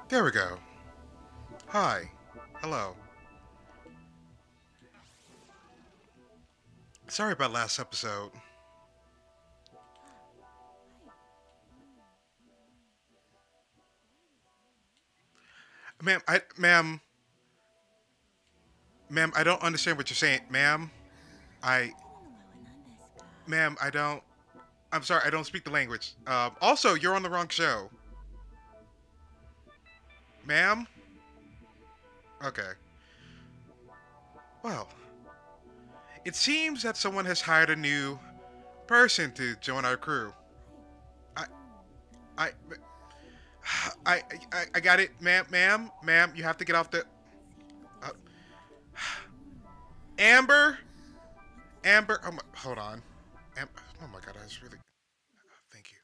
There we go. Hi. Hello. Sorry about last episode. Ma'am, ma'am, I don't understand what you're saying. I, ma'am, I don't, I'm sorry, I don't speak the language. Also, you're on the wrong show. Ma'am? Okay. Well, it seems that someone has hired a new person to join our crew. I, I, I got it, ma'am, you have to get off the, uh, Amber? Amber, hold on. Oh my god, I was really, thank you.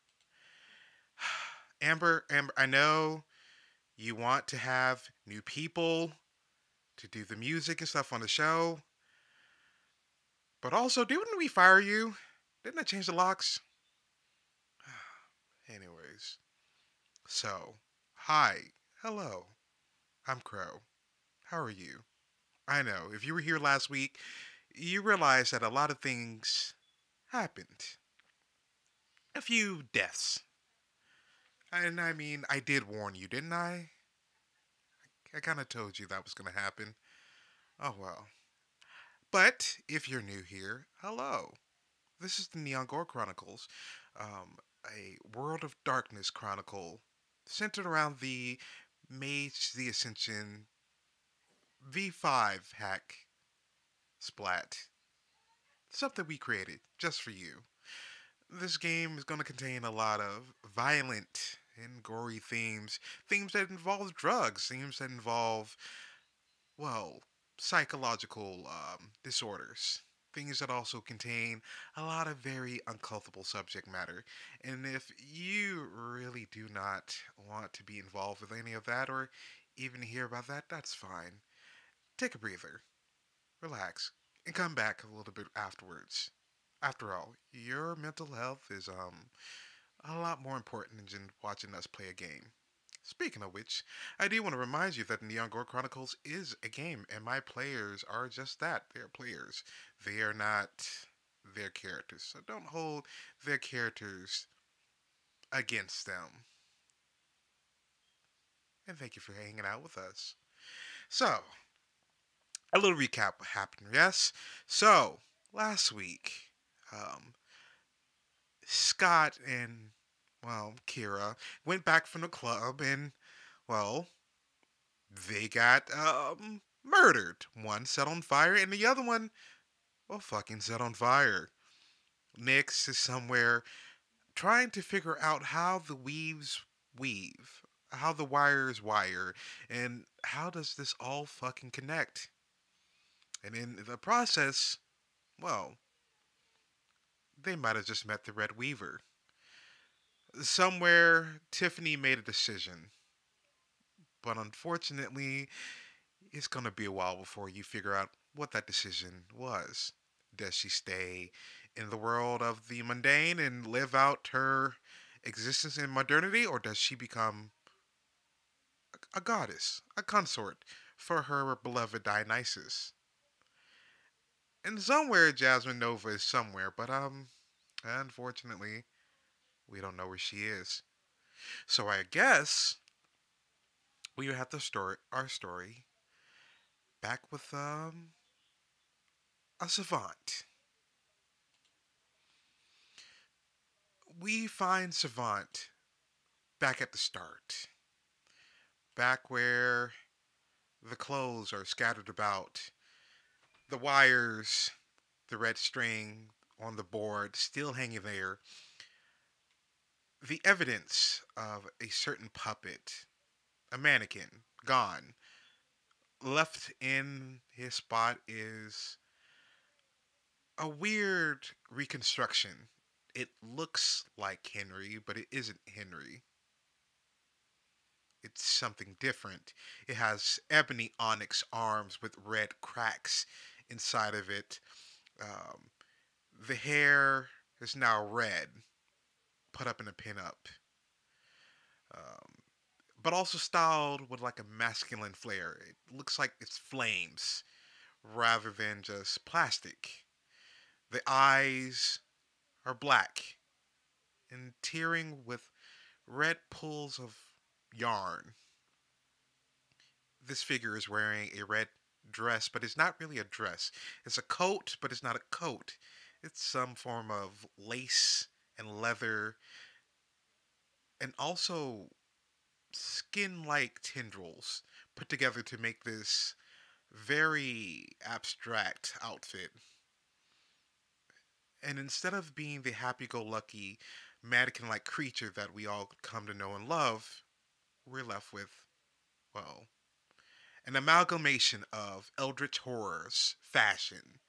Amber, I know you want to have new people to do the music and stuff on the show, but also, didn't we fire you? Didn't I change the locks? Anyways, so, hi, hello, I'm Crow. How are you? I know, if you were here last week, you realized that a lot of things happened. A few deaths. And I mean, I did warn you, didn't I? I kind of told you that was going to happen. Oh well. But if you're new here, hello. This is the Gore Chronicles, a World of Darkness chronicle centered around the Mage the Ascension V5 hack splat. Something we created just for you. This game is going to contain a lot of violent and gory themes, themes that involve drugs, themes that involve, well, psychological disorders. Things that also contain a lot of very uncomfortable subject matter. And if you really do not want to be involved with any of that or even hear about that, that's fine. Take a breather, relax, and come back a little bit afterwards. After all, your mental health is a lot more important than just watching us play a game. Speaking of which, I do want to remind you that Neon Gore Chronicles is a game, and my players are just that. They're players. They are not their characters. So don't hold their characters against them. And thank you for hanging out with us. So, a little recap what happened, yes? So, last week, um, Scott and, well, Kira went back from the club and, well, they got murdered. One set on fire, and the other one, well, fucking set on fire. Nix is somewhere trying to figure out how the weaves weave, how the wires wire, and how does this all fucking connect. And in the process, well, they might have just met the Red Weaver. Somewhere, Tiffany made a decision. But unfortunately, it's going to be a while before you figure out what that decision was. Does she stay in the world of the mundane and live out her existence in modernity, or does she become a goddess, a consort for her beloved Dionysus? And somewhere Jasmine Nova is somewhere, but unfortunately, we don't know where she is. So I guess we have to start our story back with a savant. We find Savant back at the start, back where the clothes are scattered about, the wires, the red string on the board still hanging there, the evidence of a certain puppet, a mannequin, gone. Left in his spot is a weird reconstruction. It looks like Henry, but it isn't Henry. It's something different. It has ebony onyx arms with red cracks inside of it. Um, the hair is now red, put up in a pinup, um, but also styled with like a masculine flair. It looks like it's flames rather than just plastic. The eyes are black and tearing with red pools of yarn. This figure is wearing a red dress, but it's not really a dress. It's a coat, but it's not a coat. It's some form of lace and leather, and also skin like tendrils put together to make this very abstract outfit. And instead of being the happy go lucky mannequin like creature that we all come to know and love, we're left with, well, an amalgamation of eldritch horrors, fashion,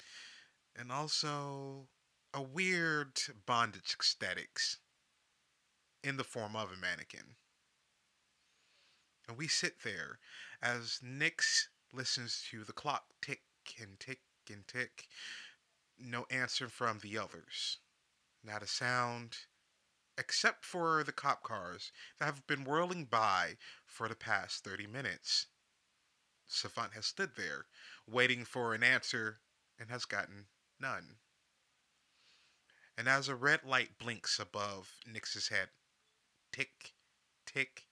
and also a weird bondage aesthetics in the form of a mannequin. And we sit there as Nyx listens to the clock tick and tick and tick. No answer from the others. Not a sound, except for the cop cars that have been whirling by for the past 30 minutes. Savant has stood there, waiting for an answer, and has gotten none. And as a red light blinks above Nyx's head, tick, tick,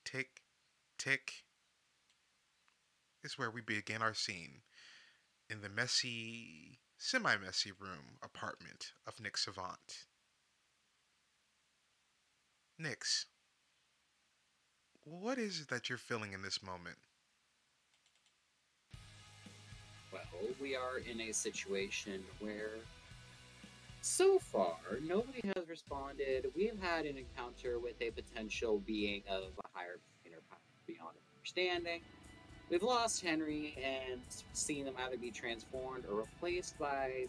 tick, tick, is where we begin our scene in the messy, semi messy room apartment of Nyx Savant. Nyx, what is it that you're feeling in this moment? Well, we are in a situation where so far nobody has responded. We have had an encounter with a potential being of a higher plane or power beyond understanding. We've lost Henry and seen them either be transformed or replaced by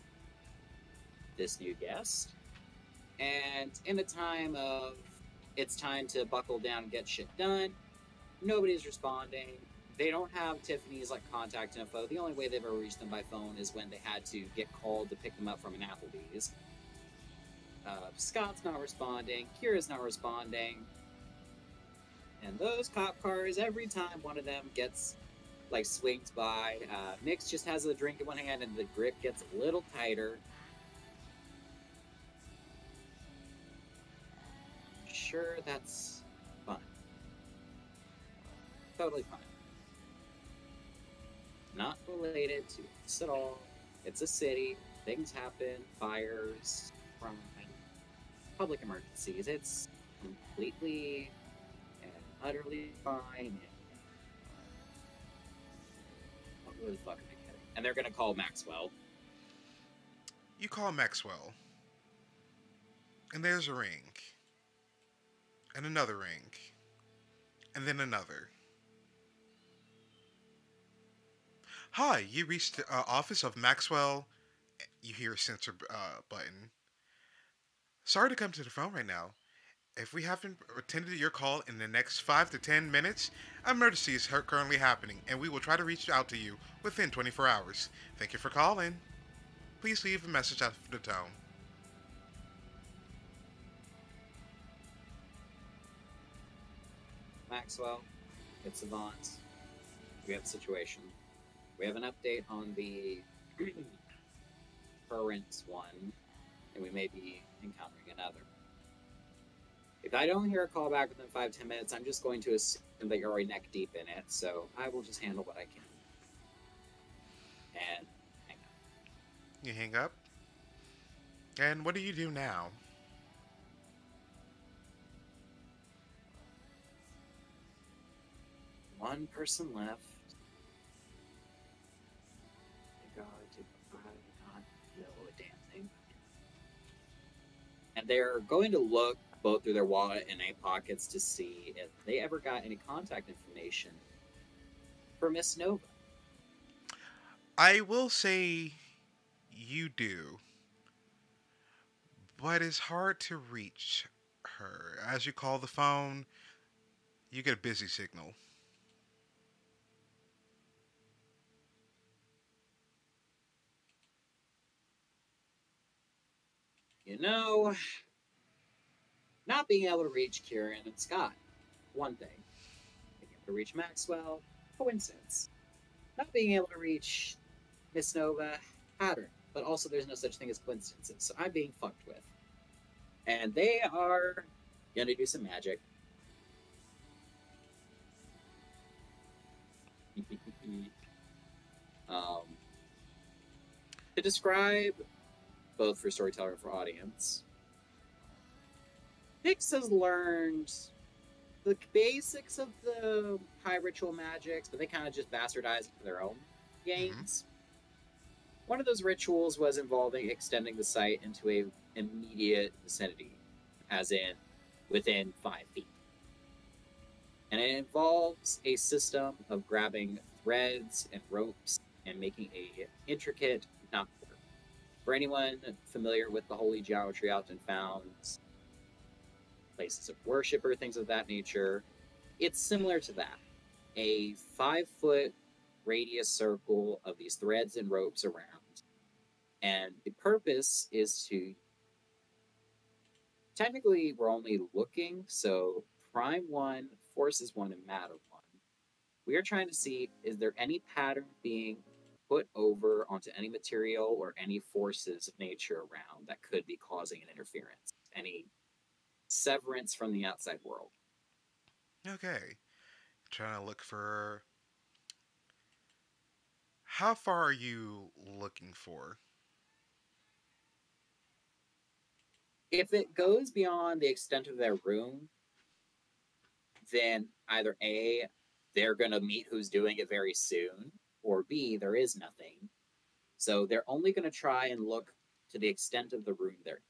this new guest. And in a time of it's time to buckle down and get shit done, nobody's responding. They don't have Tiffany's like contact info. The only way they've ever reached them by phone is when they had to get called to pick them up from an Applebee's. Scott's not responding. Kira's not responding. And those cop cars, every time one of them gets like swings by, Nyx just has a drink in one hand and the grip gets a little tighter. Sure, that's fun. Totally fun. Not related to us at all. It's a city. Things happen. Fires, crime, public emergencies. It's completely and utterly fine. What the fuck am I kidding? And they're gonna call Maxwell. You call Maxwell, and there's a ring, and another ring, and then another. Hi, you reached the office of Maxwell. You hear a sensor button. Sorry to come to the phone right now. If we haven't attended your call in the next 5 to 10 minutes, a emergency is currently happening, and we will try to reach out to you within 24 hours. Thank you for calling. Please leave a message after the tone. Maxwell, it's Avant. We have a situation. We have an update on the current one, and we may be encountering another. If I don't hear a call back within 5-10 minutes, I'm just going to assume that you're already neck deep in it, so I will just handle what I can. And hang up. You hang up? And what do you do now? One person left. God, did I not know a damn thing? And they're going to look both through their wallet and A pockets to see if they ever got any contact information for Miss Nova. I will say you do, but it's hard to reach her. As you call the phone, you get a busy signal. You know, not being able to reach Kieran and Scott, one thing. Being able to reach Maxwell, coincidence. Not being able to reach Miss Nova, pattern. But also, there's no such thing as coincidences, so I'm being fucked with. And they are gonna do some magic. um, to describe, both for storyteller and for audience, Nyx has learned the basics of the high ritual magics, but they kind of just bastardized it for their own Mm-hmm. gains. One of those rituals was involving extending the sight into a immediate vicinity, as in within 5 feet. And it involves a system of grabbing threads and ropes and making a intricate knotwork. For anyone familiar with the holy geometry often found places of worship or things of that nature, it's similar to that. A 5 foot radius circle of these threads and ropes around. And the purpose is to technically, we're only looking, so prime one, forces one, and matter one. We are trying to see, is there any pattern being put over onto any material or any forces of nature around that could be causing an interference, any severance from the outside world. Okay. Trying to look for. How far are you looking for? If it goes beyond the extent of their room, then either A, they're going to meet who's doing it very soon, or B, there is nothing. So they're only going to try and look to the extent of the room they're in.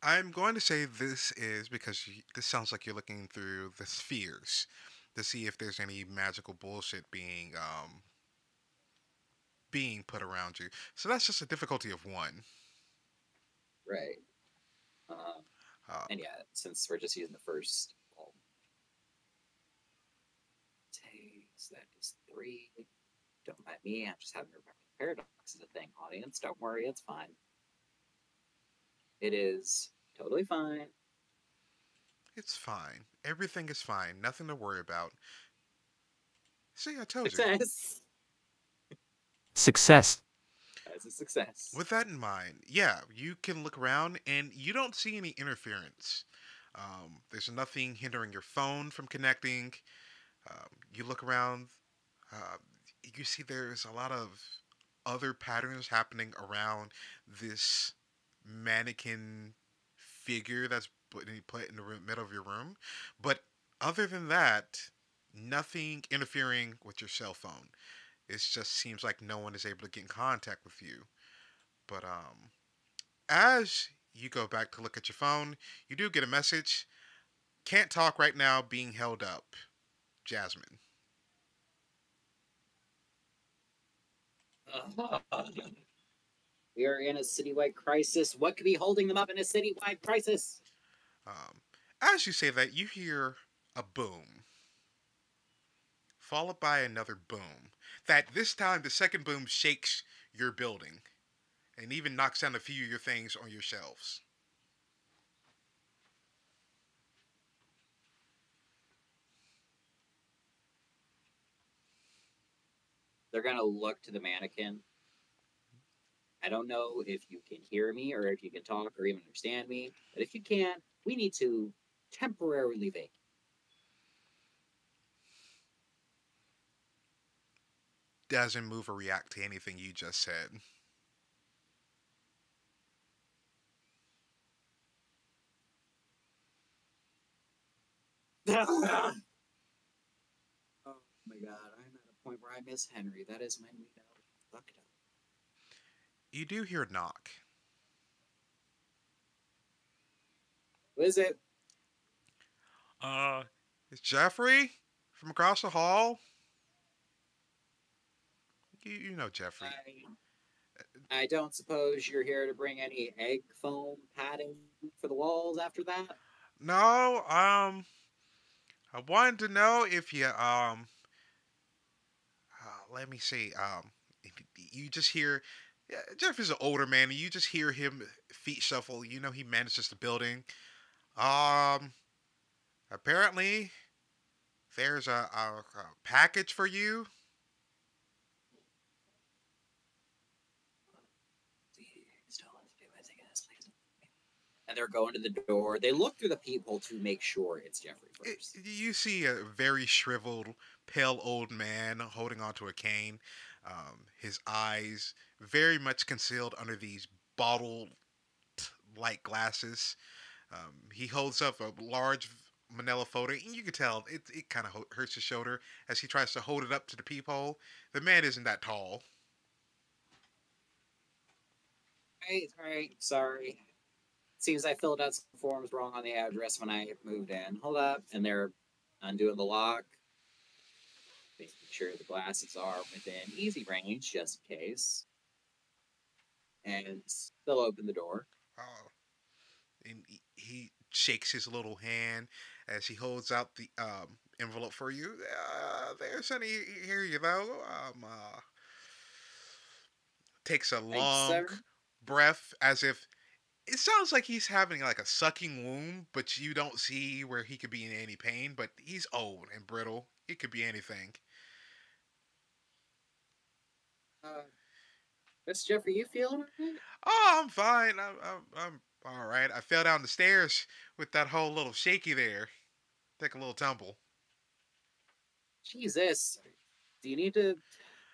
I'm going to say this is because this sounds like you're looking through the spheres to see if there's any magical bullshit being put around you. So that's just a difficulty of one. Right. Um, Uh, and yeah, since we're just using the first, well, so that is 3. Don't mind me. I'm just having to remember the paradox is a thing, audience. Don't worry, it's fine. It is totally fine. it's fine. Everything is fine. Nothing to worry about. See, I told you. Success. Success. That's a success. With that in mind, yeah, you can look around and you don't see any interference. There's nothing hindering your phone from connecting. You look around, uh, you see there's a lot of other patterns happening around this mannequin figure that's put in the middle of your room. But other than that, nothing interfering with your cell phone. It just seems like no one is able to get in contact with you. But as you go back to look at your phone, you do get a message. Can't talk right now, being held up. Jasmine. We are in a citywide crisis. What could be holding them up in a citywide crisis? As you say that, you hear a boom, followed by another boom. That this time, the second boom shakes your building and even knocks down a few of your things on your shelves. They're gonna look to the mannequin. I don't know if you can hear me or if you can talk or even understand me, but if you can, we need to temporarily vacate. Doesn't move or react to anything you just said. Oh my god, I'm at a point where I miss Henry. That is when we know fucked up. You do hear a knock. Who is it? Uh, it's Jeffrey from across the hall. You know Jeffrey. I don't suppose you're here to bring any egg foam padding for the walls after that? No, I wanted to know if you let me see. You just hear. Yeah, Jeff is an older man, and you just hear him feet shuffle. You know he manages the building. Um, apparently there's a package for you. And they're going to the door. They look through the peephole to make sure it's Jeffrey first. You see a very shriveled, pale old man holding onto a cane. His eyes very much concealed under these bottle-like glasses. He holds up a large manila folder, and you can tell it kind of hurts his shoulder as he tries to hold it up to the peephole. The man isn't that tall. Right, sorry. Seems I filled out some forms wrong on the address when I moved in. Hold up. And they're undoing the lock, making sure the glasses are within easy range, just in case. And they'll open the door. Oh, and he shakes his little hand as he holds out the envelope for you. There, Sonny. Here you go. Takes a Thanks, long sir. breath as if it sounds like he's having like a sucking wound, but you don't see where he could be in any pain. But he's old and brittle. It could be anything. Uh, Mr. Jeffrey, you feeling right? Oh, I'm fine. I'm all right. I fell down the stairs with that whole little shaky there. Take a little tumble. Jesus. Do you need to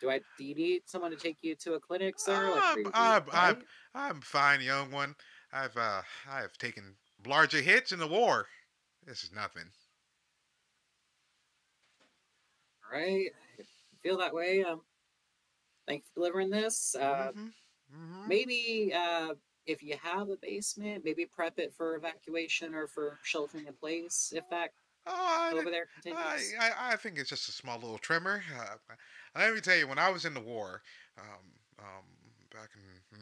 do you need someone to take you to a clinic, sir? Like, I'm are you I'm I'm alright? I'm fine, young one. I've taken larger hits in the war. This is nothing. Alright. If you feel that way, thank you for delivering this. Mm-hmm. Mm-hmm. Maybe if you have a basement, maybe prep it for evacuation or for sheltering in place if that Oh, over there continues. I think it's just a small little tremor. Let me tell you, when I was in the war, back in,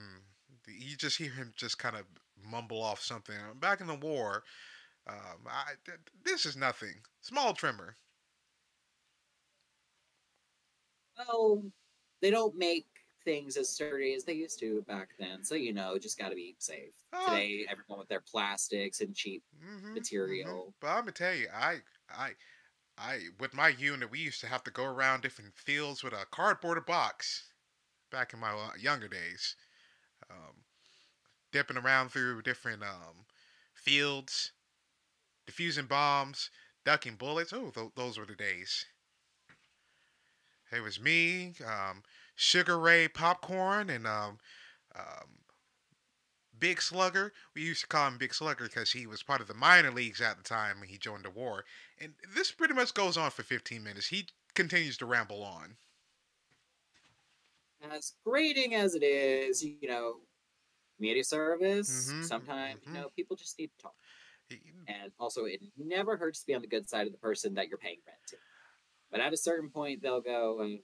you just hear him just kind of mumble off something. Back in the war, this is nothing. Small tremor. Well, they don't make things as sturdy as they used to back then, so just got to be safe. Oh, Today, everyone with their plastics and cheap mm-hmm. material. But I'm gonna tell you, I, with my unit, we used to have to go around different fields with a cardboard box back in my younger days, um, dipping around through different fields, defusing bombs, ducking bullets. Oh, those were the days. It was me, Sugar Ray Popcorn, and Big Slugger. We used to call him Big Slugger because he was part of the minor leagues at the time when he joined the war. And this pretty much goes on for 15 minutes. He continues to ramble on. As grating as it is, community service, Mm-hmm. sometimes, Mm-hmm. people just need to talk. He, And also, it never hurts to be on the good side of the person that you're paying rent to. But at a certain point, they'll go,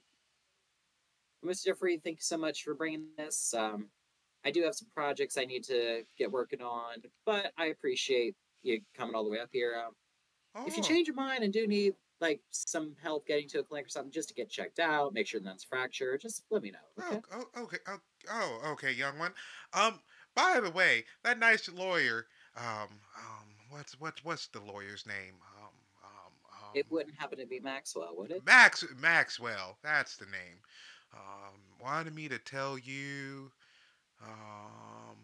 Mr. Jeffrey, thank you so much for bringing this. I do have some projects I need to get working on, but I appreciate you coming all the way up here. If you oh, change your mind and do need like some help getting to a clinic or something just to get checked out, make sure none's fractured, just let me know, oh, okay? okay, okay, young one. Um, by the way, that nice lawyer. What's the lawyer's name? It wouldn't happen to be Maxwell, would it? Maxwell. That's the name. Wanted me to tell you, um,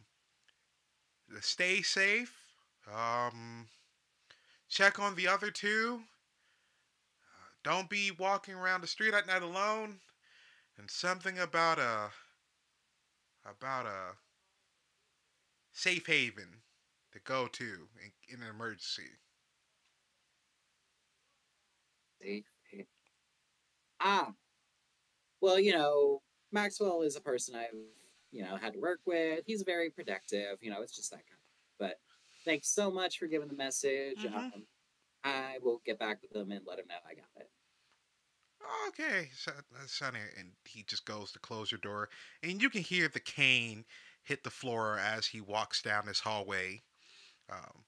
to stay safe. Um, check on the other two. Don't be walking around the street at night alone. And something about a safe haven to go to in an emergency. See? Ah, well, Maxwell is a person I've, had to work with. He's very protective. It's just that kind. But thanks so much for giving the message. Mm-hmm. I will get back with them and let him know I got it. Okay, Sonny, and he just goes to close your door, and you can hear the cane hit the floor as he walks down this hallway. Um,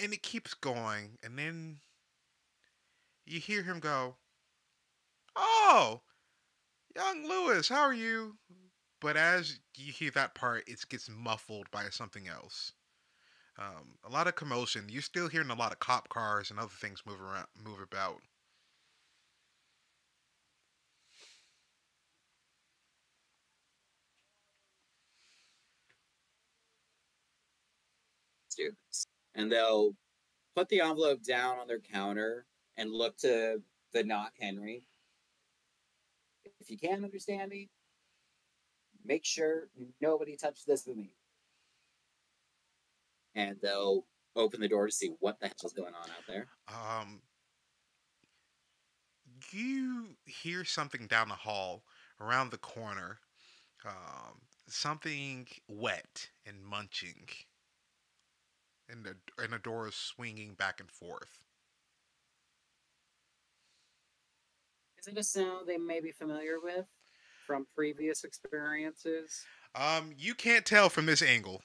and it keeps going, and then you hear him go, "Oh, young Lewis, how are you? But as you hear that part, it gets muffled by something else. A lot of commotion. You're still hearing a lot of cop cars and other things move around, move about. Let's do this. And they'll put the envelope down on their counter and look to the not Henry. If you can't understand me, make sure nobody touches this with me. And they'll open the door to see what the hell is going on out there. Um, you hear something down the hall, around the corner. Something wet and munching, and the door is swinging back and forth. Is it a sound they may be familiar with from previous experiences? You can't tell from this angle.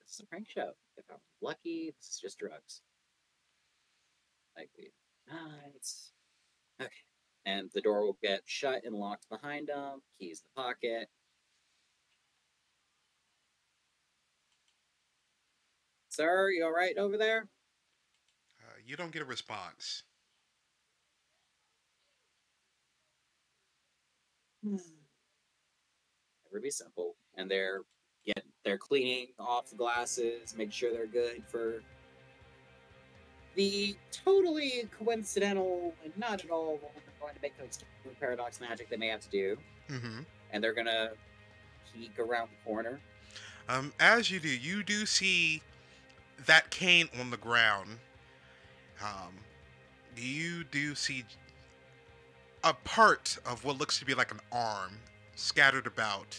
This is a prank show. If I'm lucky, this is just drugs. Likely. Nice. Okay. And the door will get shut and locked behind them. Keys in the pocket. Sir, you all right over there? You don't get a response. Never be simple. And they're cleaning off the glasses, make sure they're good for the totally coincidental and not at all going to make those paradox magic they may have to do. Mm-hmm. And they're gonna peek around the corner. As you do see that cane on the ground. Um, you do see a part of what looks to be like an arm scattered about,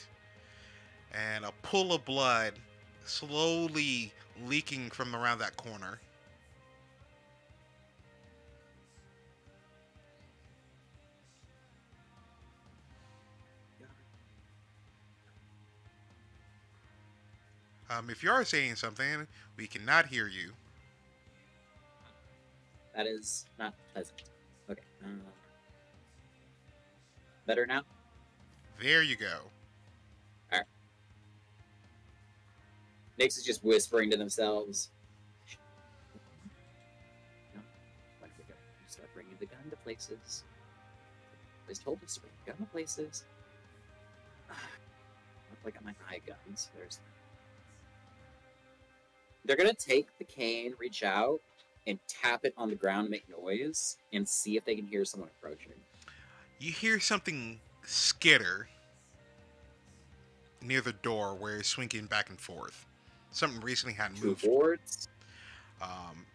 and a pool of blood slowly leaking from around that corner. If you are saying something, we cannot hear you. That is not pleasant. Okay. Better now? There you go. Alright. Nyx is just whispering to themselves. No, when we go, start bringing the gun to places. They told us to bring the gun to places. Look at my eye guns. They're gonna take the cane, reach out, and tap it on the ground to make noise, and see if they can hear someone approaching. You hear something skitter near the door where it's swinging back and forth. Something recently had Two moved. boards. Um,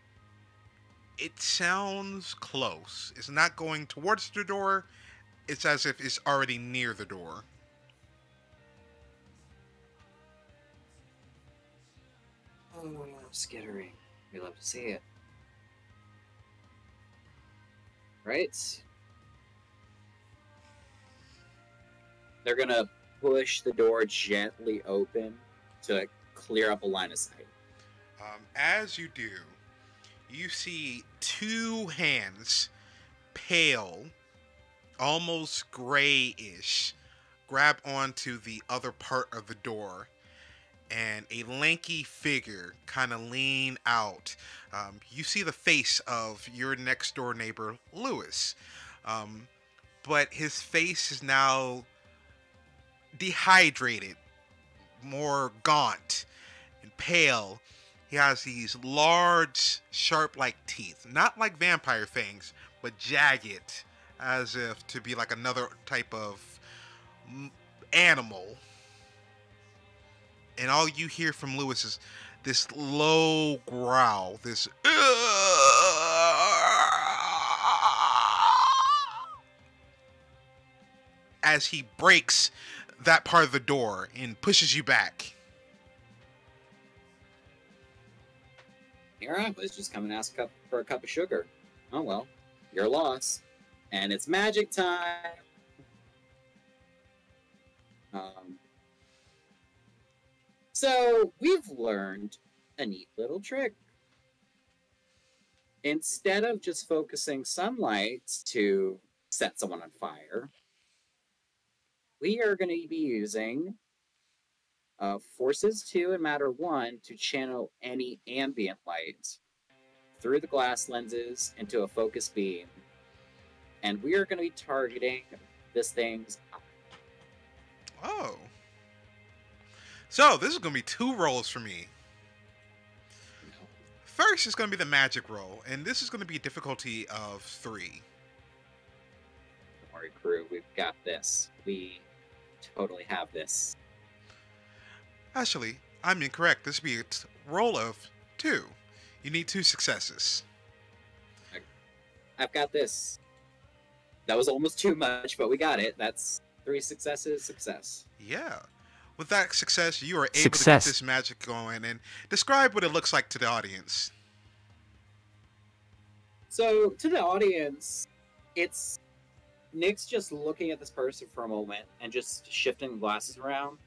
it sounds close. It's not going towards the door. It's as if it's already near the door. Oh, skittering. We love to see it. Right? They're gonna push the door gently open to clear up a line of sight. As you do, you see two hands, pale, almost grayish, grab onto the other part of the door, and a lanky figure kind of lean out. You see the face of your next door neighbor, Lewis, but his face is now dehydrated, more gaunt and pale. He has these large, sharp-like teeth, not like vampire things, but jagged, as if to be like another type of animal. And all you hear from Lewis is this low growl, this as he breaks that part of the door and pushes you back. Here I was just coming to ask for a cup of sugar. Oh well, your loss. And it's magic time. So we've learned a neat little trick. Instead of just focusing sunlight to set someone on fire, we are going to be using forces 2 and matter 1 to channel any ambient light through the glass lenses into a focus beam. And we are going to be targeting this thing's eye. Oh. So, this is going to be 2 rolls for me. No. First is going to be the magic roll, and this is going to be a difficulty of 3. Don't worry, crew. We've got this. We totally have this. Actually, I'm incorrect. This would be a roll of 2. You need 2 successes. I've got this. That was almost too much, but we got it. That's 3 successes, success. Yeah. With that success, you are able to get this magic going, and describe what it looks like to the audience. So, to the audience, it's Nick's just looking at this person for a moment and just shifting the glasses around.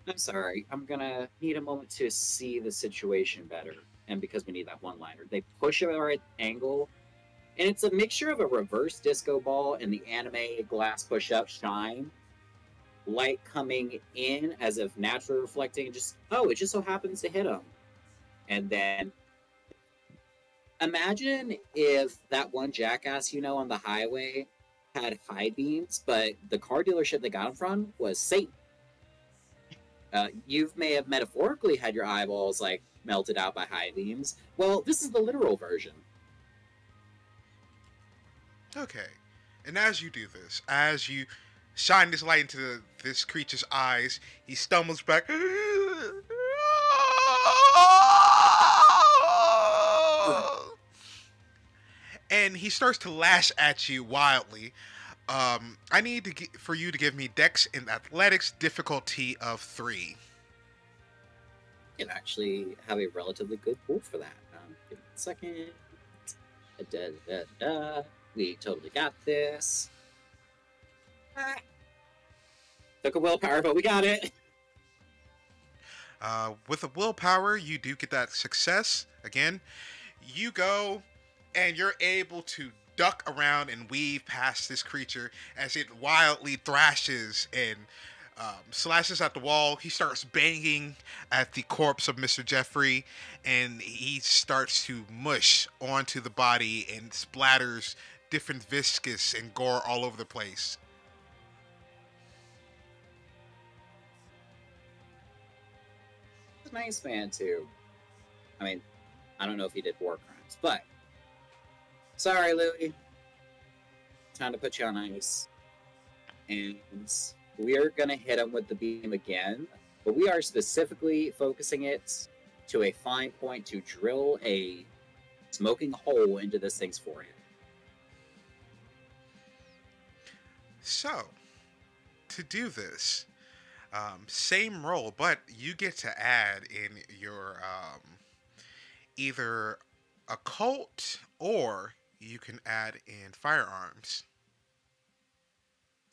I'm sorry, I'm gonna need a moment to see the situation better. And because we need that one-liner, they push it at the right angle, and it's a mixture of a reverse disco ball and the anime glass push-up shine. Light coming in as if naturally reflecting, just, oh, it just so happens to hit him. And then imagine if that one jackass you know on the highway had high beams, but the car dealership they got him from was Satan. You may have metaphorically had your eyeballs like melted out by high beams. Well, this is the literal version. Okay. And as you do this, as you shine this light into this creature's eyes, he stumbles back. And he starts to lash at you wildly. I need for you to give me Dex and Athletics difficulty of 3. You can actually have a relatively good pool for that. Give me a second. We totally got this. Took a willpower, but we got it. With a willpower, you do get that success. Again, you go and you're able to duck around and weave past this creature as it wildly thrashes and slashes at the wall. He starts banging at the corpse of Mr. Jeffrey, and he starts to mush onto the body and splatters different viscous and gore all over the place. He's a nice man, too. I mean, I don't know if he did war crimes, but sorry, Louie. Time to put you on ice. And we are going to hit him with the beam again, but we are specifically focusing it to a fine point to drill a smoking hole into this thing's forehead. So, to do this, same roll, but you get to add in your either occult or you can add in firearms.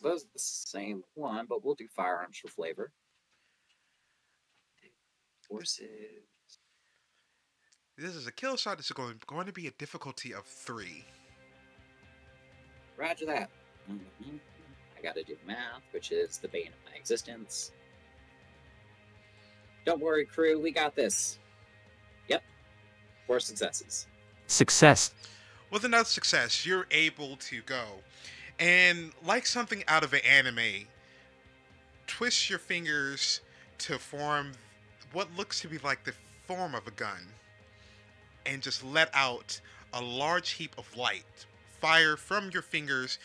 Those are the same one, but we'll do firearms for flavor. Forces. This is a kill shot. This is going to be a difficulty of 3. Roger that. I gotta do math, which is the bane of my existence. Don't worry, crew, we got this. Yep. 4 successes. Success. With another success, you're able to go and, like something out of an anime, twist your fingers to form what looks to be like the form of a gun and just let out a large heap of light fire from your fingers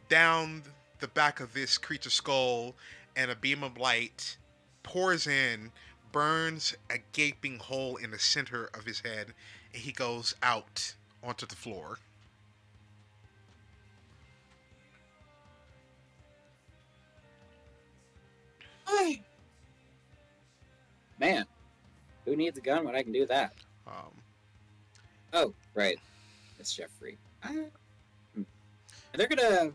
down the back of this creature's skull, and a beam of light pours in, burns a gaping hole in the center of his head, and he goes out onto the floor. Man, who needs a gun when I can do that? Oh, right. It's Jeffrey. They're gonna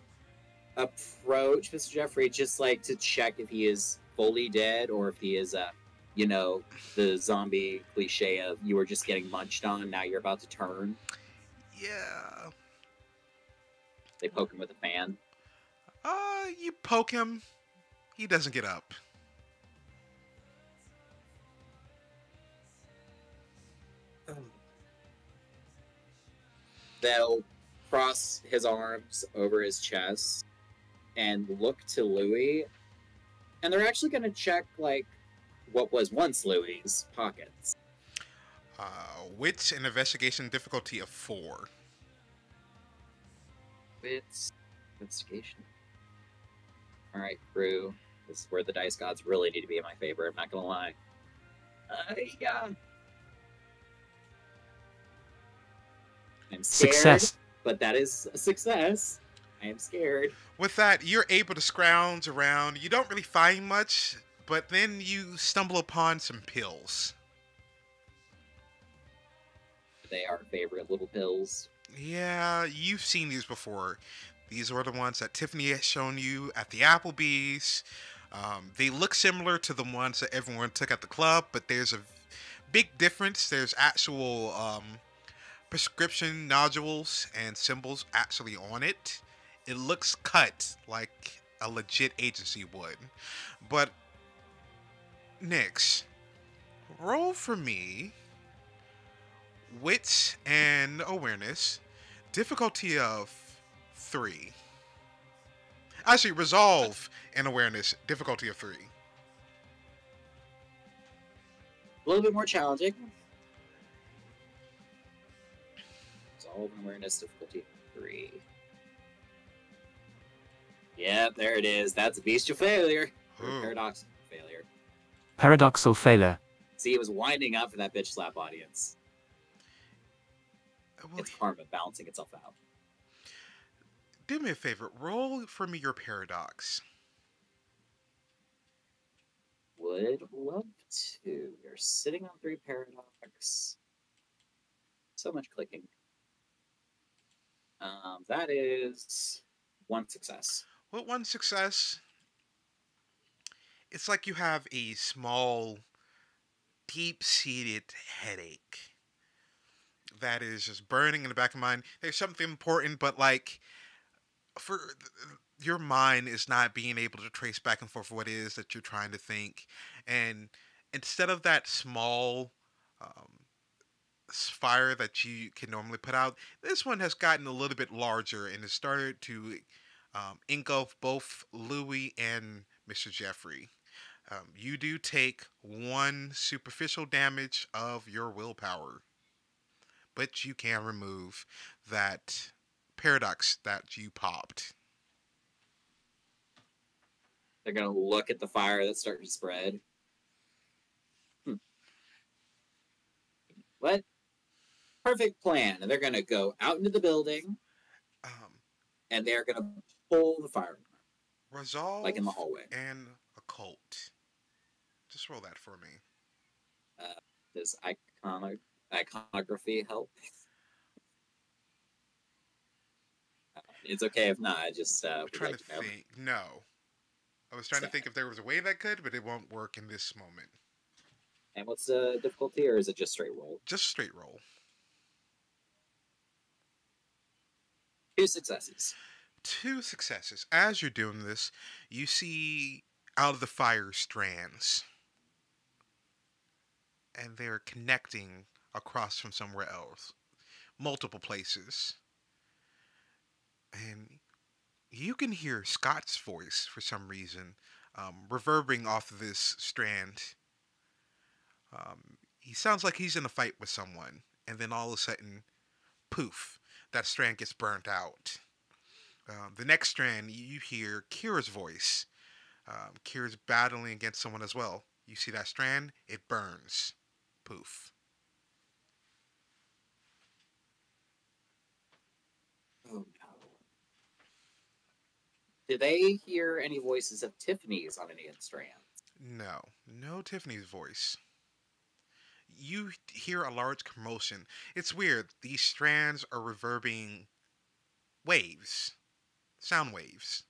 approach Mr. Jeffrey just like to check if he is fully dead or if he is You know, the zombie cliche of you were just getting munched on, now you're about to turn. Yeah. They poke him with a fan. You poke him, he doesn't get up. They'll cross his arms over his chest and look to Louis, and they're actually going to check like what was once Louis's pockets. Wits and investigation difficulty of 4. It's investigation. All right, crew. This is where the dice gods really need to be in my favor. I'm not gonna lie. Yeah. I'm scared, Success. but that is a success. I am scared. With that, you're able to scrounge around. You don't really find much, but then you stumble upon some pills. They are favorite little pills. Yeah, you've seen these before. These are the ones that Tiffany has shown you at the Applebee's. They look similar to the ones that everyone took at the club, but there's a big difference. There's actual prescription nodules and symbols actually on it. It looks cut like a legit agency would. But, Nyx, roll for me wits and awareness, difficulty of 3. Actually, resolve and awareness, difficulty of 3. A little bit more challenging. Resolve and awareness difficulty 3. Yep, there it is. That's a bestial failure. Or paradoxical failure. Paradoxal failure. See, it was winding up for that bitch slap audience. Well, It's karma balancing itself out. do me a favor. Roll for me your paradox. Would love to. You're sitting on 3 paradox. So much clicking. That is 1 success. With 1 success, it's like you have a small, deep-seated headache that is just burning in the back of your mind. There's something important, but like, for your mind is not being able to trace back and forth what it is that you're trying to think, and instead of that small fire that you can normally put out, this one has gotten a little bit larger and has started to engulf both Louis and Mr. Jeffrey. You do take 1 superficial damage of your willpower, but you can remove that paradox that you popped. They're gonna look at the fire that's starting to spread. What? Perfect plan. And they're gonna go out into the building, and they're gonna pull the fire Resolve like in the hallway. and occult. Just roll that for me. Does iconography help? It's okay if not. I just I'm would trying like to to know. think. No. I was trying to think if there was a way that could, but it won't work in this moment. And what's the difficulty, or is it just straight roll? Just straight roll. 2 successes. 2 successes. As you're doing this, you see out of the fire strands. And they're connecting across from somewhere else. Multiple places. And you can hear Scott's voice for some reason, reverberating off of this strand. He sounds like he's in a fight with someone, and then all of a sudden, poof, that strand gets burnt out. The next strand, you hear Kira's voice. Kira's battling against someone as well. You see that strand, it burns. Poof. Oh no. Do they hear any voices of Tiffany's on any of the strands? No, no Tiffany's voice. You hear a large commotion. It's weird. These strands are reverberating waves, sound waves.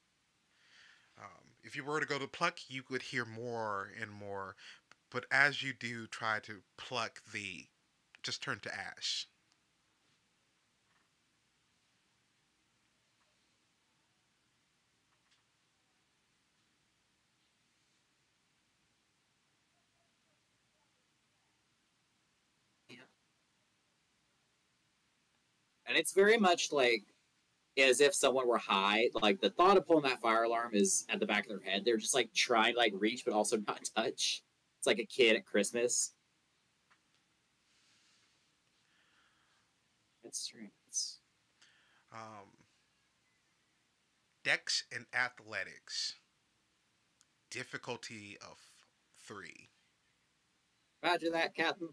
If you were to go to pluck, you would hear more and more. But as you do try to pluck the, just turn to ash. Yeah. And it's very much like as if someone were high. Like the thought of pulling that fire alarm is at the back of their head. They're just like trying to like reach, but also not touch. It's like a kid at Christmas. It's strange. Um, Dex and athletics. Difficulty of 3. Roger that, Captain.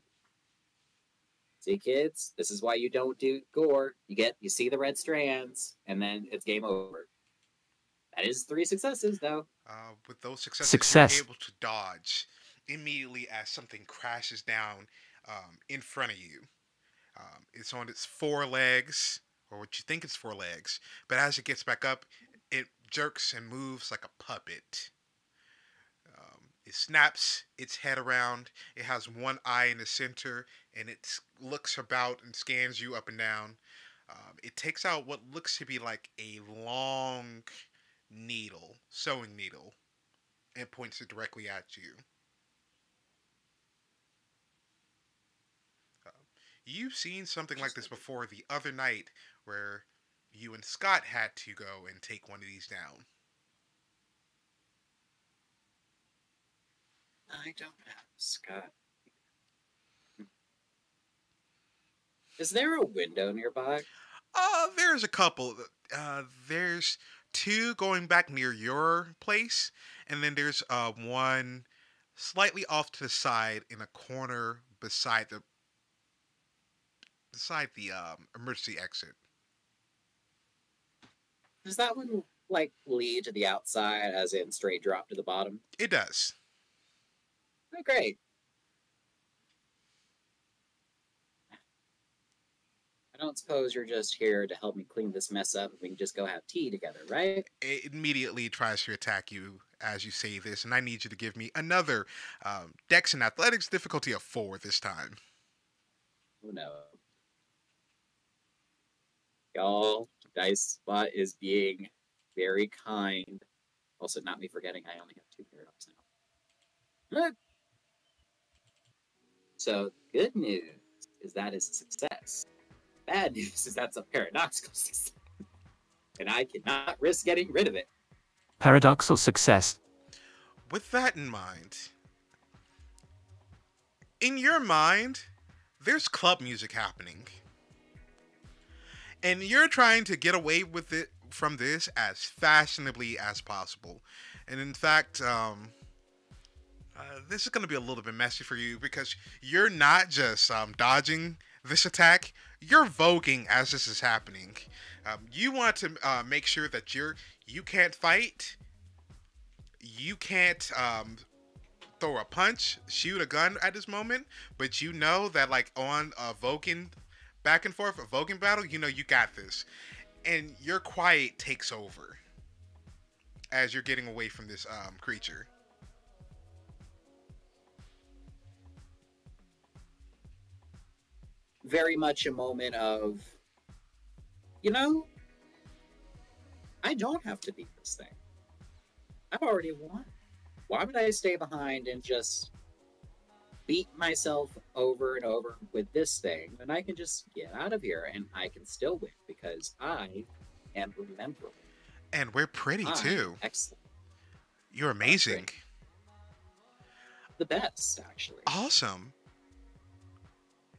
See, kids, this is why you don't do gore. You see the red strands, and then it's game over. That is 3 successes, though. With those successes, you're Success. able to dodge immediately as something crashes down in front of you. It's on its 4 legs, or what you think it's 4 legs, but as it gets back up, it jerks and moves like a puppet. It snaps its head around. It has one eye in the center, and it looks about and scans you up and down. It takes out what looks to be like a long needle, sewing needle, and points it directly at you. Uh, you've seen something like this before the other night where you and Scott had to go and take one of these down. I don't have Scott. Is there a window nearby? There's a couple. There's 2 going back near your place, and then there's one slightly off to the side in a corner beside the emergency exit. Does that one like lead to the outside, as in straight drop to the bottom? It does. Oh, great. I don't suppose you're just here to help me clean this mess up and we can just go have tea together, right? It immediately tries to attack you as you say this, and I need you to give me another Dex and Athletics difficulty of 4 this time. Oh no. Y'all, Dice Spot is being very kind. Also, not me forgetting I only have 2 paradox now. So, good news is that is a success. Bad news is that's a paradoxical success. And I cannot risk getting rid of it. Paradoxical success. With that in your mind, there's club music happening. And you're trying to get away with it from this as fashionably as possible. And in fact, this is going to be a little bit messy for you because you're not just dodging this attack, you're voguing as this is happening. You want to make sure that you can't fight, you can't throw a punch, shoot a gun at this moment, but you know that like on a voguing back and forth, a voguing battle, you know you got this. And your quiet takes over as you're getting away from this creature. Very much a moment of, you know, I don't have to beat this thing. I've already won. Why would I stay behind and just beat myself over and over with this thing when I can just get out of here and I can still win because I am rememberable. And we're pretty too. Excellent. You're amazing. The best, actually. Awesome.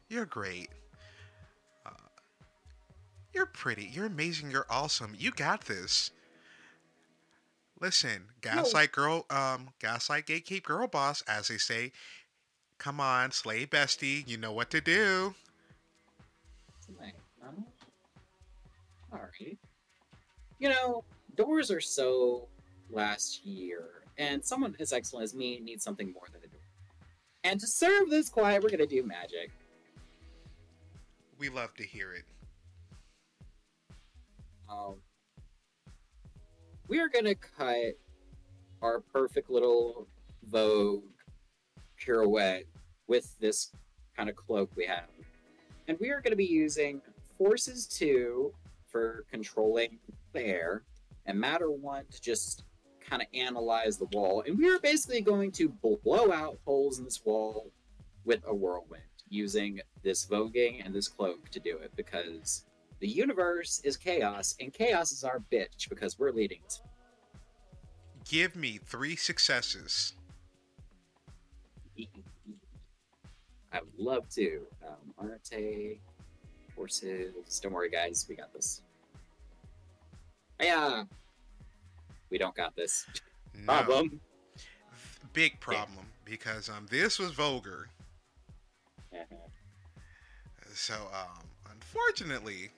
You're great. You're pretty. You're amazing. You're awesome. You got this. Listen, gaslight girl, gaslight gatekeep girl boss, as they say. Come on, slay bestie. You know what to do. Alright. You know, doors are so last year, and someone as excellent as me needs something more than a door. And to serve this quiet, we're gonna do magic. We love to hear it. We are gonna cut our perfect little Vogue pirouette with this kind of cloak we have. And we are going to be using Forces 2 for controlling the air, and Matter 1 to just kind of analyze the wall. And we are basically going to blow out holes in this wall with a whirlwind, using this voguing and this cloak to do it, because the universe is chaos, and chaos is our bitch, because we're leading it. Give me 3 successes. I would love to. Arte, Forces. Don't worry, guys. We got this. Yeah. We don't got this. No. Problem. Big problem, because this was vulgar. So, unfortunately,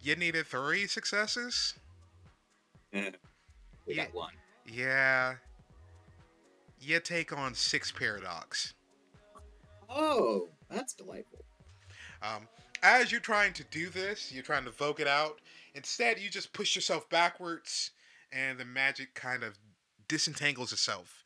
you needed 3 successes? We got 1. Yeah. You take on 6 paradox. Oh, that's delightful. As you're trying to do this, you're trying to vogue it out. Instead, you just push yourself backwards, and the magic kind of disentangles itself.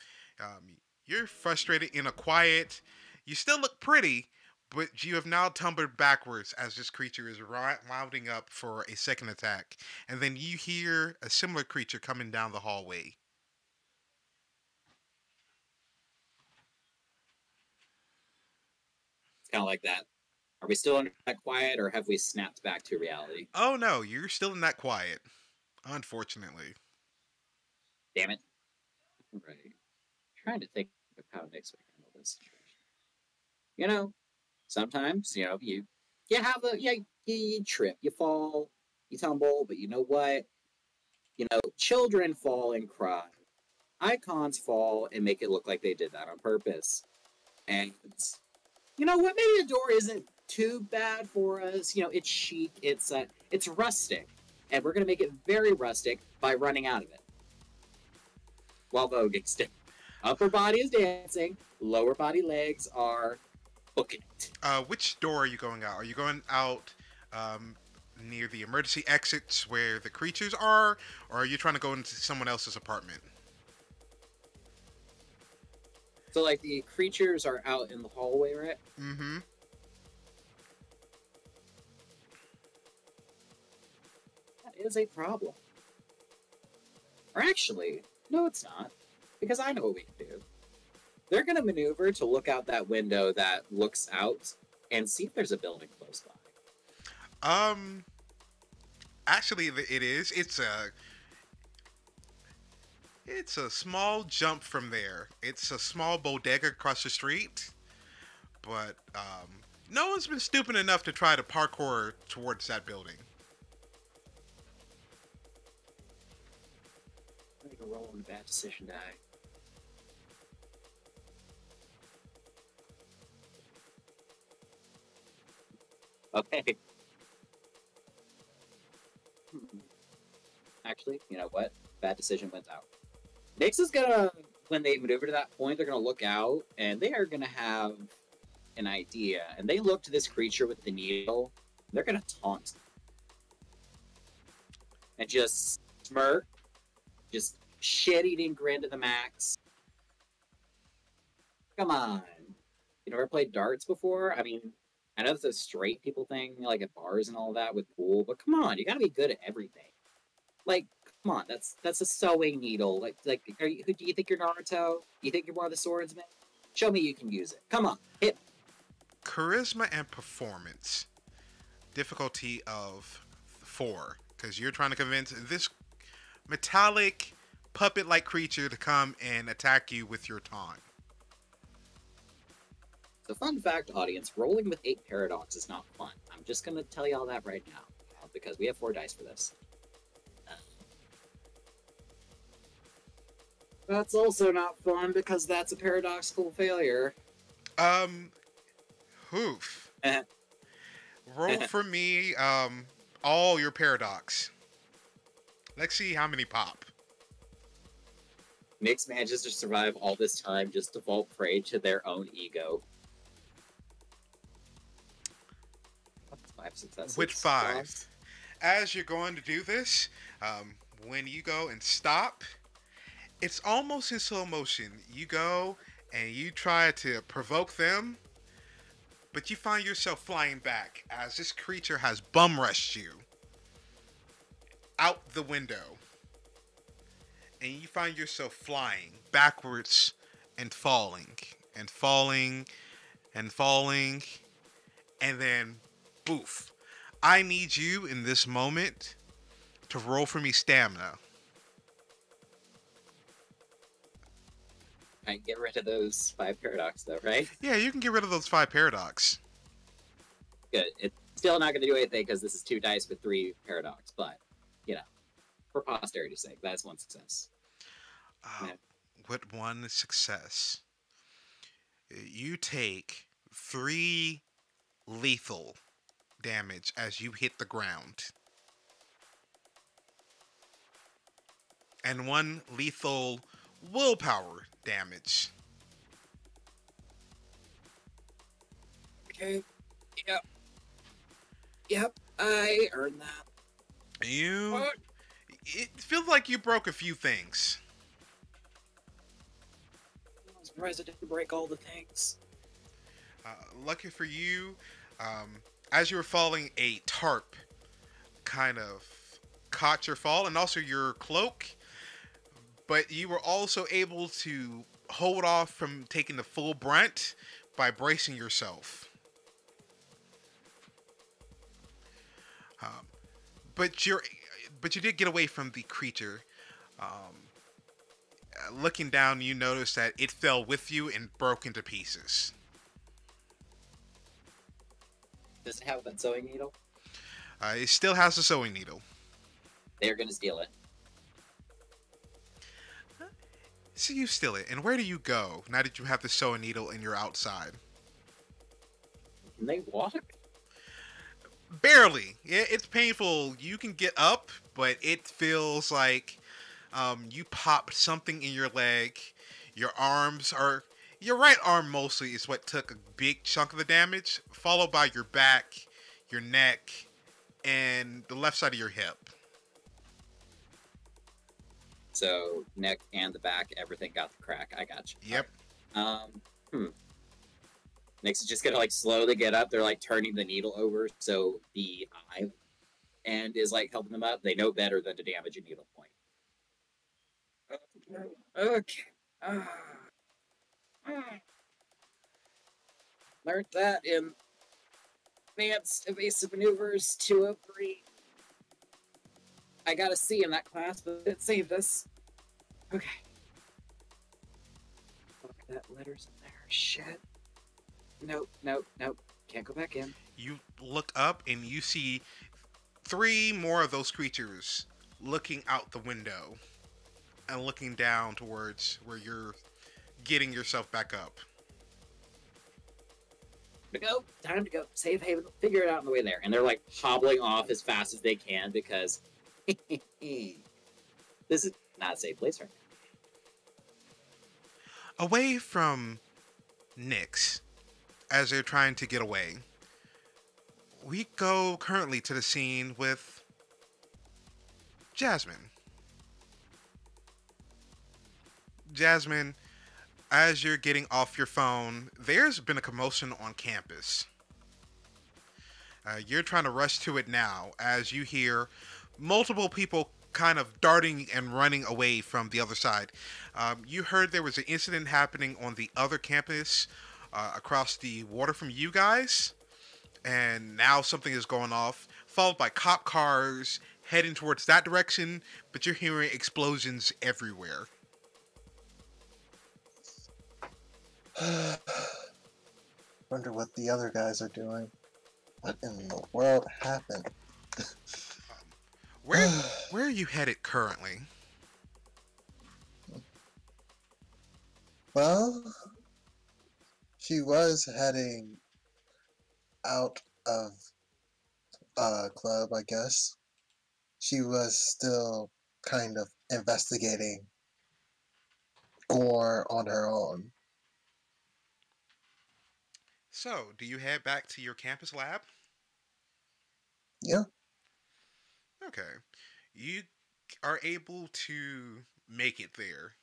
You're frustrated in a quiet. You still look pretty, but you have now tumbled backwards as this creature is rounding up for a second attack. And then you hear a similar creature coming down the hallway. It's kind of like that. Are we still in that quiet, or have we snapped back to reality? Oh no, you're still in that quiet. Unfortunately. Damn it. Right. Trying to think of how next we handle this situation. You know, sometimes, you have you trip, you fall, you tumble, but you know what? Children fall and cry. Icons fall and make it look like they did that on purpose. And you know what? Maybe a door isn't too bad for us. It's chic, it's rustic. And we're gonna make it very rustic by running out of it. While voguing still. Upper body is dancing, lower body legs are booking it. Which door are you going out? Are you going out near the emergency exits where the creatures are, or are you trying to go into someone else's apartment? So, like, the creatures are out in the hallway, right? Mm-hmm. That is a problem. Or actually, no, it's not. Because I know what we can do. They're going to maneuver to look out that window that looks out and see if there's a building close by. Actually, it is. It's a small jump from there. It's a small bodega across the street, but no one's been stupid enough to try to parkour towards that building. I'm going to roll on the bad decision die. Okay. Actually, you know what? Bad decision went out. Nyx is gonna, when they maneuver to that point, they're gonna look out, and they are gonna have an idea. And they look to this creature with the needle, and they're gonna taunt. And just smirk, just shit-eating grin to the max. Come on. You ever played darts before? I mean, I know it's a straight people thing, like at bars and all that with pool, but come on, you gotta be good at everything. Like, come on, that's a sewing needle. Like, do you think you're Naruto? You think you're one of the swordsmen? Show me you can use it. Come on, hit me. Charisma and performance. Difficulty of 4, because you're trying to convince this metallic puppet-like creature to come and attack you with your taunt. So, fun fact, audience, rolling with 8 paradox is not fun. I'm just gonna tell y'all that right now, because we have 4 dice for this. That's also not fun, because that's a paradoxical failure. Hoof. Roll for me, all your paradox. Let's see how many pop. Nyx manages to survive all this time just to fall prey to their own ego. 5 successes. With 5. As you're going to do this, when you go and stop, it's almost in slow motion. You go and you try to provoke them, but you find yourself flying back as this creature has bum rushed you out the window, and you find yourself flying backwards and falling and falling and falling, and then boof. I need you in this moment to roll for me stamina. I get rid of those 5 paradox though, right? Yeah, you can get rid of those 5 paradox. Good. It's still not going to do anything because this is 2 dice with 3 paradox, but you know, for posterity's sake, that's 1 success. Yeah. With 1 success, you take 3 lethal damage as you hit the ground, and 1 lethal willpower damage. Okay. Yep. Yep. I earned that. It feels like you broke a few things. I'm surprised I didn't break all the things. Lucky for you, as you were falling, a tarp kind of caught your fall and also your cloak, but you were also able to hold off from taking the full brunt by bracing yourself. Um, but you did get away from the creature. Looking down, you notice that it fell with you and broke into pieces. Does it have that sewing needle? It still has the sewing needle. They're going to steal it. So you steal it, and where do you go now that you have the sewing needle and you're outside? Can they walk? Barely. It's painful. You can get up, but it feels like you popped something in your leg. Your arms are... Your right arm mostly is what took a big chunk of the damage, followed by your back, your neck, and the left side of your hip. So neck and the back, everything got the crack. I got you. Yep. Next is just gonna like slowly get up. They're like turning the needle over so the eye end is like helping them up. They know better than to damage a needle point. Okay. Learned that in Advanced Evasive Maneuvers 203. I got a C in that class, but it saved us. Okay. Fuck, that letter's in there. Shit. Nope. Can't go back in. You look up and you see 3 more of those creatures looking out the window and looking down towards where you're getting yourself back up. Time to go. Safe haven. Figure it out on the way there. And they're like hobbling off as fast as they can because this is not a safe place right now. Away from Nyx, as they're trying to get away, we go currently to the scene with Jasmine. Jasmine, as you're getting off your phone, there's been a commotion on campus. You're trying to rush to it now as you hear multiple people kind of darting and running away from the other side. You heard there was an incident happening on the other campus across the water from you guys, and now something is going off, followed by cop cars heading towards that direction, but you're hearing explosions everywhere. Wonder what the other guys are doing. What in the world happened? Where are you headed currently? Well, she was heading out of club, I guess. She was still kind of investigating Gore on her own. So, do you head back to your campus lab? Yeah. Okay. You are able to make it there.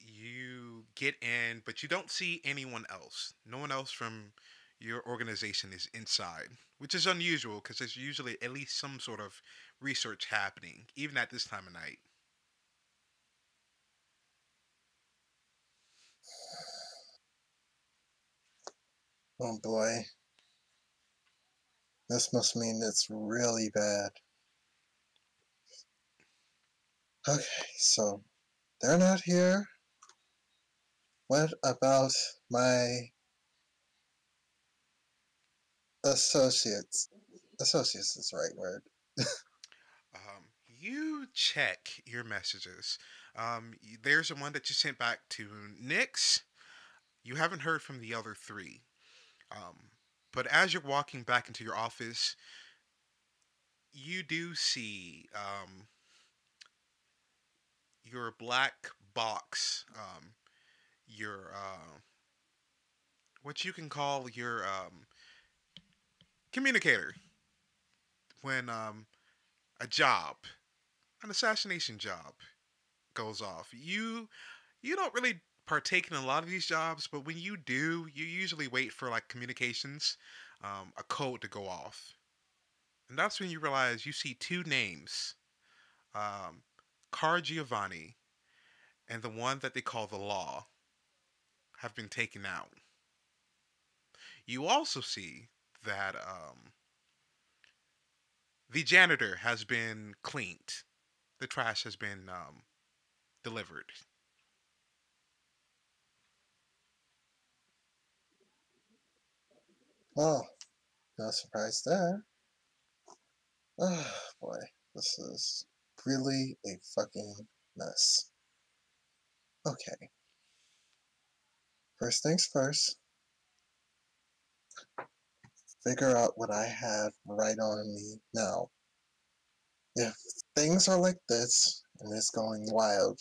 You get in, but you don't see anyone else. No one else from your organization is inside, which is unusual because there's usually at least some sort of research happening, even at this time of night. Oh boy. This must mean it's really bad. Okay, so they're not here. What about my associates? Associates is the right word. You check your messages. There's the one that you sent back to Nyx. You haven't heard from the other three. Um, but as you're walking back into your office, you do see your black box, your what you can call your communicator when a job, an assassination job, goes off. You don't really partake in a lot of these jobs, but when you do, you usually wait for like communications, a code to go off, and that's when you realize you see two names, um, Car Giovanni and the one that they call the Law, have been taken out. You also see that the janitor has been cleaned. The trash has been delivered. Oh, no surprise there. Oh boy, this is really a fucking mess. Okay, first things first, figure out what I have right on me now. If things are like this and it's going wild,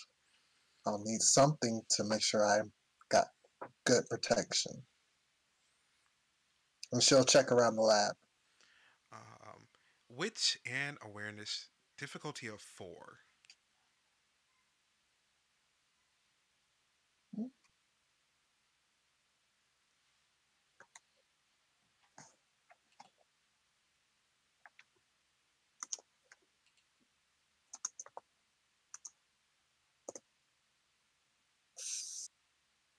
I'll need something to make sure I got good protection. And she'll check around the lab. Um, Wits and awareness, difficulty of 4.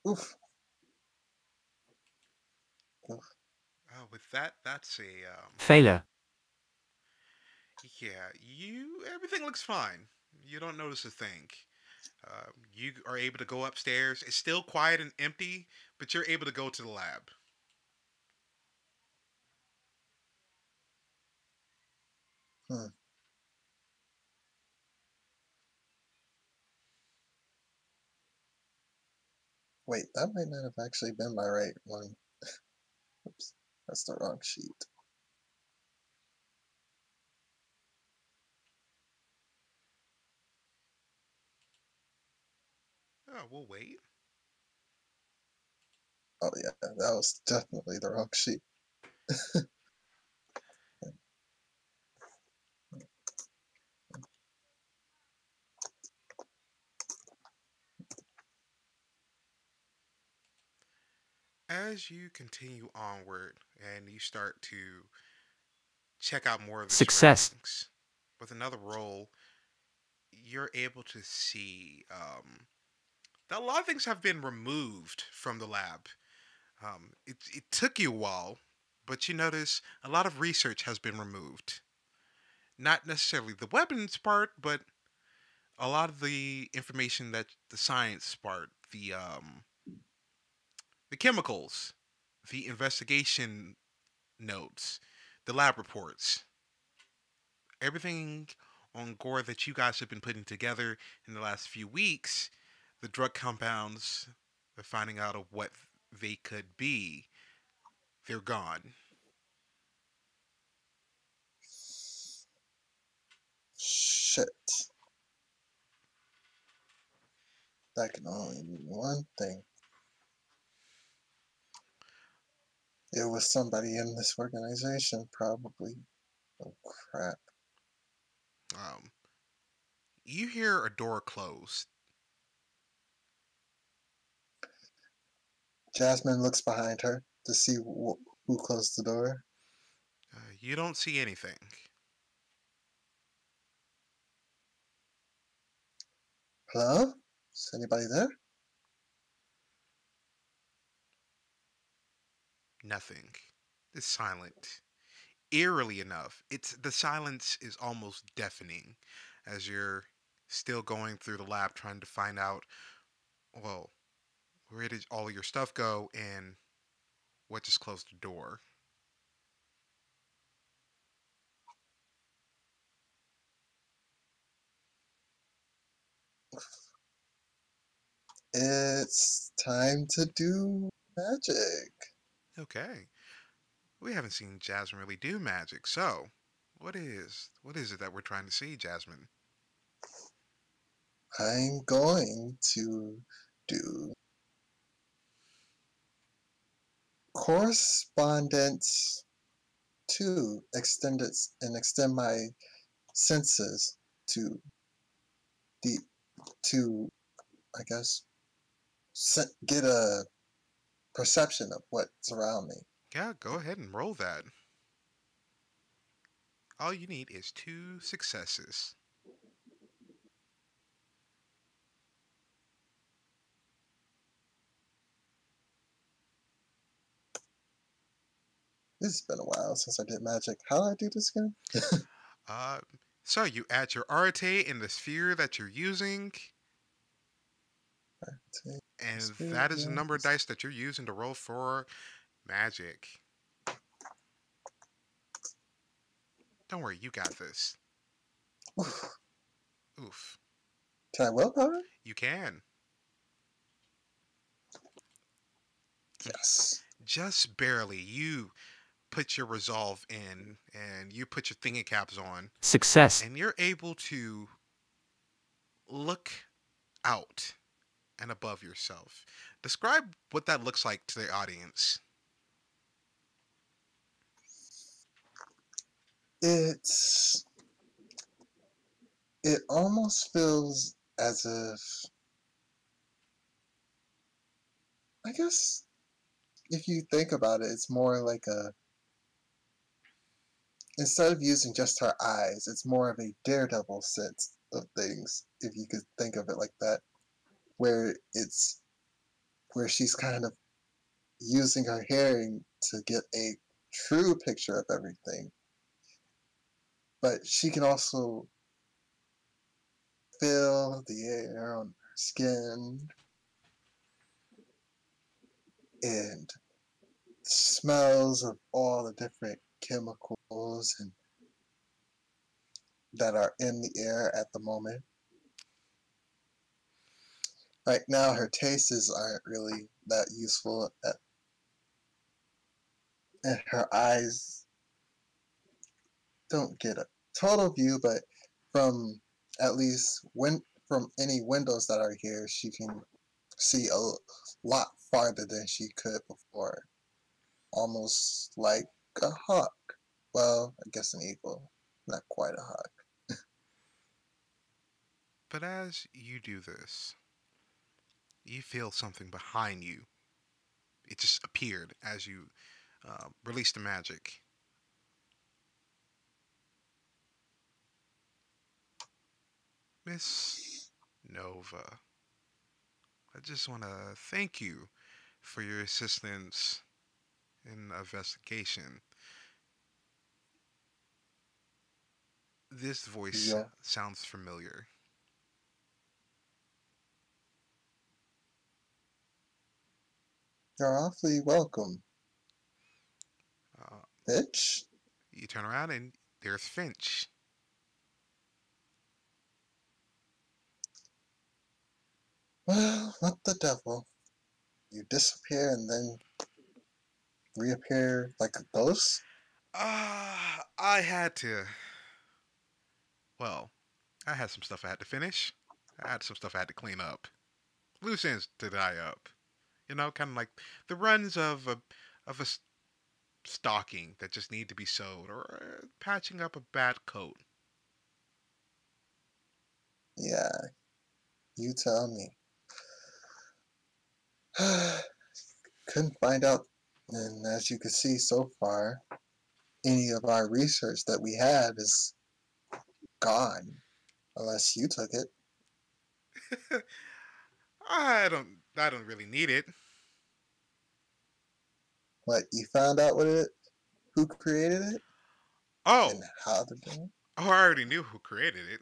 Oof. Oof. With that, that's a Failure. yeah. Everything looks fine. You don't notice a thing. You are able to go upstairs. It's still quiet and empty, but you're able to go to the lab. Hmm. Wait, that might not have actually been my right one. Oops, that's the wrong sheet. Oh, we'll wait. Oh yeah, that was definitely the wrong sheet. As you continue onward and you start to check out more of the Success. surroundings, with another roll, you're able to see that a lot of things have been removed from the lab. It took you a while, but you notice a lot of research has been removed. Not necessarily the weapons part, but a lot of the information that the science part, the chemicals, the investigation notes, the lab reports, everything on Gore that you guys have been putting together in the last few weeks, the drug compounds, the finding out of what they could be, they're gone. Shit. That can only mean one thing. It was somebody in this organization, probably. Oh crap. Um, you hear a door close. Jasmine looks behind her to see who closed the door. You don't see anything. Hello? Is anybody there? Nothing. It's silent. Eerily enough, it's the silence is almost deafening as you're still going through the lab trying to find out, well, where did all your stuff go and what just closed the door. It's time to do magic. Okay. We haven't seen Jasmine really do magic, so what is it that we're trying to see, Jasmine? I'm going to do correspondence to extend my senses to the to I guess get a perception of what's around me. Yeah, go ahead and roll that. All you need is 2 successes. This has been a while since I did magic. How do I do this again? Uh, so you add your arete in the sphere that you're using, and that is the number of dice that you're using to roll for magic. Don't worry, you got this. Oof. Oof. Can I willpower? You can. Yes. Just barely. You put your resolve in and you put your thinking caps on, Success. and you're able to look out and above yourself. Describe what that looks like to the audience. It's it almost feels as if I guess if you think about it, it's more like a instead of using just her eyes, it's more of a daredevil sense of things, if you could think of it like that, where it's where she's kind of using her hearing to get a true picture of everything, but she can also feel the air on her skin and smells of all the different chemicals and that are in the air at the moment. Right now, her tastes aren't really that useful, and her eyes don't get a total view, but from at least from any windows that are here, she can see a lot farther than she could before, almost like a hawk. Well, I guess an eagle, not quite a hawk. But as you do this, you feel something behind you. It just appeared as you released the magic. Miss Nova, I just want to thank you for your assistance in the investigation. This voice You're, sounds familiar. you're awfully welcome, Uh, bitch. you turn around and there's Finch. Well, what the devil? You disappear and then reappear like a ghost? I had to. Well, I had some stuff I had to finish. I had some stuff I had to clean up. Loose ends to tie up. You know, kind of like the runs of a stocking that just need to be sewed, or patching up a bad coat. Yeah, you tell me. couldn't find out, and as you can see so far, any of our research that we had is gone, unless you took it. I don't really need it. What, you found out what it, who created it, and Oh, how they're doing it? oh, I already knew who created it.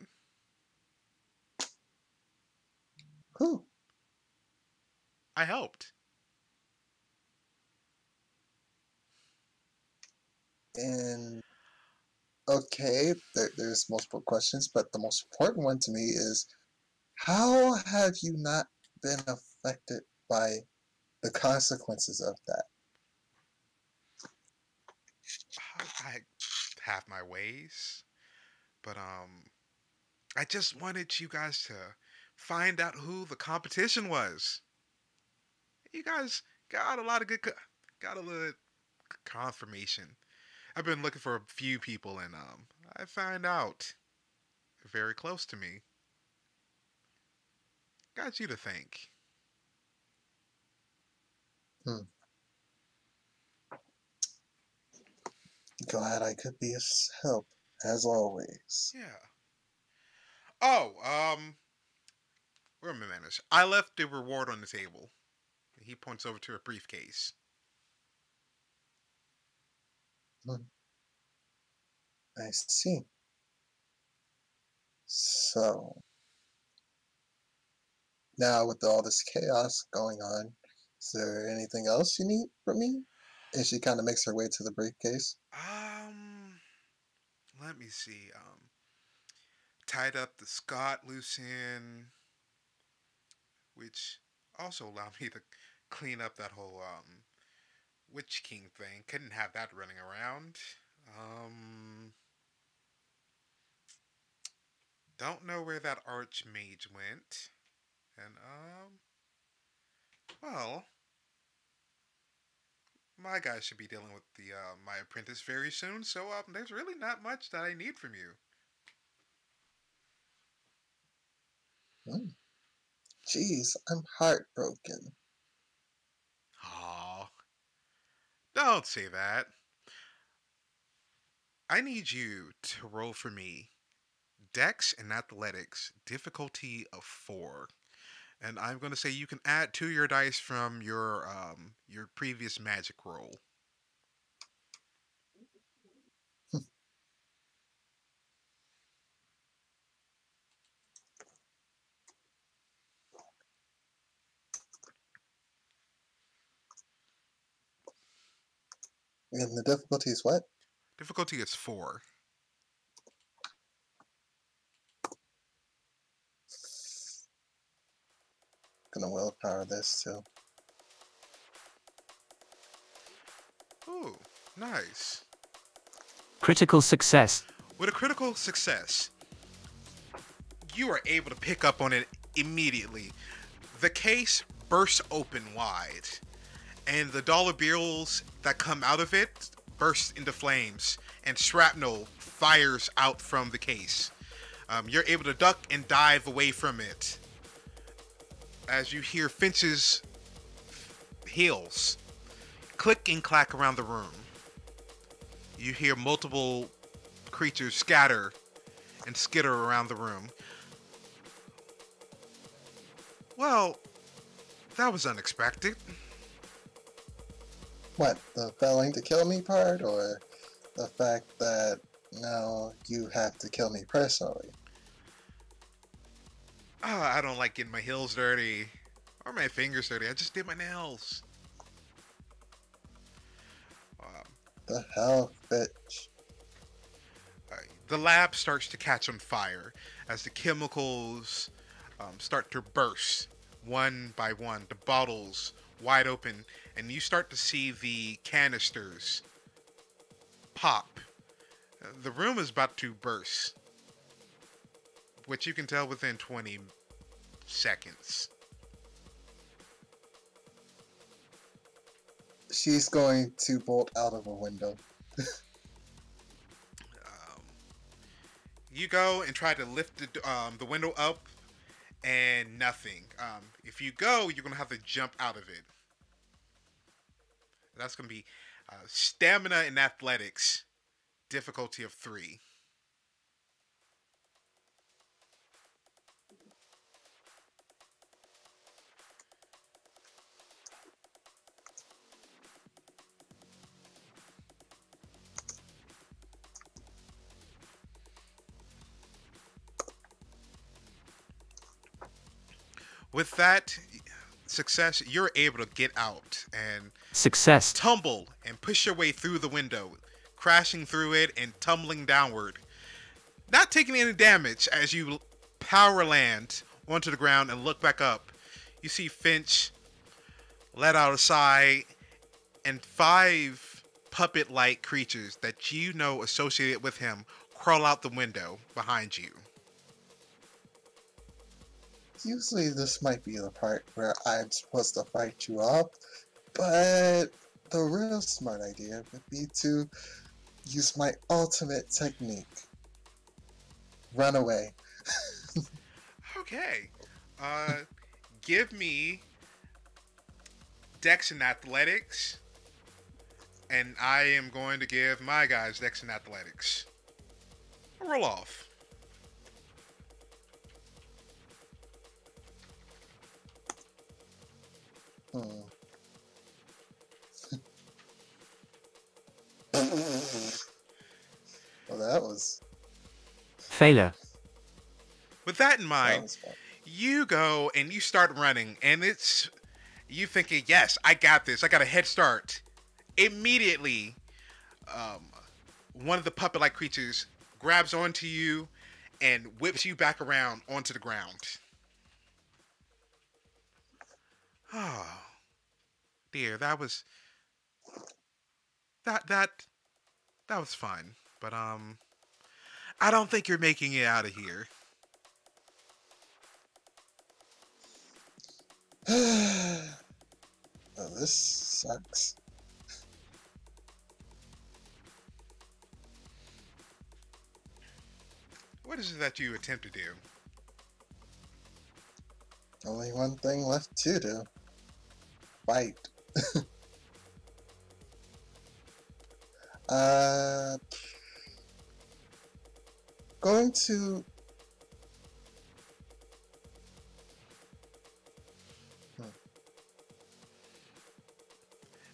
Who? I helped. And okay, there's multiple questions, but the most important one to me is how have you not been affected by the consequences of that? I have my ways, but I just wanted you guys to find out who the competition was. You guys got a lot of got a little confirmation. I've been looking for a few people, and I found out very close to me. Got you to think. Hmm. Glad I could be of help, as always. Yeah. Oh, where are my manners? I left the reward on the table. He points over to a briefcase. Hmm. I see. So, now with all this chaos going on, is there anything else you need from me? And she kind of makes her way to the briefcase. Um, let me see. Tied up the Scott loose end, which also allowed me to clean up that whole Witch King thing. Couldn't have that running around. Um, don't know where that Archmage went. And well, my guy should be dealing with the my apprentice very soon. So there's really not much that I need from you. Hmm. Jeez, I'm heartbroken. Aw, don't say that. I need you to roll for me Dex and Athletics, difficulty of 4. And I'm going to say you can add 2 your dice from your previous magic roll. And the difficulty is what? Difficulty is 4. Gonna willpower this too. Ooh, nice. Critical success. With a critical success, you are able to pick up on it immediately. The case bursts open wide, and the dollar bills that come out of it burst into flames, and shrapnel fires out from the case. You're able to duck and dive away from it as you hear Finch's heels click and clack around the room. You hear multiple creatures scatter and skitter around the room. Well, that was unexpected. What, the failing to kill me part, or the fact that now you have to kill me personally? I don't like getting my heels dirty or my fingers dirty. I just did my nails. Um, The hell, bitch. the lab starts to catch on fire as the chemicals start to burst one by one. The bottles wide open, and you start to see the canisters pop. The room is about to burst, which you can tell within 20 seconds. She's going to bolt out of a window. Um, you go and try to lift the window up, and nothing. If you go, you're gonna have to jump out of it. That's going to be stamina and athletics, difficulty of 3. With that success, you're able to get out and Success. tumble and push your way through the window, crashing through it and tumbling downward. Not taking any damage as you power land onto the ground and look back up. You see Finch let out a sigh and 5 puppet-like creatures that you know associated with him crawl out the window behind you. Usually this might be the part where I'm supposed to fight you off, but the real smart idea would be to use my ultimate technique. Run away. Okay. Give me Dex and Athletics, and I am going to give my guys Dex and Athletics. Roll off. Hmm. Well, that was Failure. With that in that mind, was fun. you go and you start running, and it's you thinking, yes, I got this. I got a head start. Immediately, um, one of the puppet-like creatures grabs onto you and whips you back around onto the ground. Oh, dear, that that was fun. But I don't think you're making it out of here. Oh, this sucks. What is it that you attempt to do? Only one thing left to do. Fight. uh, going to.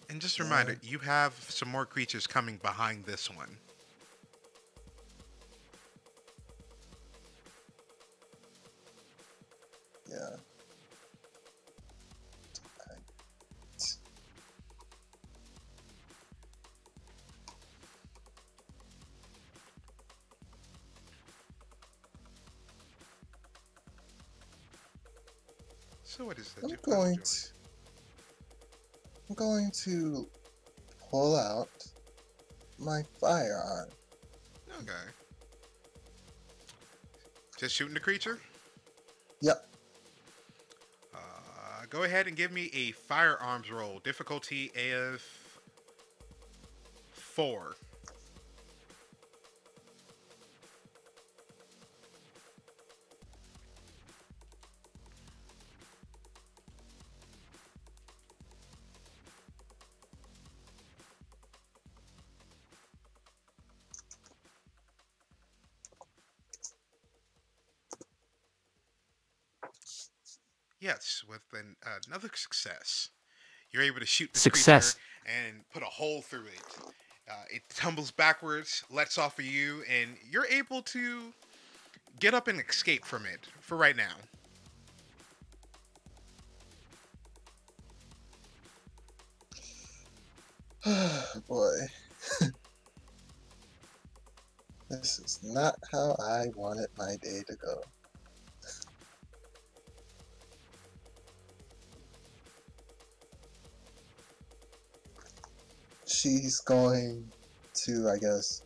And just a Yeah. reminder, you have some more creatures coming behind this one. Yeah. So what is that I'm you plan on going doing? to. I'm going to pull out my firearm. Okay. Just shooting the creature? Yep. Go ahead and give me a firearms roll. Difficulty of 4. Yes, with another success. You're able to shoot this Success. creature and put a hole through it. It tumbles backwards, lets off of you, and you're able to get up and escape from it for right now. Boy. This is not how I wanted my day to go. She's going to, I guess.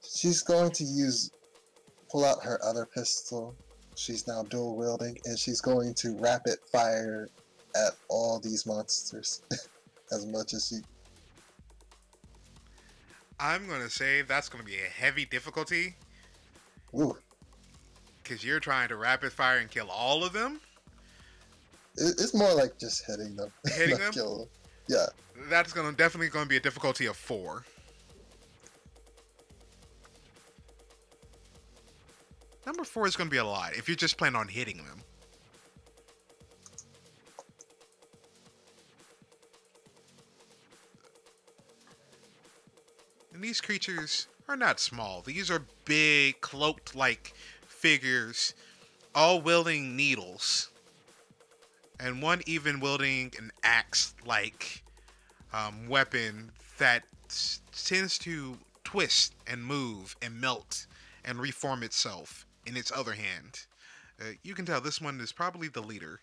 She's going to pull out her other pistol. She's now dual wielding, and she's going to rapid fire at all these monsters as much as she. I'm going to say that's going to be a heavy difficulty. Ooh, Because you're trying to rapid fire and kill all of them? It's more like just hitting them. Hitting Not them? kill them. Yeah. That's definitely going to be a difficulty of 4. Number 4 is going to be a lot if you're just planning on hitting them. And these creatures are not small. These are big, cloaked-like figures, all wielding needles. And one even wielding an axe-like weapon that tends to twist and move and melt and reform itself in its other hand. You can tell this one is probably the leader.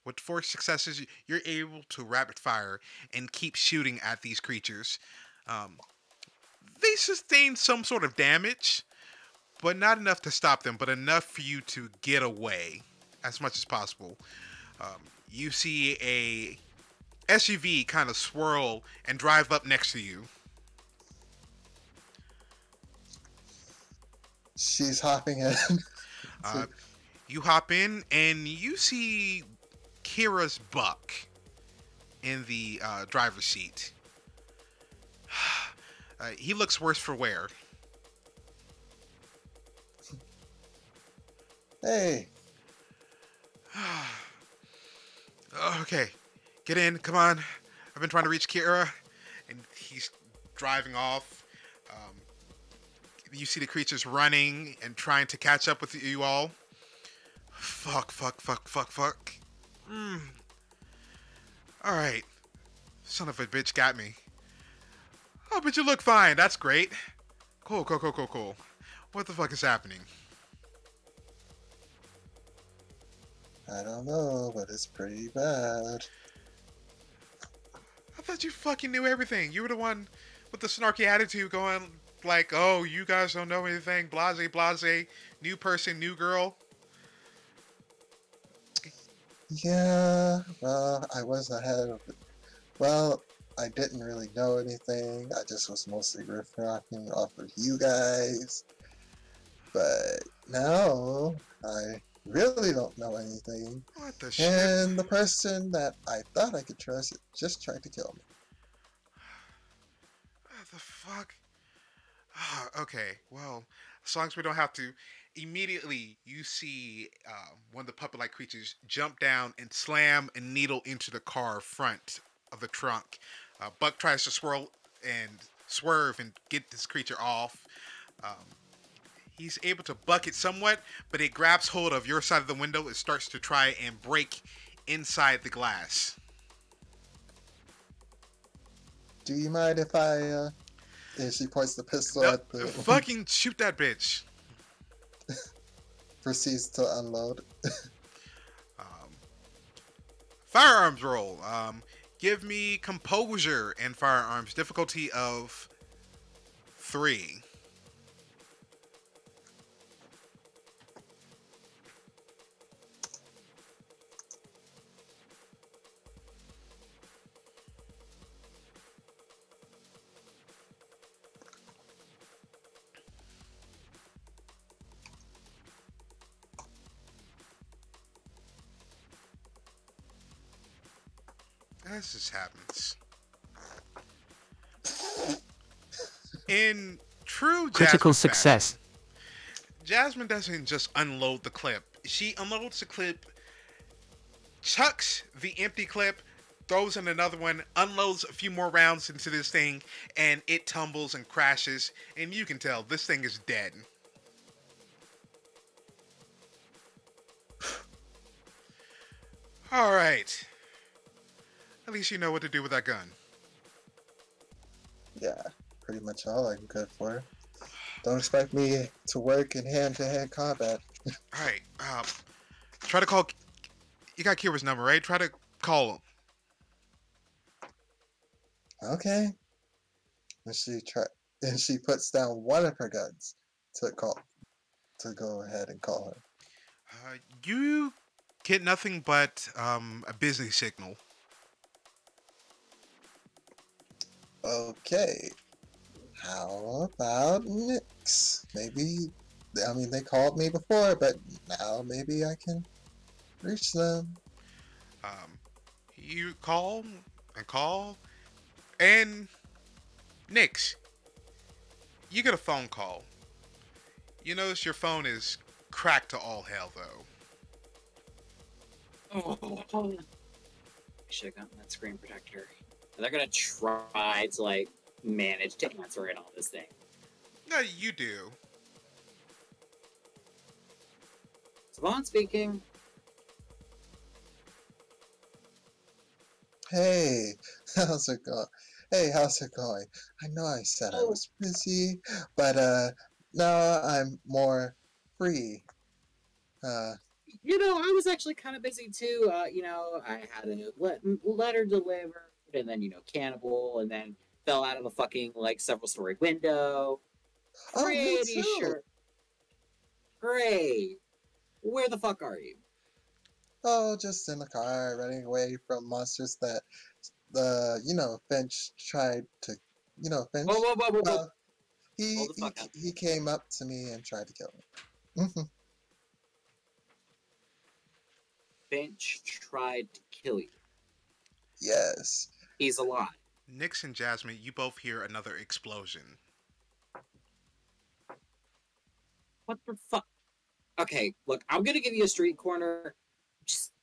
With 4 successes, you're able to rapid fire and keep shooting at these creatures. They sustain some sort of damage, but not enough to stop them, but enough for you to get away as much as possible. You see a SUV kind of swirl and drive up next to you. She's hopping in. You hop in and you see Kira's buck in the driver's seat. He looks worse for wear. Hey. Okay, get in, come on. I've been trying to reach Kira, and he's driving off. You see the creatures running and trying to catch up with you all. Fuck. Alright. Son of a bitch got me. Oh, but you look fine. That's great. Cool. What the fuck is happening? I don't know, but it's pretty bad. I thought you fucking knew everything. You were the one with the snarky attitude going like, oh, you guys don't know anything. Blase. New person, new girl. Yeah, well, I was ahead of it. Well, I didn't really know anything. I just was mostly riff-rocking off of you guys. But now, I really don't know anything. What the shit? And the person that I thought I could trust just tried to kill me. What the fuck? Okay, well, as long as we don't have to. Immediately, you see one of the puppet-like creatures jump down and slam a needle into the car front of the trunk. Buck tries to swerve and get this creature off. He's able to buck it somewhat, but it grabs hold of your side of the window. It starts to try and break inside the glass. Do you mind if I, and she points the pistol No, at the... fucking shoot that bitch. proceeds to unload. Firearms roll. Give me composure and firearms. Difficulty of 3. This just happens. In true Critical Jasmine success. fashion, Jasmine doesn't just unload the clip. She unloads the clip, chucks the empty clip, throws in another one, unloads a few more rounds into this thing, and it tumbles and crashes, and you can tell this thing is dead. Alright. At least you know what to do with that gun. Yeah, pretty much all I'm good for. Don't expect me to work in hand-to-hand combat. Alright, try to call... You got Kira's number, right? Try to call him. Okay. And she puts down one of her guns to go ahead and call her. You get nothing but a busy signal. Okay. How about Nyx? Maybe I mean, they called me before, but now maybe I can reach them. Um, you call, and Nix, you get a phone call. You notice your phone is cracked to all hell, though. Oh, should have gotten that screen protector. And they're gonna try to like manage to answer it on this thing. No, you do. Savon speaking. Hey, how's it going? Hey, how's it going? I know I said I Oh, was busy, but now I'm more free. Uh, I was actually kind of busy too. I had a letter delivered, and then cannibal, and then fell out of a fucking like several story window. oh, me Pretty too. sure. Great. Where the fuck are you? Oh, just in the car, running away from monsters that Finch tried to, Whoa, Finch. whoa, whoa, whoa, whoa! Well, Hold the fuck up. he came up to me and tried to kill me. Finch tried to kill you. Yes. He's alive. Nix and Jasmine, you both hear another explosion. What the fuck? Okay, look, I'm gonna give you a street corner. Just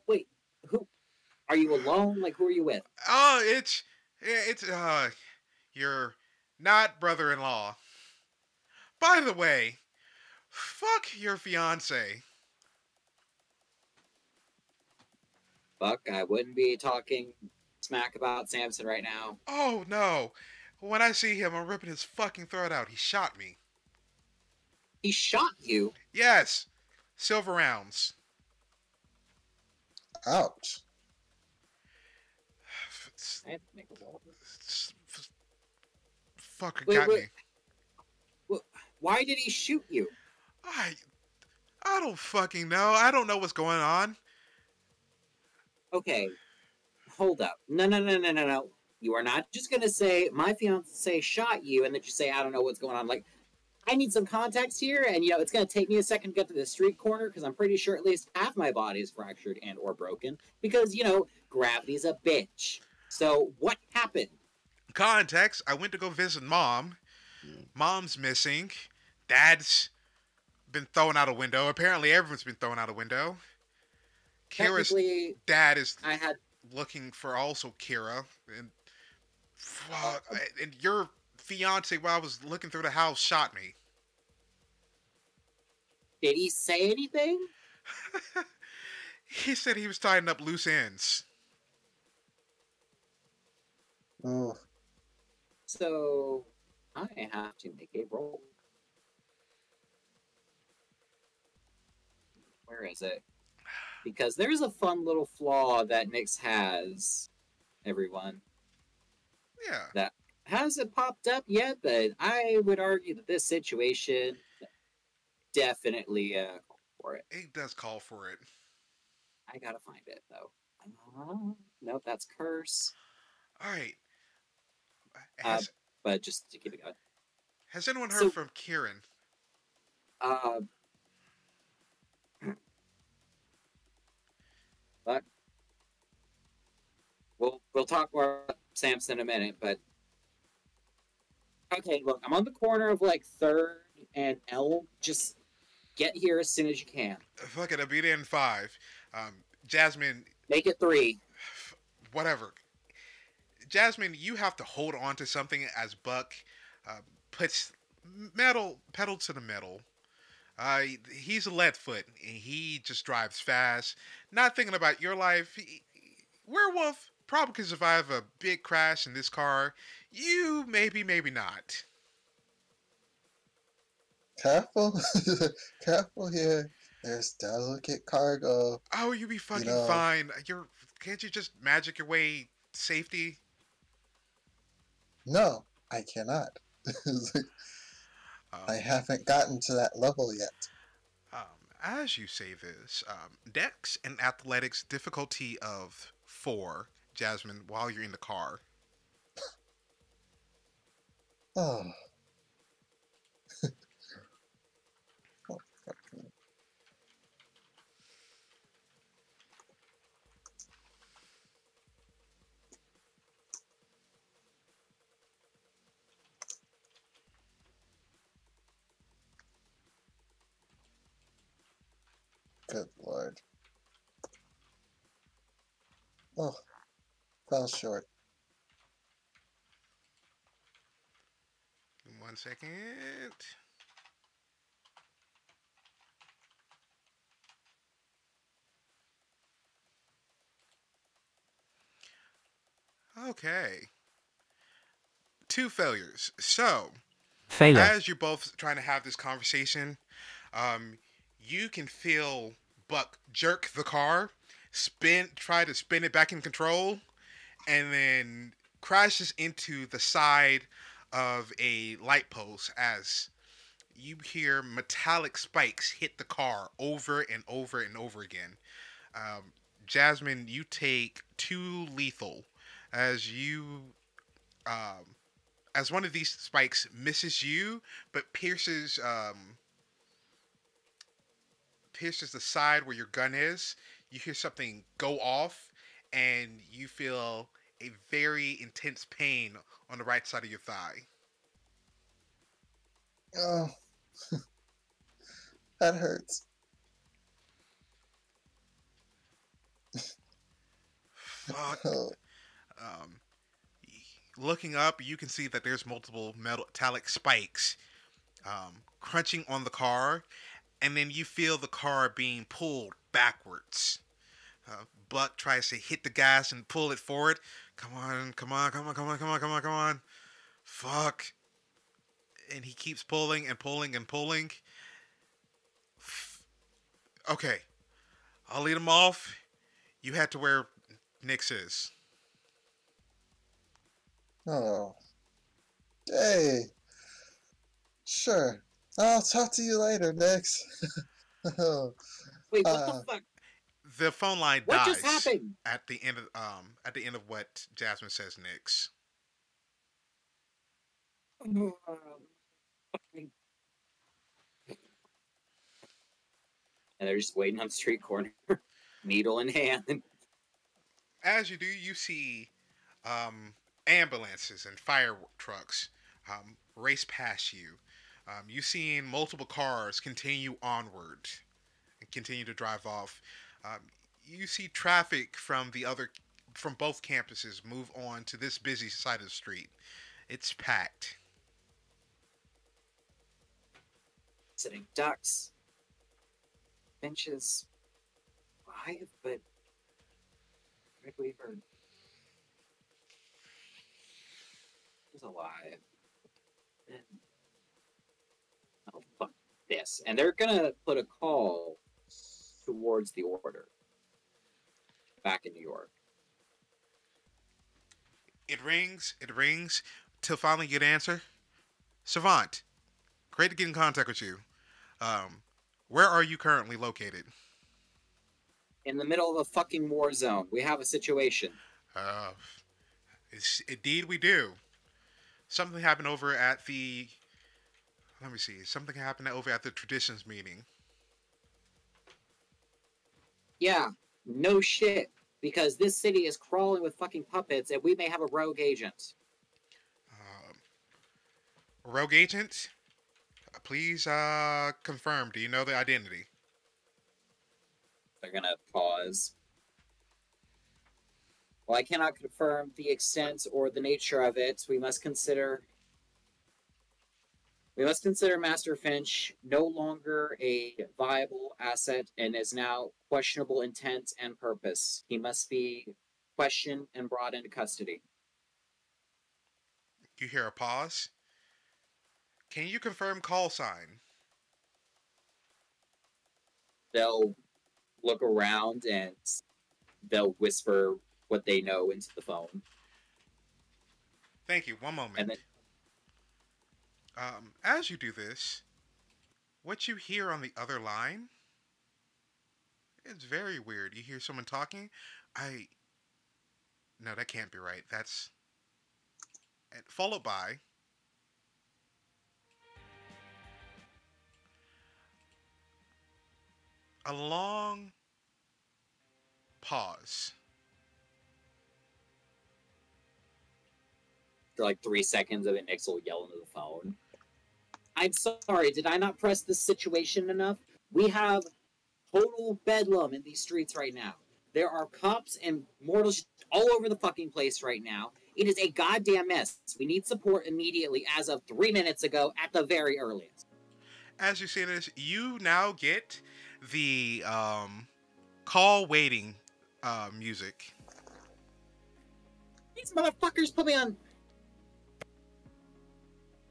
wait, who are you alone? Like, who are you with? Oh, it's your not brother-in-law. By the way, fuck your fiance. Fuck, I wouldn't be talking smack about Samson right now. Oh no. When I see him, I'm ripping his fucking throat out. He shot me. He shot you. Yes. Silver rounds. Ouch. I have to make a roll. Fucking Wait, got wait. me. Why did he shoot you? I I don't fucking know. I don't know what's going on. Okay, hold up. No, no, no, no, no, no. You are not just gonna say my fiance shot you, and then you say I don't know what's going on. Like, I need some context here, and it's gonna take me a second to get to the street corner because I'm pretty sure at least half my body is fractured and or broken because gravity's a bitch. So what happened? Context, I went to go visit mom. Mom's missing. Dad's been thrown out a window. Apparently everyone's been thrown out a window. Kira's Technically, dad is I had. looking for also Kira. And fuck, Uh, and your fiance, while I was looking through the house, shot me. did he say anything? He said he was tying up loose ends. Ooh. So I have to make a roll. Where is it? Because there's a fun little flaw that Nyx has, everyone. Yeah. That hasn't popped up yet, but I would argue that this situation definitely for it. It does call for it. I gotta find it though. Nope, that's curse. Alright. Uh, Has but just to keep it going. has anyone heard So, from Kieran? but we'll talk more about Samson in a minute. But okay, look, I'm on the corner of like Third and L. Just get here as soon as you can. Fuck it, I'll be there in 5. Jasmine, Make it 3. whatever. Jasmine, you have to hold on to something as Buck puts metal pedal to the metal. He's a leadfoot, and he just drives fast, not thinking about your life. Werewolf probably could survive a big crash in this car. You maybe, maybe not. Careful. Careful here. There's delicate cargo. Oh, you be You fucking know, fine. Can't you just magic your way safety? no, I cannot. Um, I haven't gotten to that level yet. um, as you say this, Dex and athletics difficulty of 4, Jasmine, while you're in the car. Oh, Good lord. Oh, fell short. 1 second. Okay. 2 failures. So, Failure. as you're both trying to have this conversation, um, you can feel Buck jerk the car, try to spin it back in control, and then crashes into the side of a light post as you hear metallic spikes hit the car over and over and over again. Um, Jasmine, you take 2 lethal as um, as one of these spikes misses you, but pierces the side where your gun is. You hear something go off, and you feel a very intense pain on the right side of your thigh. Oh, that hurts. Fuck. Oh, Um, Looking up, you can see that there's multiple metallic spikes crunching on the car, and then you feel the car being pulled backwards. Buck tries to hit the gas and pull it forward. Come on, come on, come on, come on, come on, come on, come on. Fuck. And he keeps pulling and pulling and pulling. Okay, I'll lead him off. You head to where Nyx is. oh. Hey, sure. I'll talk to you later, Nix. Oh, Wait, what the uh, fuck? The phone line What just dies happened? at the end of what Jasmine says Nyx. And they're just waiting on the street corner, needle in hand. As you do, you see um, ambulances and fire trucks race past you. You seeing multiple cars continue onward and continue to drive off. Um, you see traffic from both campuses move on to this busy side of the street. It's packed. Sitting ducks, benches, alive, but Red Weaver is alive. Oh, fuck this. And they're gonna put a call towards the order back in New York. It rings, till finally you get an answer. Savant, great to get in contact with you. Um, where are you currently located? In the middle of a fucking war zone, we have a situation. Uh, Indeed, we do. Something happened over at the. Let me see. Something happened over at the traditions meeting. Yeah, no shit. Because this city is crawling with fucking puppets and we may have a rogue agent. Um, Rogue agent, please confirm. Do you know the identity? They're gonna pause. While I cannot confirm the extent or the nature of it, we must consider Master Finch no longer a viable asset and is now questionable intent and purpose. He must be questioned and brought into custody. You hear a pause. Can you confirm call sign? They'll look around and they'll whisper what they know into the phone. Thank you. One moment. And then As you do this, what you hear on the other line, it's very weird. You hear someone talking. No, that can't be right. That's followed by a long pause. for like 3 seconds of it, Nix will yell into the phone. I'm sorry, did I not press this situation enough? We have total bedlam in these streets right now. There are cops and mortals all over the fucking place right now. It is a goddamn mess. We need support immediately as of 3 minutes ago at the very earliest. As you see this, you now get the call waiting music. These motherfuckers put me on...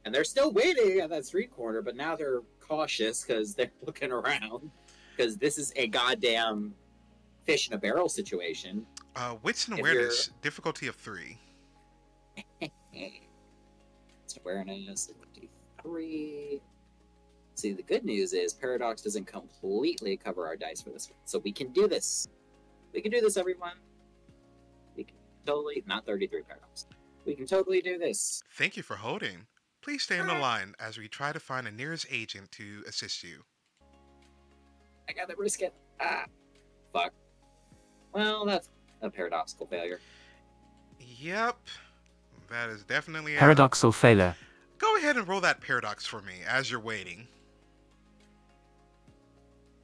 And they're still waiting at that street corner, but now they're cautious because they're looking around. Because this is a goddamn fish in a barrel situation. Wits and awareness, difficulty of 3. It's awareness, 3. See, the good news is Paradox doesn't completely cover our dice for this one. So we can do this. We can do this, everyone. We can totally... Not 33 Paradox. We can totally do this. Thank you for holding. Please stay on the line as we try to find the nearest agent to assist you. I gotta risk it. Fuck. Well, that's a paradoxical failure. Yep. That is definitely Paradoxical failure. Go ahead and roll that paradox for me as you're waiting.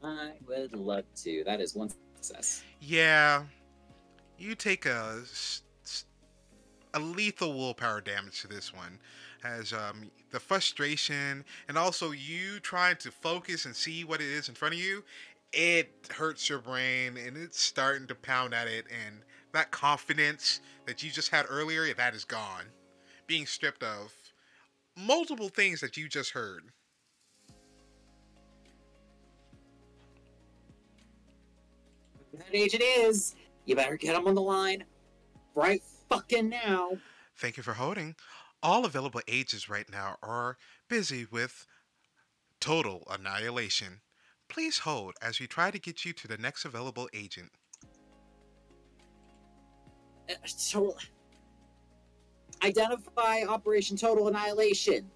I would love to. That is 1 success. Yeah. You take a lethal willpower damage to this one. As the frustration and also you trying to focus and see what it is in front of you, it hurts your brain and it's starting to pound at it, and that confidence that you just had earlier, that is gone. Being stripped of multiple things that you just heard. That agent is. You better get him on the line right fucking now. Thank you for holding. All available agents right now are busy with total annihilation. Please hold as we try to get you to the next available agent. Identify Operation Total Annihilation.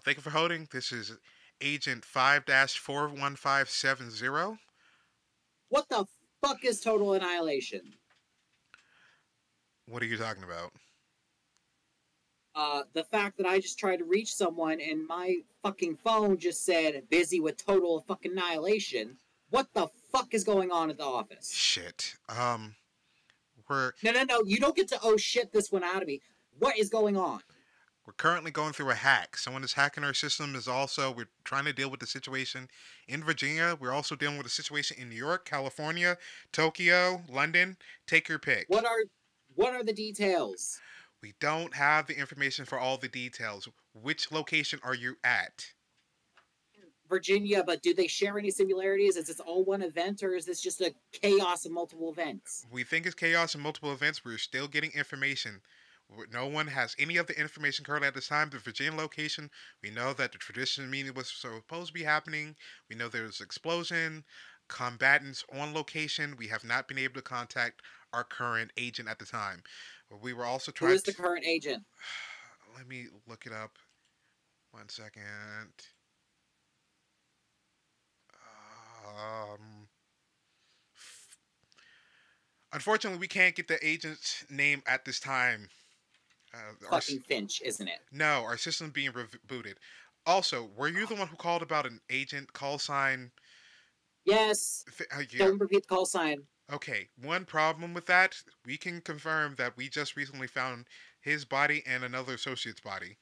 Thank you for holding. This is Agent 5-41570. What the fuck is Total Annihilation? What are you talking about? The fact that I just tried to reach someone and my fucking phone just said busy with total fucking annihilation. What the fuck is going on at the office? Shit. No, you don't get to oh shit this one out of me. What is going on? We're currently going through a hack. Someone is hacking our system. We're trying to deal with the situation in Virginia. We're also dealing with a situation in New York, California, Tokyo, London. Take your pick. What are the details? We don't have the information for all the details. Which location are you at? Virginia, but do they share any similarities? Is this all one event, or is this just a chaos of multiple events? We think it's chaos and multiple events. We're still getting information. No one has any of the information currently at this time. The Virginia location, we know that the traditional meeting was supposed to be happening. We know there's an explosion, combatants on location. We have not been able to contact our current agent at the time. We were also trying. Who is the current agent? Let me look it up. 1 second. Unfortunately, we can't get the agent's name at this time. Fucking Finch, isn't it? No, our system's being rebooted. Also, were you the one who called about an agent call sign? Yes. Yeah. Don't repeat the call sign. Okay, one problem with that, we can confirm that we just recently found his body and another associate's body.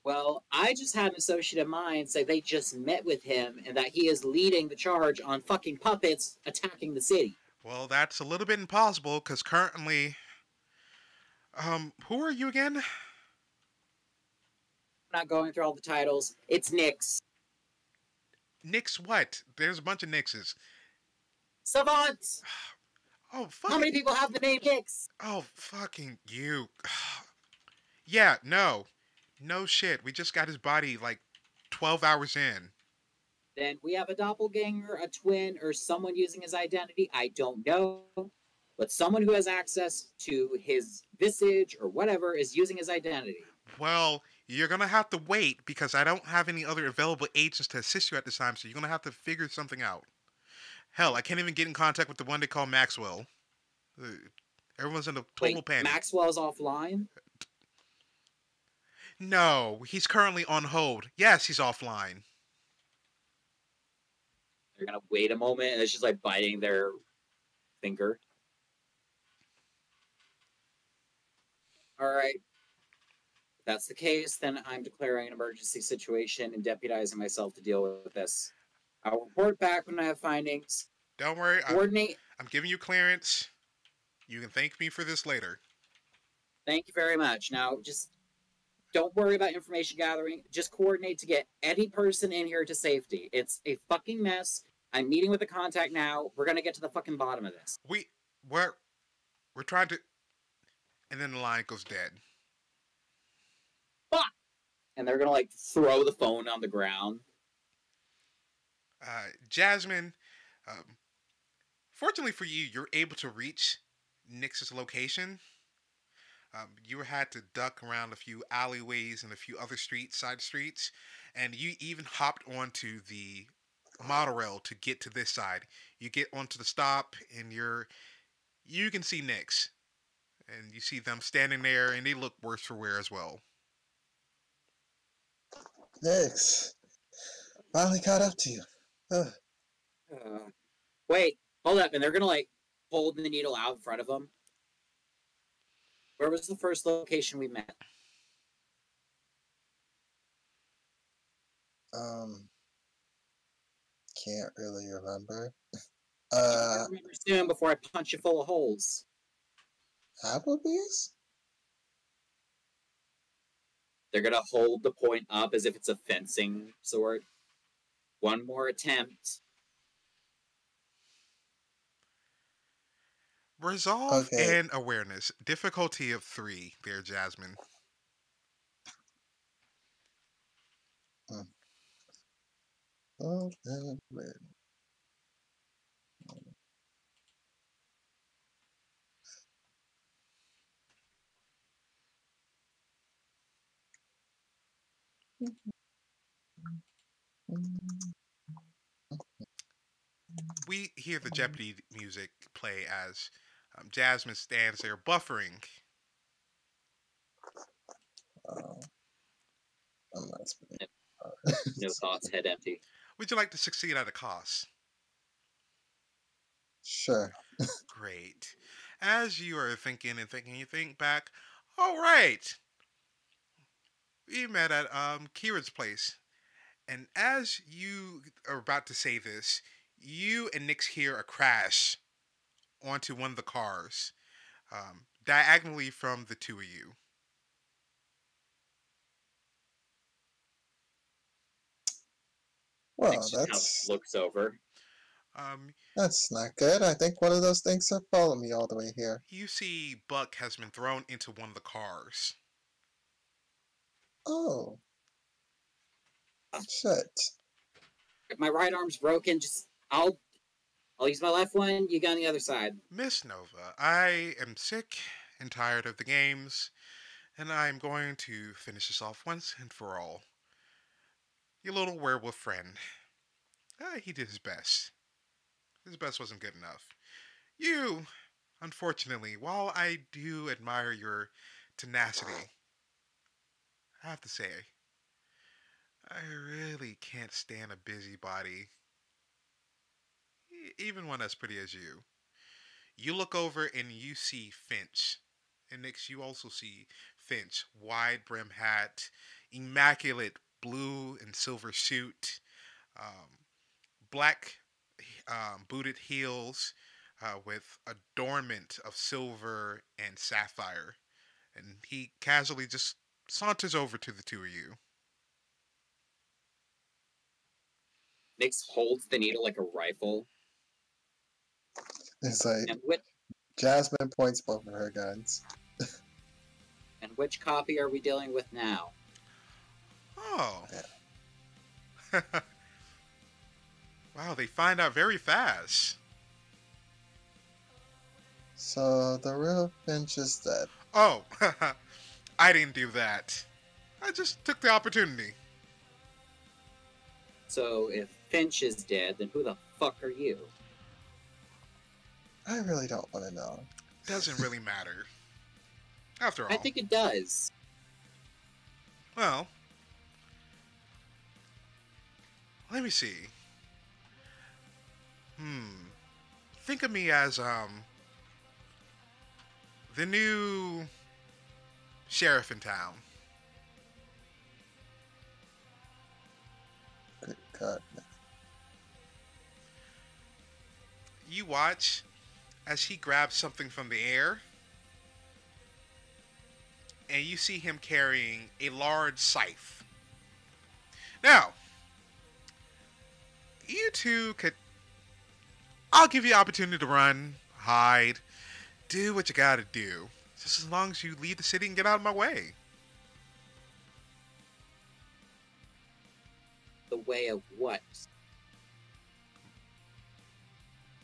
Well, I just had an associate of mine say they just met with him and that he is leading the charge on fucking puppets attacking the city. Well, that's a little bit impossible, because currently... who are you again? I'm not going through all the titles. It's Nix. Nix what? There's a bunch of Nixes. Savant! Oh, fucking... How many people have the name Nix? Oh, fucking you. Yeah, no. No shit. We just got his body, like, 12 hours in. Then we have a doppelganger, a twin, or someone using his identity. I don't know. But someone who has access to his visage or whatever is using his identity. Well, you're going to have to wait because I don't have any other available agents to assist you at this time, so you're going to have to figure something out. Hell, I can't even get in contact with the one they call Maxwell. Everyone's in a total panic. Maxwell's offline? No, he's currently on hold. Yes, he's offline. They're gonna wait a moment, and it's just like biting their finger. All right. If that's the case, then I'm declaring an emergency situation and deputizing myself to deal with this. I'll report back when I have findings. Don't worry, Coordinate. I'm giving you clearance. You can thank me for this later. Thank you very much. Now, just don't worry about information gathering. Just coordinate to get any person in here to safety. It's a fucking mess. I'm meeting with the contact now. We're gonna get to the fucking bottom of this. We're trying to, and then the line goes dead. Fuck! And they're gonna like throw the phone on the ground. Jasmine, fortunately for you, you're able to reach Nix's location. You had to duck around a few alleyways and a few other side streets, and you even hopped onto the monorail to get to this side. You get onto the stop, and you can see Nix, and you see them standing there, and they look worse for wear as well. Nix, finally caught up to you. Wait, hold up. And they're gonna like hold the needle out in front of them. Where was the first location we met? Can't really remember. Remember soon before I punch you full of holes. Applebee's? They're gonna hold the point up as if it's a fencing sword. One more attempt. Resolve and awareness. Difficulty of 3 there, Jasmine. Oh, and awareness. We hear the Jeopardy music play as Jasmine stands there buffering. I'm not speaking. No thoughts, head empty. Would you like to succeed at a cost? Sure. Great. As you are thinking and thinking, you think back, all right. We met at Kira's place. And as you are about to say this, you and Nix hear a crash onto one of the cars, diagonally from the two of you. Well, Nix just kind of looks over. That's not good. I think one of those things have followed me all the way here. You see Buck has been thrown into one of the cars. Oh. Shit. If my right arm's broken, I'll use my left one, you go on the other side. Miss Nova, I am sick and tired of the games, and I'm going to finish this off once and for all. Your little werewolf friend. He did his best. His best wasn't good enough. You, unfortunately, while I do admire your tenacity, I have to say, I really can't stand a busybody. Even one as pretty as you. You look over and you see Finch. And next you also see Finch. Wide brim hat, immaculate blue and silver suit, black booted heels with adornment of silver and sapphire. And he casually just saunters over to the two of you. Nix holds the needle like a rifle. It's like Jasmine points both of her guns. And which copy are we dealing with now? Oh. Yeah. Wow, they find out very fast. So the real Finch is dead. Oh, I didn't do that. I just took the opportunity. So if Finch is dead, then who the fuck are you? I really don't want to know. Doesn't really matter. After all. I think it does. Well, let me see. Hmm. Think of me as the new sheriff in town. Good God. You watch as he grabs something from the air, and you see him carrying a large scythe. Now, you two could. I'll give you opportunity to run, hide, do what you gotta do. Just as long as you leave the city and get out of my way. The way of what?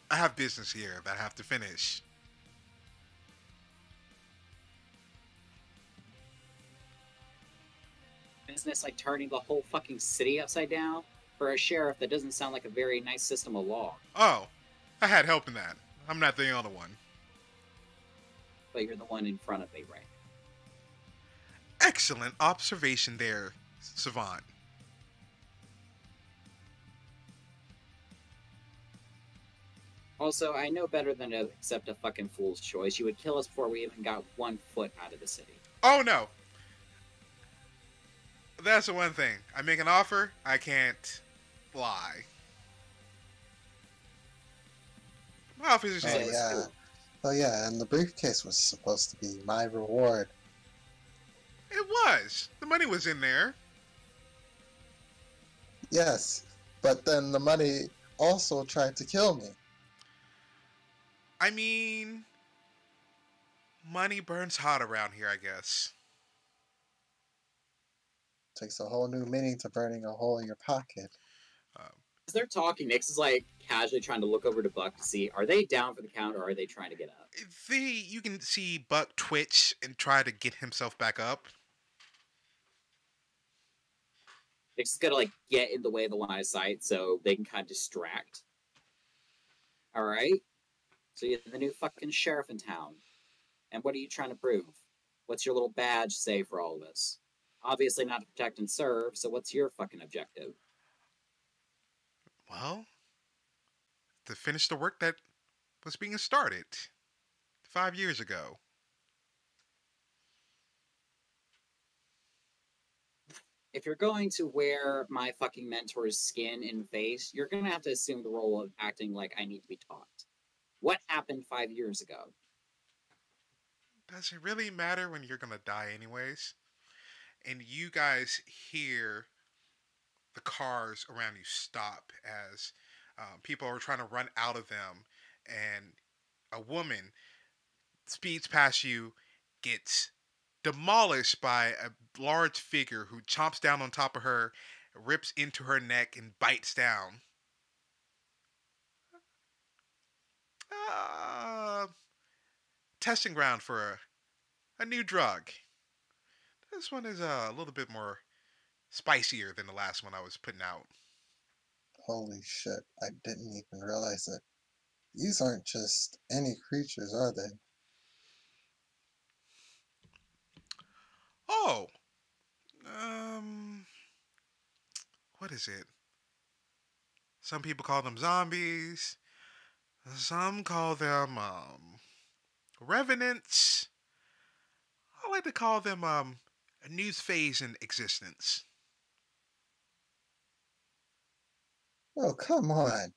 I have business here that I have to finish. Business like turning the whole fucking city upside down? For a sheriff, that doesn't sound like a very nice system of law. Oh, I had help in that. I'm not the only one. But you're the one in front of me, right? Excellent observation there, Savant. Also, I know better than to accept a fucking fool's choice. You would kill us before we even got 1 foot out of the city. Oh no. That's the one thing. I make an offer, I can't lie. My offer is Oh So genuine. let's do yeah. it. Oh yeah, and the briefcase was supposed to be my reward. It was. The money was in there. Yes, but then the money also tried to kill me. I mean, money burns hot around here, I guess. Takes a whole new meaning to burning a hole in your pocket. Um, As they're talking, Nix is like casually trying to look over to Buck to see, are they down for the count or are they trying to get up? you can see Buck twitch and try to get himself back up. Nix is gonna like get in the way of the line of sight so they can kind of distract. Alright? So you're the new fucking sheriff in town. And what are you trying to prove? What's your little badge say for all of this? Obviously not to protect and serve, so what's your fucking objective? Well, to finish the work that was being started 5 years ago. If you're going to wear my fucking mentor's skin and face, you're gonna have to assume the role of acting like I need to be taught. What happened 5 years ago? Does it really matter when you're gonna die anyways? And you guys hear the cars around you stop as people are trying to run out of them, and a woman speeds past you, gets demolished by a large figure who chomps down on top of her, rips into her neck, and bites down. Uh, Testing ground for a new drug. This one is a little bit more spicier than the last one I was putting out. Holy shit, I didn't even realize it. These aren't just any creatures, are they? Oh, um, what is it? Some people call them zombies. Some call them revenants. I like to call them a new phase in existence. Oh, come on.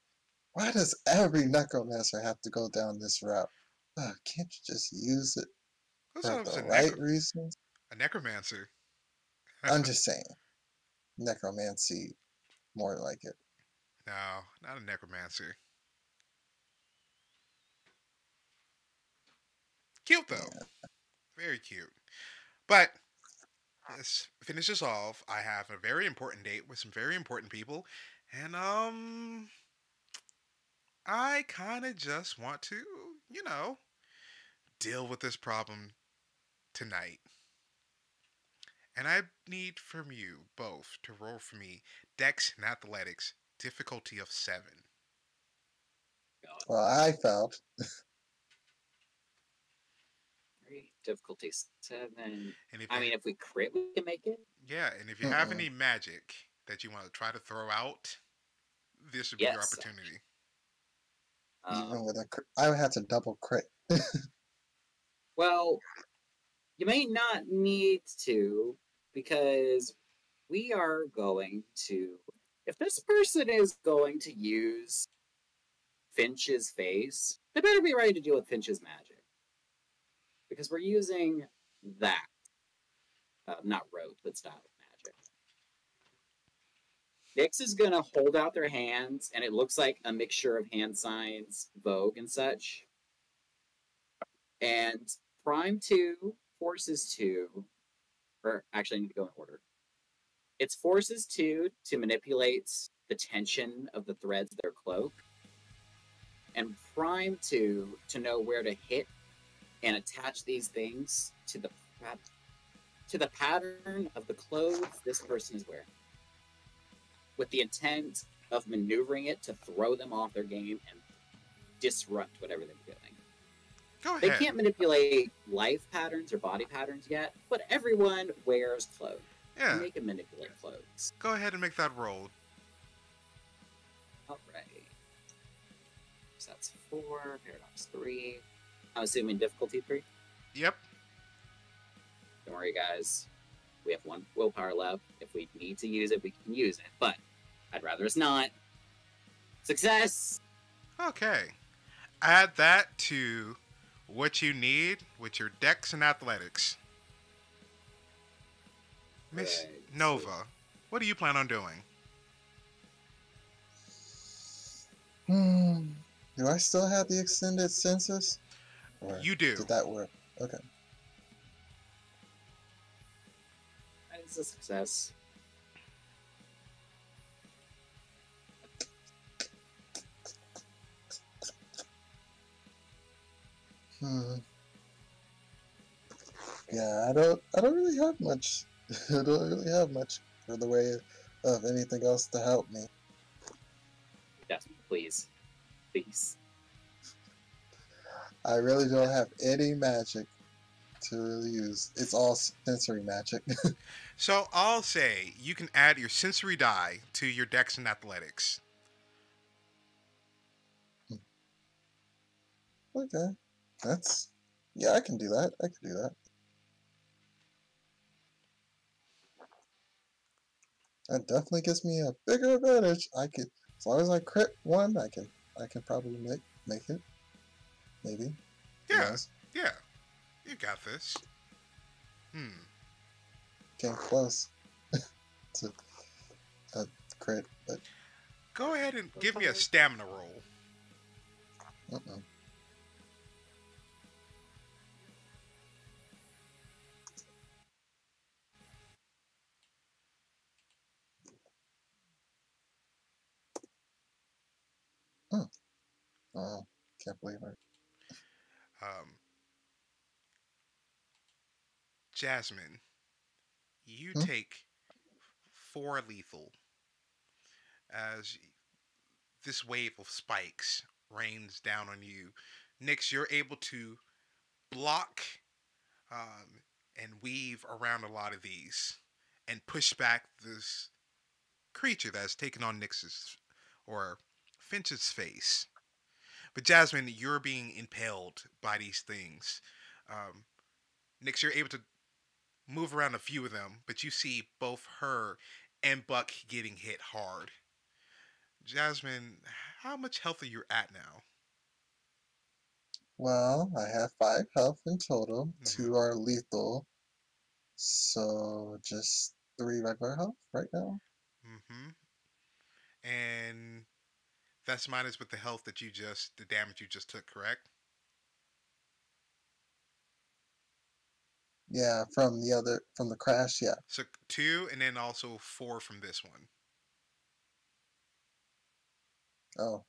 Why does every necromancer have to go down this route? Can't you just use it Who's for a the right reasons? a necromancer? I'm just saying. Necromancy, more like it. No, not a necromancer. Cute though, Yeah. very cute. But let's finish this off. I have a very important date with some very important people, and I kind of just want to, you know, deal with this problem tonight. And I need from you both to roll for me Dex and Athletics, difficulty of 7. Well, I felt. Great. Difficulty 7. And if I you, mean, if we crit, we can make it. yeah, and if you have Mm-mm. any magic that you want to try to throw out, this would be your Yes. opportunity. Even with a crit, I would have to double crit. Well, you may not need to, because we are going to. If this person is going to use Finch's face, they better be ready to deal with Finch's magic. Because we're using that. Not rote, but style of magic. Nyx is going to hold out their hands, and it looks like a mixture of hand signs, Vogue, and such. And Prime 2, Forces 2, or actually, I need to go in order. It's Forces 2 to manipulate the tension of the threads of their cloak, and Prime 2 to know where to hit and attach these things to the pattern of the clothes this person is wearing, with the intent of maneuvering it to throw them off their game and disrupt whatever they're doing. Go They ahead. can't manipulate life patterns or body patterns yet, but everyone wears clothes. Yeah. And they can manipulate clothes. Go ahead and make that roll. Alright. So that's 4, Paradox 3. I'm assuming difficulty 3. Yep. Don't worry, guys. We have 1 willpower left. If we need to use it, we can use it. But I'd rather it's not. Success! Okay. Add that to what you need with your dex and athletics. Miss Right, Nova, so- what do you plan on doing? Do I still have the extended census? Or You do. did that work? Okay. That is a success. Yeah, I don't really have much. I don't really have much for the way of anything else to help me. Yes, please. Please. I really don't have any magic to really use. It's all sensory magic. So I'll say you can add your sensory die to your dex and athletics. Okay. Yeah, I can do that. I can do that. That definitely gives me a bigger advantage. As long as I crit one, I can probably make it. Maybe. Who Yeah. knows? Yeah. You got this. Came close to a crit, but Go ahead and give me a stamina roll. uh-uh. Oh, can't believe it. Um, Jasmine, you Hmm? take 4 lethal as this wave of spikes rains down on you. Nyx, you're able to block and weave around a lot of these and push back this creature that's taken on Nyx's or Finch's face. But Jasmine, you're being impaled by these things. Um, Nyx, you're able to move around a few of them, but you see both her and Buck getting hit hard. Jasmine, how much health are you at now? Well, I have 5 health in total. Mm-hmm. 2 are lethal. So just 3 regular health right now. Mm-hmm. And that's minus with the health that the damage you just took, correct? Yeah, from the crash, yeah. So 2, and then also 4 from this one. Oh,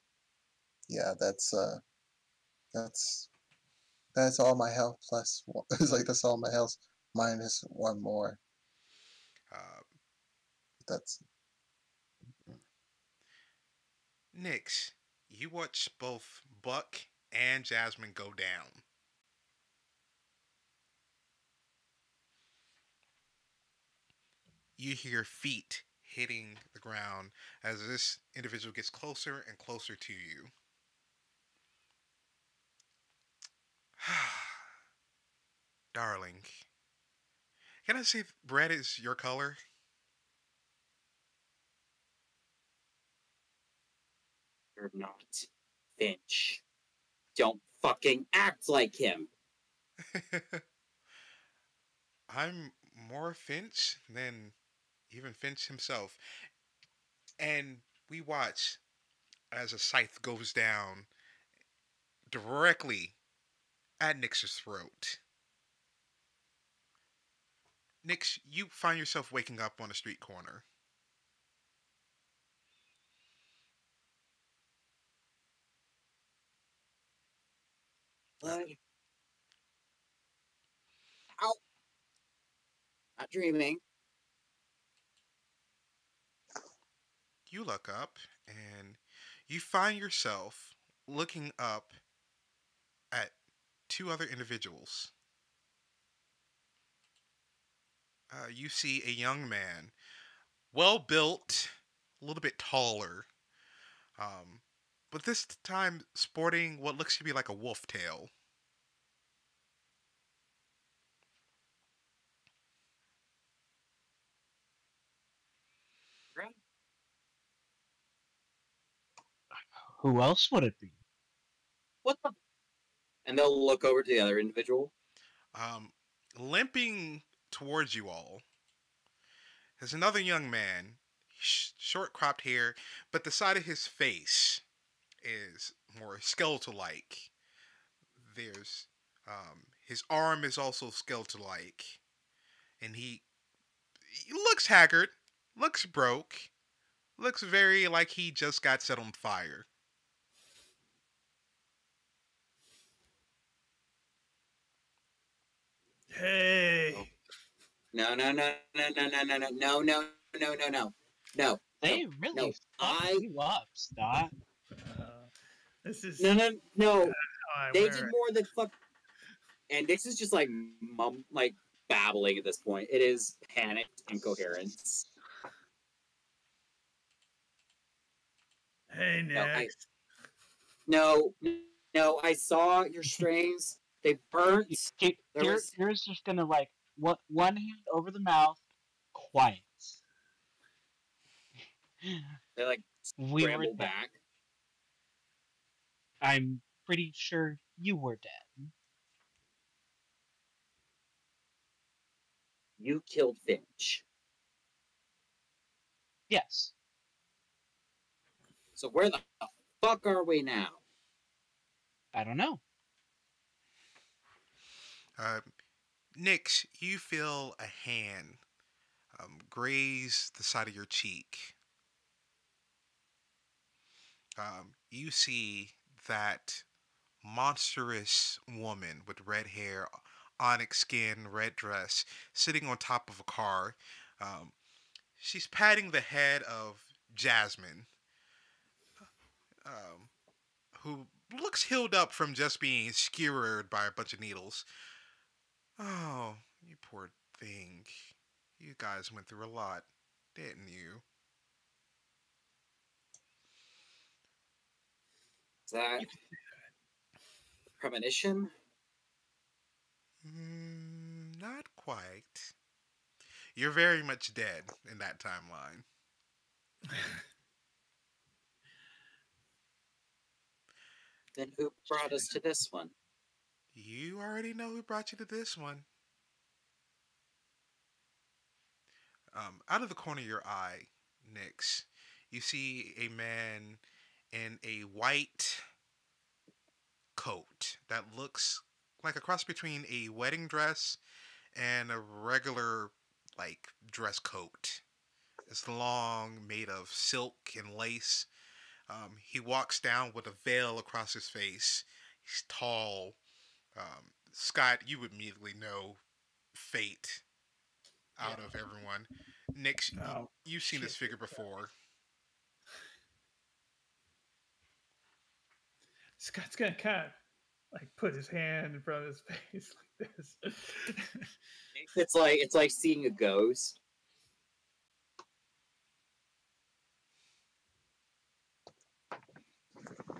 yeah, that's that's all my health plus one. It's like that's all my health minus 1 more. Uh, That's Nyx, you watch both Buck and Jasmine go down. you hear feet hitting the ground as this individual gets closer and closer to you. Darling, can I say red is your color? You're not Finch. Don't fucking act like him. I'm more Finch than even Finch himself. And we watch as a scythe goes down directly at Nyx's throat. Nyx, you find yourself waking up on a street corner. Uh, What? Ow! Not dreaming. you look up and you find yourself looking up at two other individuals. You see a young man, well built, a little bit taller, um, but this time sporting what looks to be like a wolf tail. Who else would it be? What the? And they'll look over to the other individual. Um, Limping towards you all is another young man, short cropped hair, but the side of his face is more skeletal like. There's his arm is also skeletal like, and he looks haggard, looks broke, looks very like he just got set on fire. Hey. No, no, no, no, no, no, no, no, no, no, no, no, no, no. They really fucked you up, Stott. This is no, no, no. how I They wear did it. more than fuck. And this is just like like babbling at this point. It is panicked incoherence. Hey, Nick. No, no, I saw your strings. They burnt. Here's just gonna like one hand over the mouth, quiet. They like We were scramble dead. back. I'm pretty sure you were dead. You killed Finch. Yes. So where the fuck are we now? I don't know. Nyx, you feel a hand graze the side of your cheek. You see that monstrous woman with red hair, onyx skin, red dress, sitting on top of a car. Um, she's patting the head of Jasmine, um, who looks healed up from just being skewered by a bunch of needles. Oh, you poor thing. You guys went through a lot, didn't you? Is that premonition? Not quite. You're very much dead in that timeline. Then who brought us to this one? You already know who brought you to this one. Out of the corner of your eye, Nyx, you see a man in a white coat that looks like a cross between a wedding dress and a regular, like, dress coat. It's long, made of silk and lace. He walks down with a veil across his face. He's tall. Scott, you would immediately know Fate out of everyone. Nyx, Oh, you've seen this shit. figure before. Scott's gonna kind of like put his hand in front of his face like this. It's like seeing a ghost.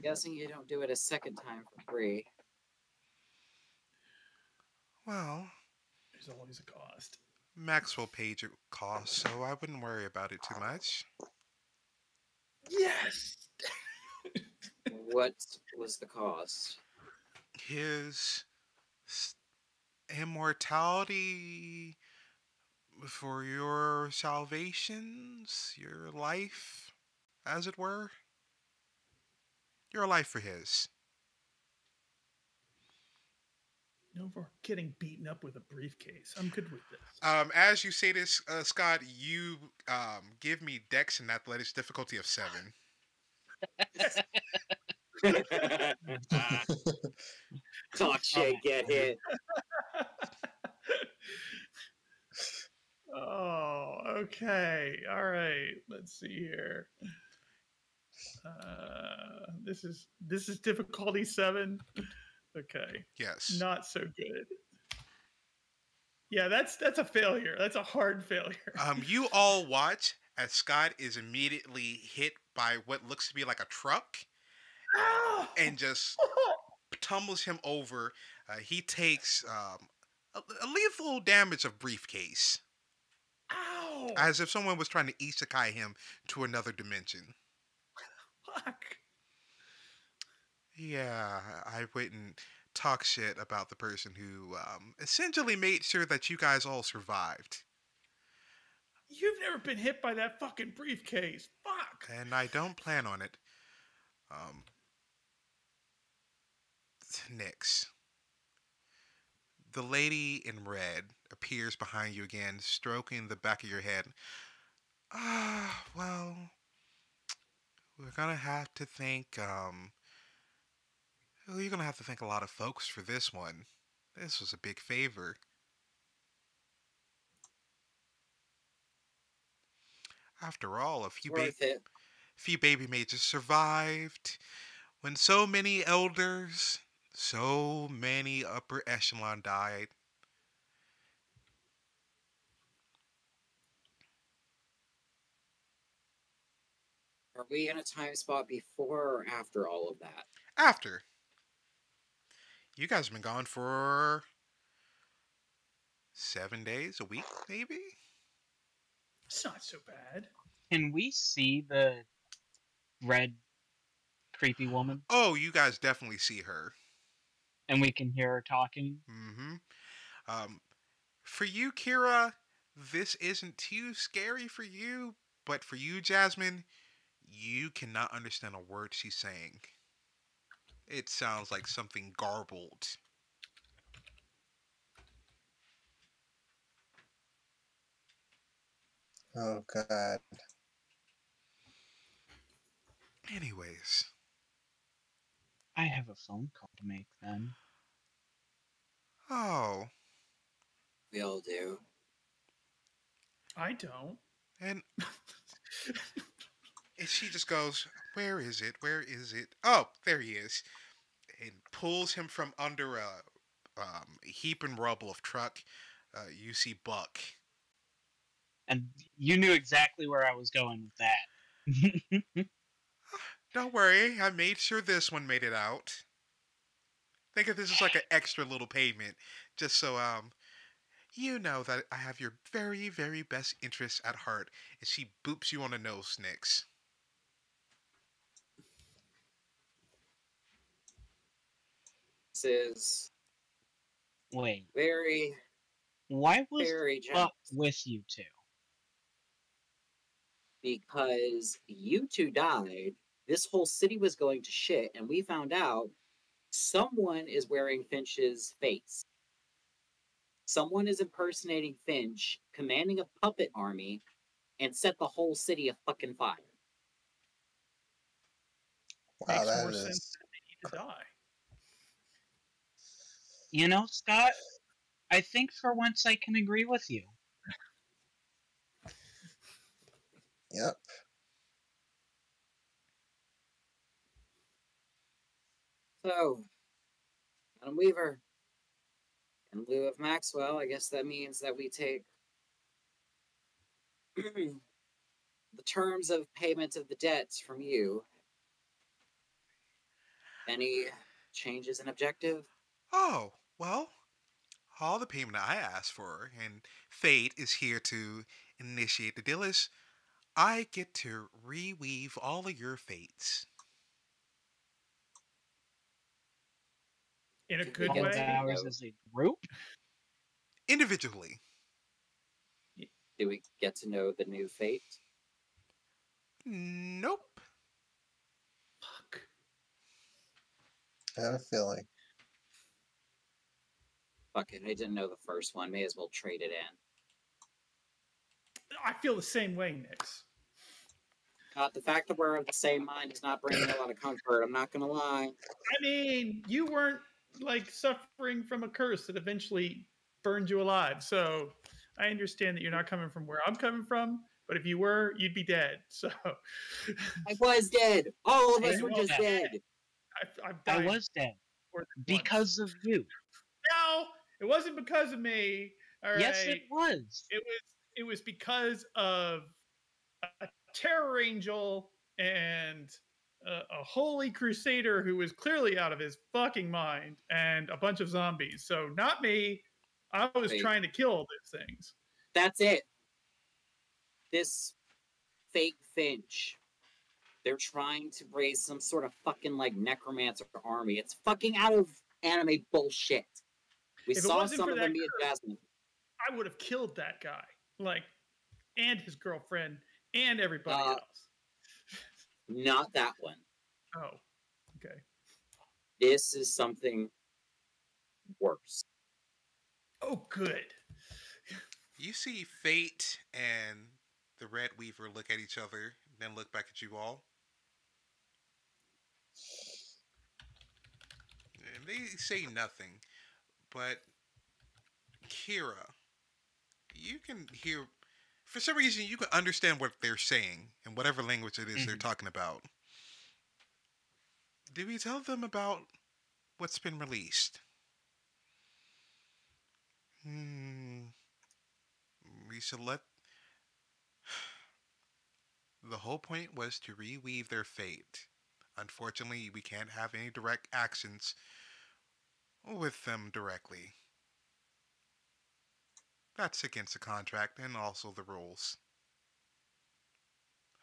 Guessing you don't do it a second time for free. Well, There's always a cost. Maxwell paid it cost, so I wouldn't worry about it too much. Yes. What was the cost? His immortality for your salvations, your life, as it were. Your life for his. No more getting beaten up with a briefcase. I'm good with this. As you say this, Scott, you give me Dex and Athletics difficulty of 7. Talk shit, get hit. Oh, okay. All right. Let's see here. This is difficulty 7. Okay. Yes. Not so good. Yeah, that's a failure. That's a hard failure. You all watch as Scott is immediately hit by what looks to be like a truck Ow! and just tumbles him over. He takes a lethal damage of briefcase. Ow! As if someone was trying to isekai him to another dimension. Fuck. Yeah, I wouldn't talk shit about the person who essentially made sure that you guys all survived. You've never been hit by that fucking briefcase. Fuck. And I don't plan on it. Nyx. The lady in red appears behind you again, stroking the back of your head. Well, we're gonna have to thank, you're gonna have to thank a lot of folks for this one. This was a big favor. After all, Worth it. few baby mages survived when so many elders, so many upper echelon died. Are we in a time spot before or after all of that? After. You guys have been gone for 7 days, a week, maybe? It's not so bad. Can we see the red creepy woman? Oh, you guys definitely see her. And we can hear her talking? Mm-hmm. For you, Kira, this isn't too scary for you, but for you, Jasmine, you cannot understand a word she's saying. It sounds like something garbled. Oh God. Anyways. I have a phone call to make then. Oh. We all do. I don't. And she just goes, where is it? Where is it? Oh, there he is. And pulls him from under a heap and rubble of truck. You see Buck. And you knew exactly where I was going with that. Don't worry, I made sure this one made it out. Think of this as like an extra little payment, just so you know that I have your very, very best interests at heart. And she boops you on the nose, Nyx. This is Wait, very, why was very Buck jealous. with you two? Because you two died, this whole city was going to shit, and we found out someone is wearing Finch's face. Someone is impersonating Finch, commanding a puppet army, and set the whole city afire. Wow, Makes that more sense is. than they need to die. You know, Scott, I think for once I can agree with you. Yep. So, Adam Weaver, in lieu of Maxwell, I guess that means that we take the terms of payment of the debts from you. Any changes in objective? Oh, well, all the payment I asked for, and Fate is here to initiate the deal, is I get to reweave all of your fates. In a Do we good All get of to way. ours know? as a group? Individually. Do we get to know the new fate? Nope. Fuck. I have a feeling. Fuck it, I didn't know the first one. May as well trade it in. I feel the same way, Nix. The fact that we're of the same mind is not bringing me a lot of comfort. I'm not gonna lie. I mean, you weren't like suffering from a curse that eventually burned you alive. So I understand that you're not coming from where I'm coming from, but if you were, you'd be dead. So I was dead. All of us I were know just that. dead. I've I died was dead more than because once. of you. No, it wasn't because of me. All right. Yes, it was. It was because of a terror angel and a holy crusader who was clearly out of his fucking mind and a bunch of zombies. So not me. I was Wait. trying to kill all those things. That's it. This fake Finch. They're trying to raise some sort of fucking like necromancer army. It's fucking out of anime bullshit. We If it saw wasn't some for of that them be curse, Jasmine. I would have killed that guy, like, and his girlfriend and everybody else. Not that one. Oh, okay. This is something worse. Oh, good. You see Fate and the Red Weaver look at each other, then look back at you all. And they say nothing, but Kira, you can hear. For some reason, you can understand what they're saying in whatever language it is they're talking about. Do we tell them about what's been released? We should let. The whole point was to reweave their fate. Unfortunately, we can't have any direct actions with them directly. That's against the contract and also the rules.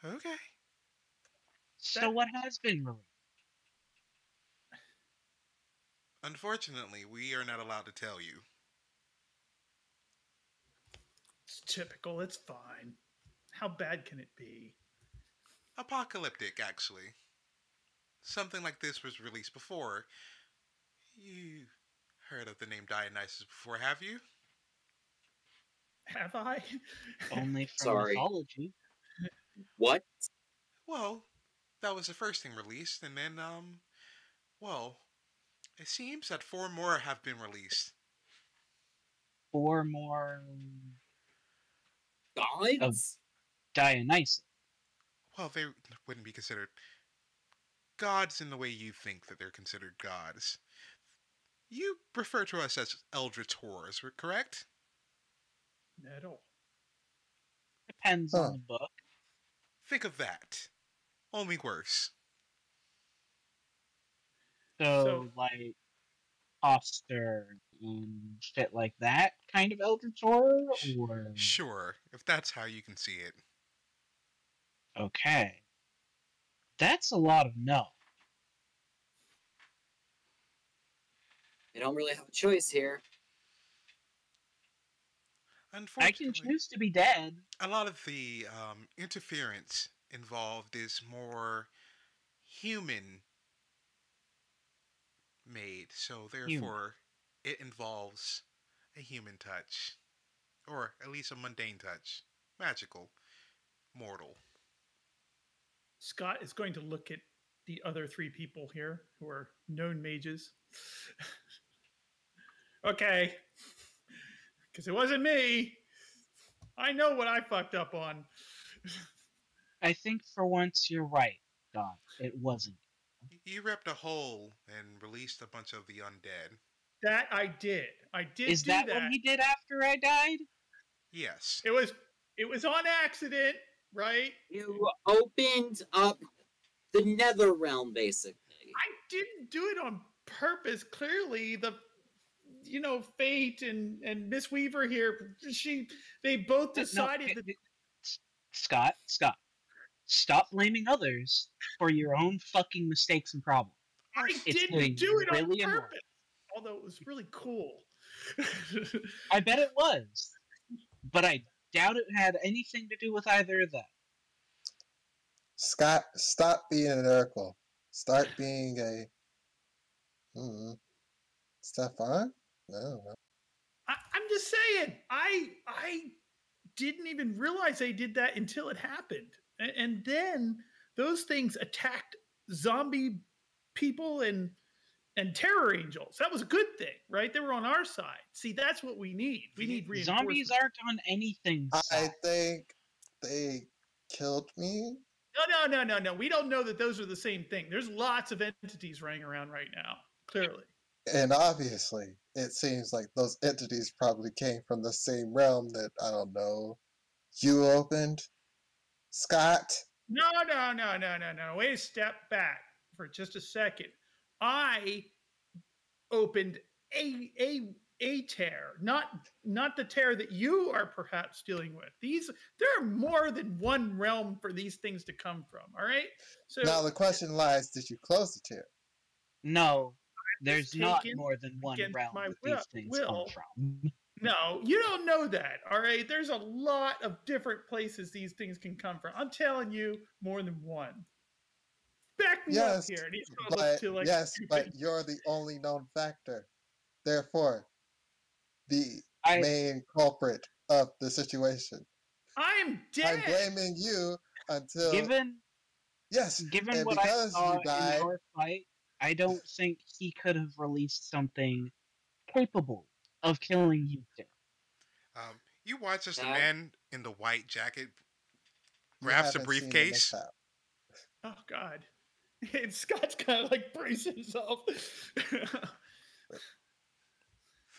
Okay. So what has been released? Unfortunately, we are not allowed to tell you. It's typical. It's fine. How bad can it be? Apocalyptic, actually. Something like this was released before. You heard of the name Dionysus before, have you? Have I? Only from Sorry. mythology. What? Well, that was the first thing released, and then, well, it seems that 4 more have been released. 4 more Gods? Dionysus. Well, they wouldn't be considered gods in the way you think that they're considered gods. You refer to us as eldritch horrors, correct? Metal. Depends on the book. Think of that. Only worse. So like Oster and shit like that kind of eldritch horror, or Sure, if that's how you can see it. okay, that's a lot of no. They don't really have a choice here. I Unfortunately, can choose to be dead. a lot of the interference involved is more human made, so therefore it involves a human touch, or at least a mundane touch, magical, mortal. Scott is going to look at the other 3 people here who are known mages. Okay. Because it wasn't me. I know what I fucked up on. I think for once you're right, Don. It wasn't. You ripped a hole and released a bunch of the undead. That I did. I did Is do that what he did after I died? Yes. It was on accident, right? You opened up the nether realm, basically. I didn't didn't do it on purpose. Clearly, Fate and Miss Weaver here, they both decided that Scott, stop blaming others for your own fucking mistakes and problems. I It's didn't do it on really annoying. purpose. Although it was really cool. I bet it was, but I doubt it had anything to do with either of them. Scott, stop being an oracle. Start being a. Stefan? No. I'm just saying. I didn't even realize they did that until it happened, and then those things attacked zombie people and terror angels. That was a good thing, right? They were on our side. See, that's what we need. We need reinforcement. Zombies aren't on anything's side. I think they killed me. No. We don't know that those are the same thing. There's lots of entities running around right now, clearly. And obviously, it seems like those entities probably came from the same realm that, I don't know, you opened? Scott? No. Wait a step back for just a second. I opened a tear, not the tear that you are perhaps dealing with. There are more than one realm for these things to come from. All right. So now the question lies: did you close the tear? No, there's not more than one realm that these things come from. No, you don't know that. All right. There's a lot of different places these things can come from. I'm telling you, more than one. Back me up here. And he's going to look to but you're the only known factor. Therefore, the main culprit of the situation. I'm dead. I'm blaming you until given what I saw in our fight, I don't think he could have released something capable of killing you two. You watch as the man in the white jacket grabs the briefcase. Oh God. And Scott's kind of like bracing himself.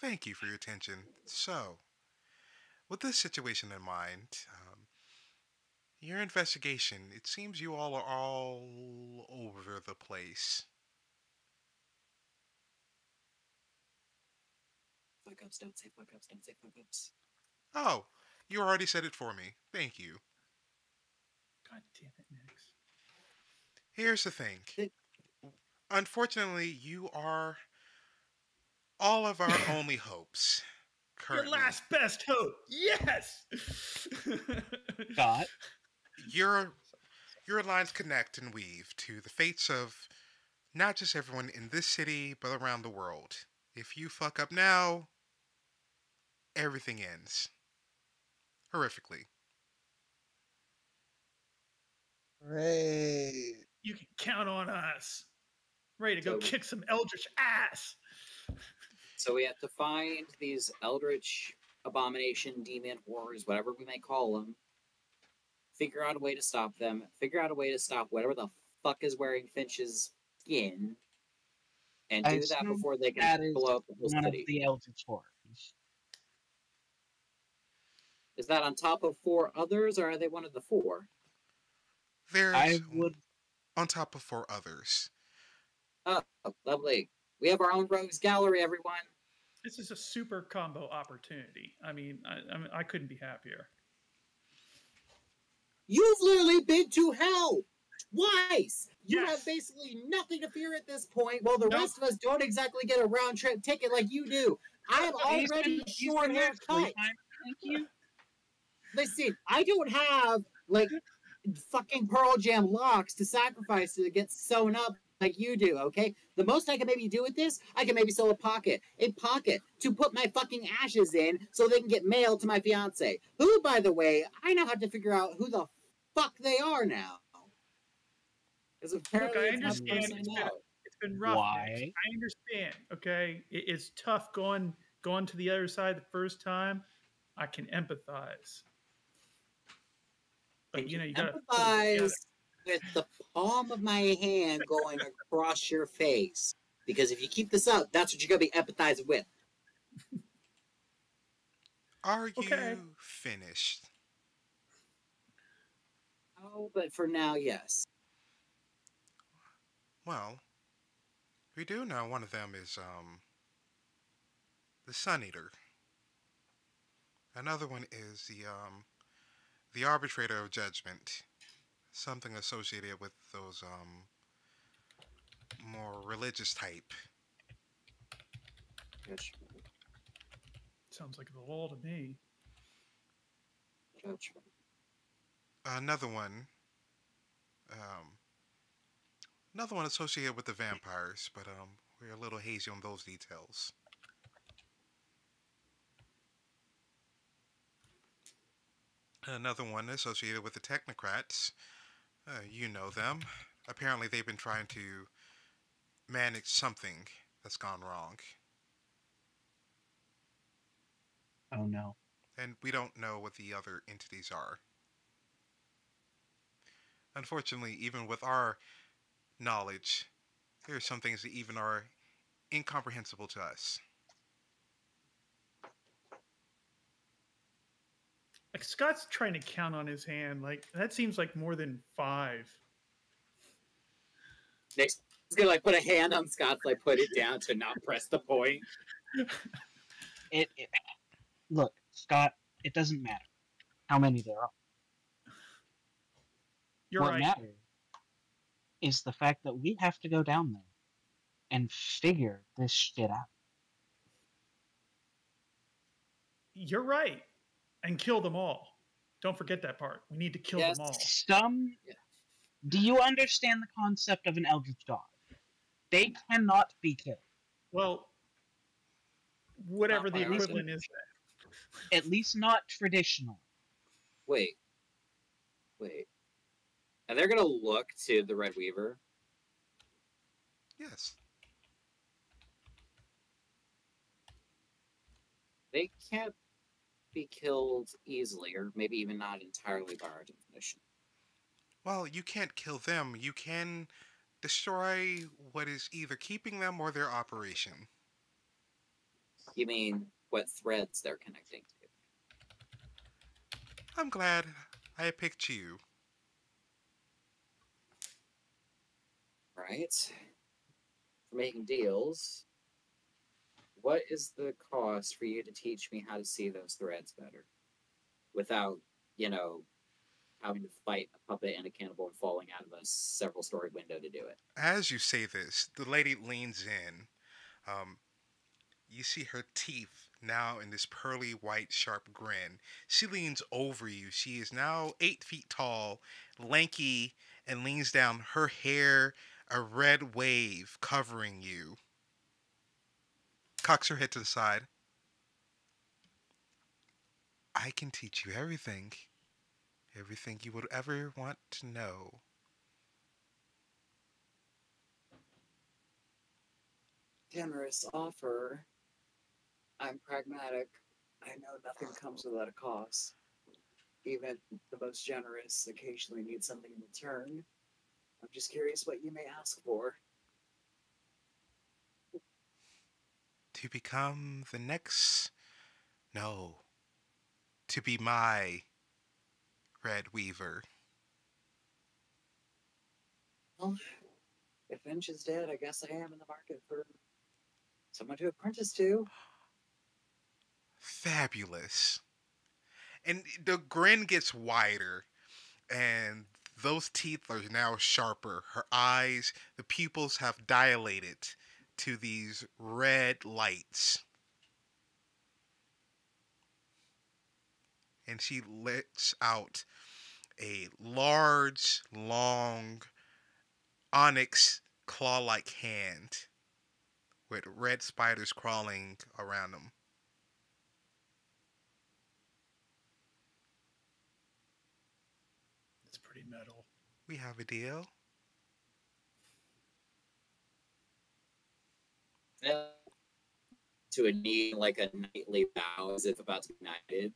Thank you for your attention. So, with this situation in mind, your investigation, it seems you all are all over the place. Fuck ups, don't say fuck ups, don't say fuck ups. Oh, you already said it for me. Thank you. God damn it, Nix. Here's the thing. Unfortunately, you are all of our only hopes. Currently. Your last best hope. Yes. Scott. Your lines connect and weave to the fates of not just everyone in this city, but around the world. If you fuck up now, everything ends. Horrifically. Great. You can count on us. Ready to go kick some eldritch ass. So we have to find these eldritch abomination, demon, horrors, whatever we may call them. Figure out a way to stop them. Figure out a way to stop whatever the fuck is wearing Finch's skin. And do that before they can blow up the whole city. One of the eldritch horrors. Is that on top of 4 others, or are they one of the 4? There's on top of 4 others. Oh, lovely. We have our own rogues gallery, everyone. This is a super combo opportunity. I mean, I couldn't be happier. You've literally been to hell twice. You Yes. have basically nothing to fear at this point, while the rest of us don't exactly get a round trip ticket like you do. I have already short haircut. Thank you. Listen, I don't have like fucking Pearl Jam locks to sacrifice to get sewn up like you do, okay? The most I can maybe do with this, I can maybe sell a pocket to put my fucking ashes in so they can get mailed to my fiance. Who, by the way, I now have to figure out who the fuck they are now. Because apparently I understand it's been rough. Why? I understand, okay? It's tough going to the other side the first time. I can empathize. But you gotta empathize with the palm of my hand going across your face. Because if you keep this up, that's what you're gonna be empathizing with. Are you finished? Oh, but for now, yes. Well, We do know one of them is the Sun Eater. Another one is the Arbitrator of Judgment. Something associated with those more religious type. Judgment. Sounds like the law to me. Judgment. Another one. Another one associated with the vampires, but we're a little hazy on those details. Another one associated with the technocrats. You know them. Apparently, they've been trying to manage something that's gone wrong. Oh no. And we don't know what the other entities are. Unfortunately, even with our knowledge, there are some things that even are incomprehensible to us. Like Scott's trying to count on his hand. Like that seems like more than 5. Nick's gonna like put a hand on Scott's, like put it down to not press the point. Look, Scott. It doesn't matter how many there are. What matters is the fact that we have to go down there and figure this shit out. You're right. And kill them all. Don't forget that part. We need to kill them all. Do you understand the concept of an eldritch god? They cannot be killed. Well, whatever the equivalent is. At least not traditional. Wait. And they're gonna look to the Red Weaver. Yes. They can't be killed easily, or maybe even not entirely by our definition. Well, you can't kill them. You can destroy what is either keeping them or their operation. You mean what threads they're connecting to? I'm glad I picked you. Right. For making deals, what is the cost for you to teach me how to see those threads better? Without, having to fight a puppet and a cannibal and falling out of a several-story window to do it. As you say this, the lady leans in. You see her teeth now in this pearly white sharp grin. She leans over you. She is now 8 feet tall, lanky, and leans down, her hair a red wave covering you. Cocks her head to the side. I can teach you everything. Everything you would ever want to know. Generous offer. I'm pragmatic. I know nothing comes without a cost. Even the most generous occasionally need something in return. I'm just curious what you may ask for. To become the next... No. To be my Red Weaver. Well, if Finch is dead, I guess I am in the market for someone to apprentice to. Fabulous. And the grin gets wider, and those teeth are now sharper. Her eyes, the pupils have dilated to these red lights. And she lets out a large, long, onyx claw-like hand with red spiders crawling around them. It's pretty metal. We have a deal. To a knee like a knightly bow as if about to be knighted.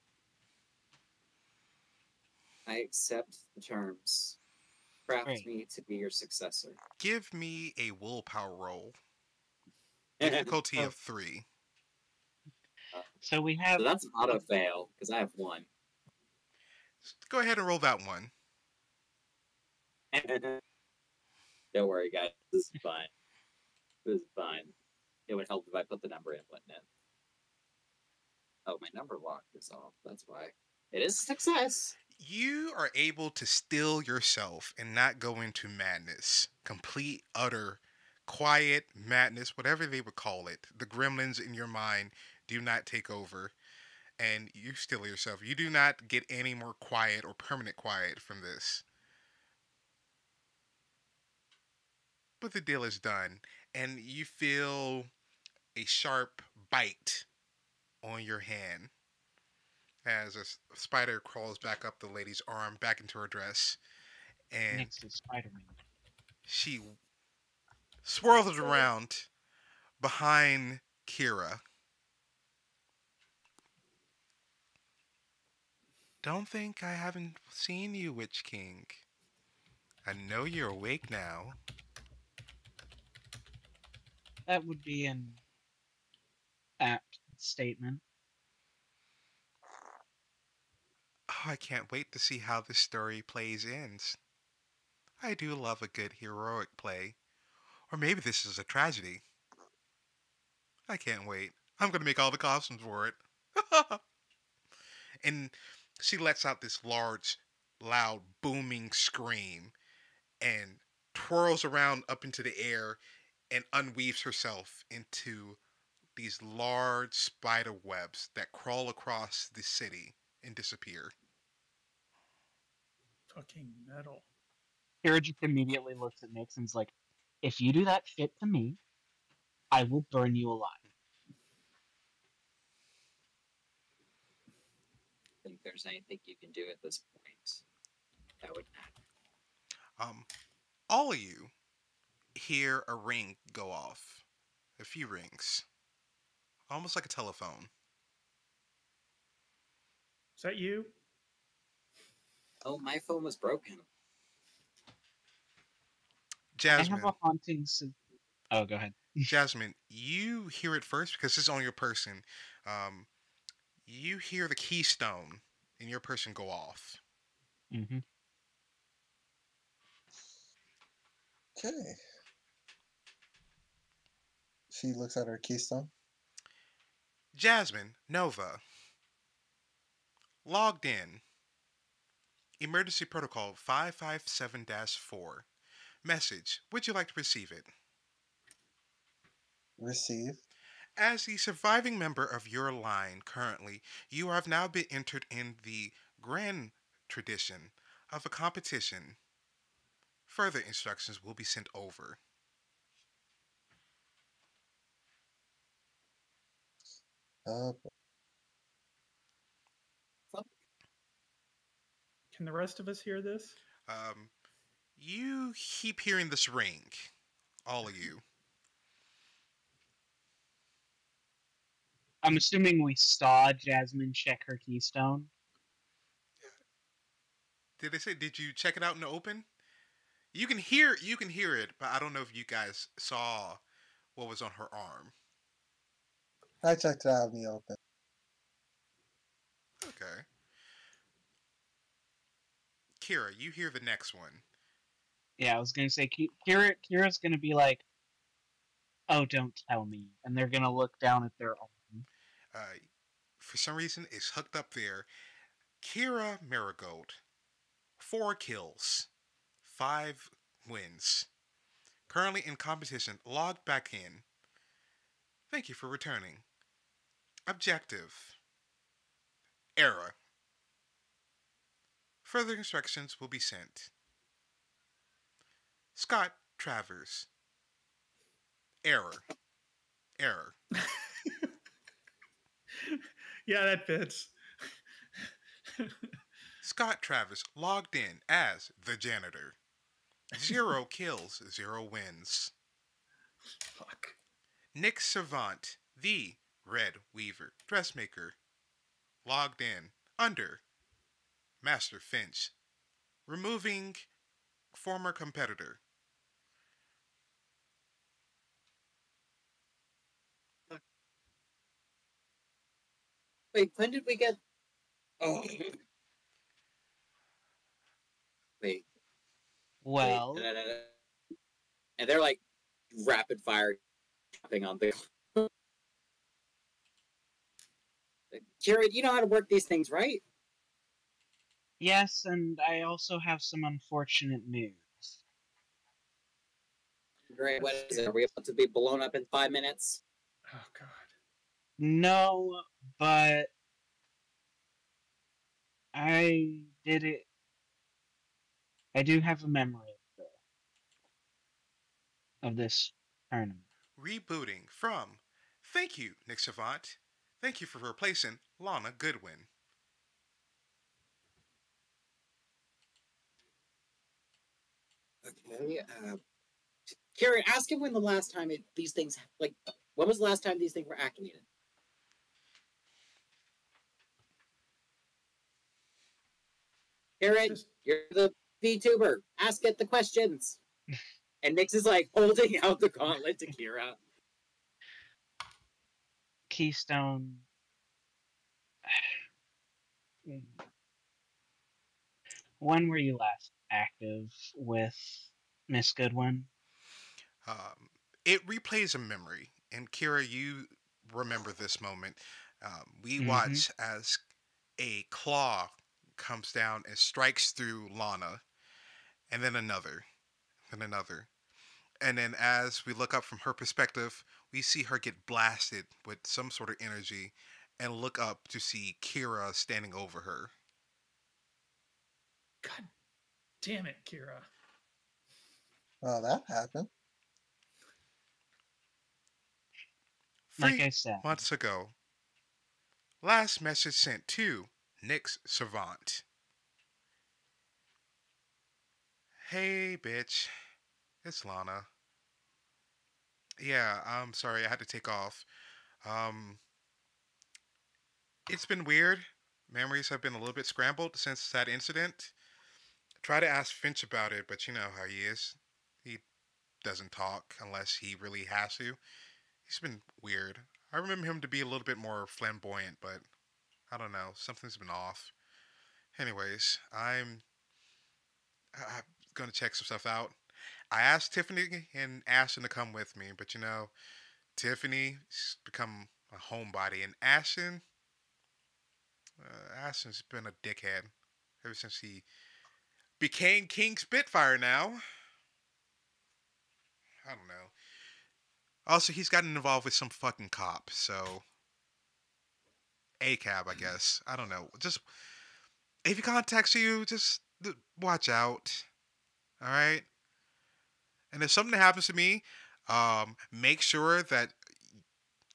I accept the terms. Craft me to be your successor. Give me a willpower roll. Difficulty of 3. So we have... So that's an auto fail, because I have 1. Go ahead and roll that one. Don't worry, guys. This is fine. It was fine. It would help if I put the number in, wouldn't it? Oh, my number lock is off. That's why. It is a success. You are able to still yourself and not go into madness. Complete, utter, quiet madness, whatever they would call it. The gremlins in your mind do not take over, and you still yourself. You do not get any more quiet or permanent quiet from this. But the deal is done, and you feel a sharp bite on your hand as a spider crawls back up the lady's arm, back into her dress, and Next is Spider-Man. she swirls around behind Kira. Don't think I haven't seen you, Witch King. I know you're awake now. That would be an apt statement. Oh, I can't wait to see how this story plays ends. I do love a good heroic play. Or maybe this is a tragedy. I can't wait. I'm gonna make all the costumes for it. And she lets out this large, loud, booming scream and twirls around up into the air and unweaves herself into these large spider webs that crawl across the city and disappear. Fucking metal. Kira just immediately looks at Nix and's like, if you do that shit to me, I will burn you alive. Think there's anything you can do at this point that would matter. All of you hear a ring go off. A few rings. Almost like a telephone. Is that you? Oh, my phone was broken. Jasmine. I have a haunting. Oh, go ahead. Jasmine, you hear it first because it's on your person. You hear the keystone in your person go off. Mm-hmm. Okay. She looks at her keystone. Jasmine, Nova. Logged in. Emergency Protocol 557-4. Message. Would you like to receive it? Receive. As the surviving member of your line currently, you have now been entered in the grand tradition of a competition. Further instructions will be sent over. Can the rest of us hear this? You keep hearing this ring. All of you. I'm assuming we saw Jasmine check her keystone. Did you check it out in the open? You can hear it, but I don't know if you guys saw what was on her arm. I checked it out in the open. Okay. Kira, you hear the next one. Yeah, I was gonna say Kira's gonna be like, "Oh, don't tell me," and they're gonna look down at their arm. For some reason, it's hooked up there. Kira Marigold, 4 kills, 5 wins. Currently in competition, logged back in. Thank you for returning. Objective. Error. Further instructions will be sent. Scott Travers. Error. Error. Yeah, that fits. Scott Travers logged in as the janitor. 0 kills, 0 wins. Fuck. Nick Savant, the Red Weaver dressmaker, logged in under Master Finch, removing former competitor. Wait, when did we get... Oh. Wait. Well... And they're like rapid fire tapping on the. Kira, you know how to work these things, right? Yes, and I also have some unfortunate news. Great. What is it? Are we about to be blown up in 5 minutes? Oh God. No, but I did it. I do have a memory of this tournament. Rebooting from Thank you, Nick Savant. Thank you for replacing Lana Goodwin. Okay. Karen, ask him when the last time these things, like, when was the last time these things were activated? Karen, you're the VTuber. Ask it the questions. And Nix is like holding out the gauntlet to Kira. Keystone. When were you last active with Miss Goodwin? It replays a memory, and Kira, you remember this moment. We watch as a claw comes down and strikes through Lana, and then another, and another. And then as we look up from her perspective, we see her get blasted with some sort of energy and look up to see Kira standing over her. God damn it, Kira. Oh, that happened. Like I said. 3 months ago. Last message sent to Nick's Savant. Hey, bitch. It's Lana. Yeah, I'm sorry, I had to take off. It's been weird. Memories have been a little bit scrambled since that incident. Try to ask Finch about it, but you know how he is. He doesn't talk unless he really has to. He's been weird. I remember him to be a little bit more flamboyant, but I don't know. Something's been off. Anyways, I'm going to check some stuff out. I asked Tiffany and Ashton to come with me, but you know, Tiffany's become a homebody, and Ashton's been a dickhead ever since he became King Spitfire now. I don't know. Also, he's gotten involved with some fucking cop, so ACAB, I guess. I don't know. Just if he contacts you, just watch out. All right. And if something happens to me, make sure that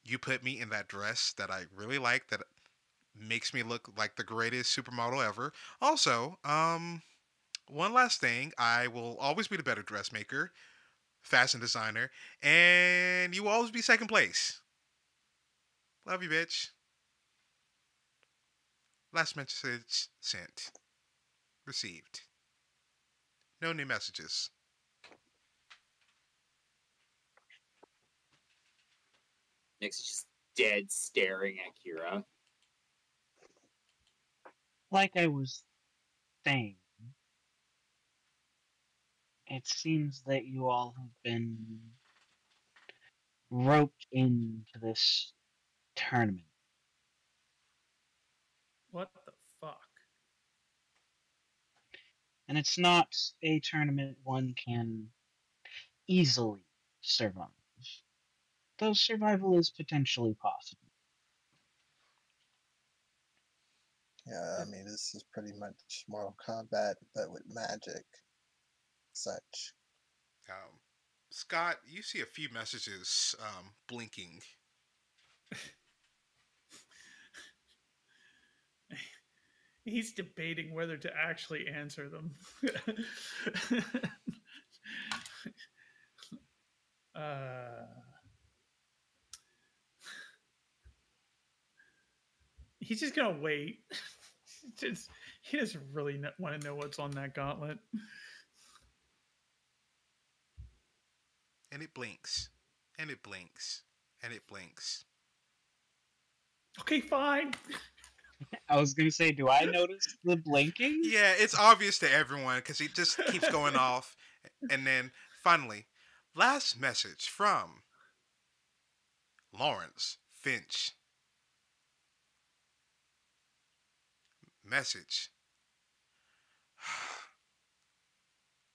you put me in that dress that I really like, that makes me look like the greatest supermodel ever. Also, one last thing, I will always be the better dressmaker, fashion designer, and you will always be second place. Love you, bitch. Last message sent. Received. No new messages. Nix is just dead staring at Kira. Like I was saying, it seems that you all have been roped into this tournament. What the fuck? And it's not a tournament one can easily survive, though survival is potentially possible. Yeah, I mean, this is pretty much Mortal Kombat, but with magic. Such. Scott, you see a few messages blinking. He's debating whether to actually answer them. He's just gonna wait. He doesn't really want to know what's on that gauntlet. And it blinks. And it blinks. And it blinks. Okay, fine. I was gonna say, do I notice the blinking? Yeah, it's obvious to everyone because it just keeps going off. And then finally, last message from Lawrence Finch. Message.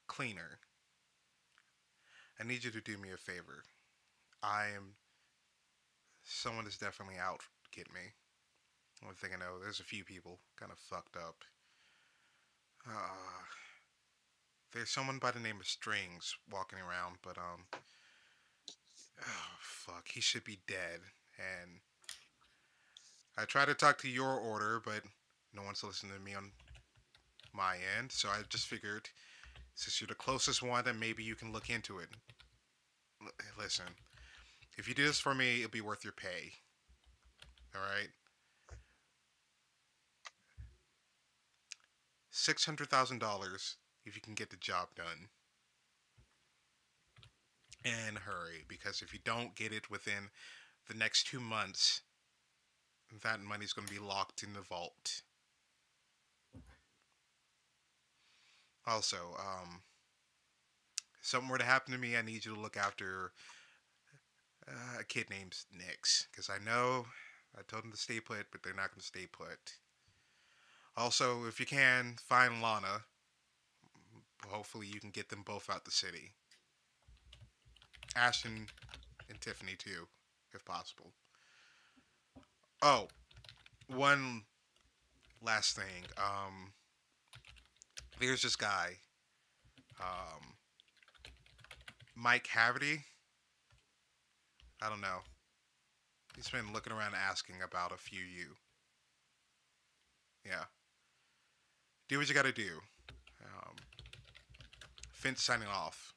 Cleaner. I need you to do me a favor. Someone is definitely out to get me. One thing I know, there's a few people kind of fucked up. There's someone by the name of Strings walking around, but oh fuck, he should be dead. And I tried to talk to your order, but no one's listening to me on my end. So I just figured, since you're the closest one, then maybe you can look into it. Listen, if you do this for me, it'll be worth your pay. All right. $600,000 if you can get the job done. And hurry, because if you don't get it within the next 2 months, that money's going to be locked in the vault. Also, if something were to happen to me, I need you to look after a kid named Nix, because I know I told them to stay put, but they're not going to stay put. Also, if you can, find Lana. Hopefully you can get them both out the city. Ashton and Tiffany too, if possible. Oh, one last thing. There's this guy, Mike Haverty. I don't know. He's been looking around asking about a few you. Yeah. Do what you gotta do. Finch signing off.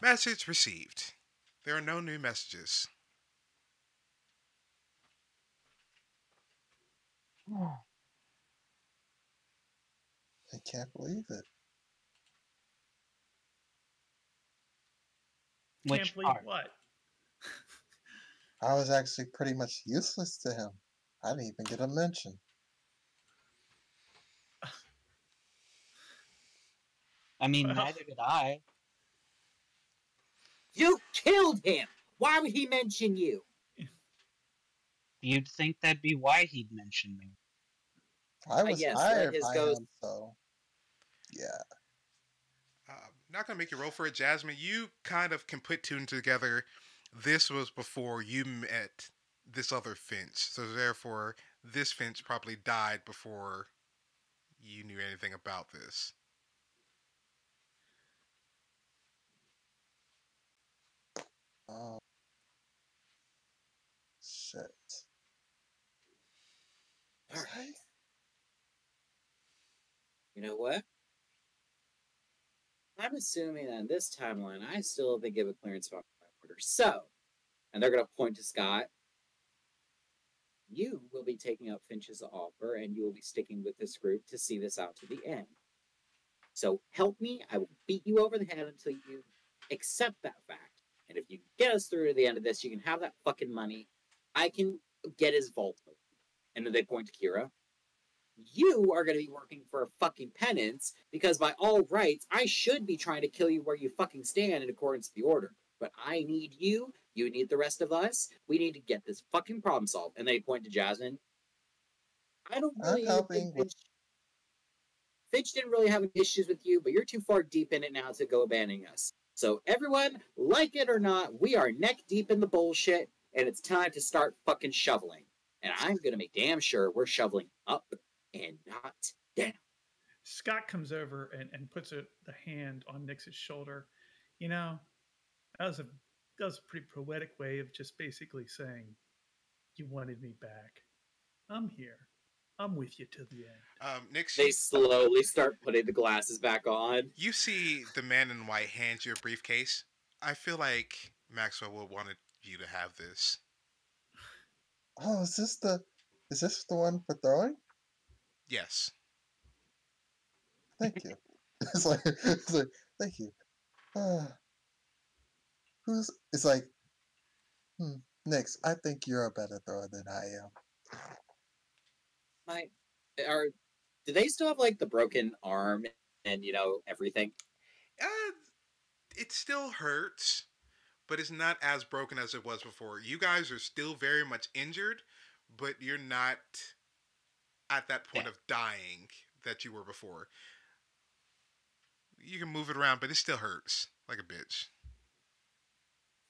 Message received. There are no new messages. I can't believe it. Can't believe what? I was actually pretty much useless to him. I didn't even get a mention. I mean, neither did I. You killed him! Why would he mention you? You'd think that'd be why he'd mention me. I was hired by him, so yeah. Not gonna make you roll for it, Jasmine. You kind of can put two and two together. This was before you met this other Finch, so therefore this Finch probably died before you knew anything about this. Oh shit! All right. You know what? I'm assuming that in this timeline, I still have been given clearance by my order. So, and they're going to point to Scott. You will be taking up Finch's offer, and you will be sticking with this group to see this out to the end. So help me. I will beat you over the head until you accept that fact. And if you get us through to the end of this, you can have that fucking money. I can get his vault open. And then they point to Kira. You are going to be working for a fucking penance, because by all rights, I should be trying to kill you where you fucking stand in accordance with the order. But I need you need the rest of us, we need to get this fucking problem solved. And they point to Jasmine. I don't really think Finch didn't really have any issues with you, but you're too far deep in it now to go abandoning us. So everyone, like it or not, we are neck deep in the bullshit, and it's time to start fucking shoveling. And I'm going to make damn sure we're shoveling up and not down. Scott comes over and puts the hand on Nix's shoulder. You know, that was a pretty poetic way of just basically saying, you wanted me back. I'm here. I'm with you till the end. Nix, they slowly start putting the glasses back on. You see the man in white hand you a briefcase. I feel like Maxwell would wanted you to have this. Oh, is this the one for throwing? Yes. Thank you. It's like thank you. It's like, Nix, I think you're a better thrower than I am. Do they still have like the broken arm and everything? It still hurts, but it's not as broken as it was before. You guys are still very much injured, but you're not at that point of dying that you were before. You can move it around, but it still hurts like a bitch.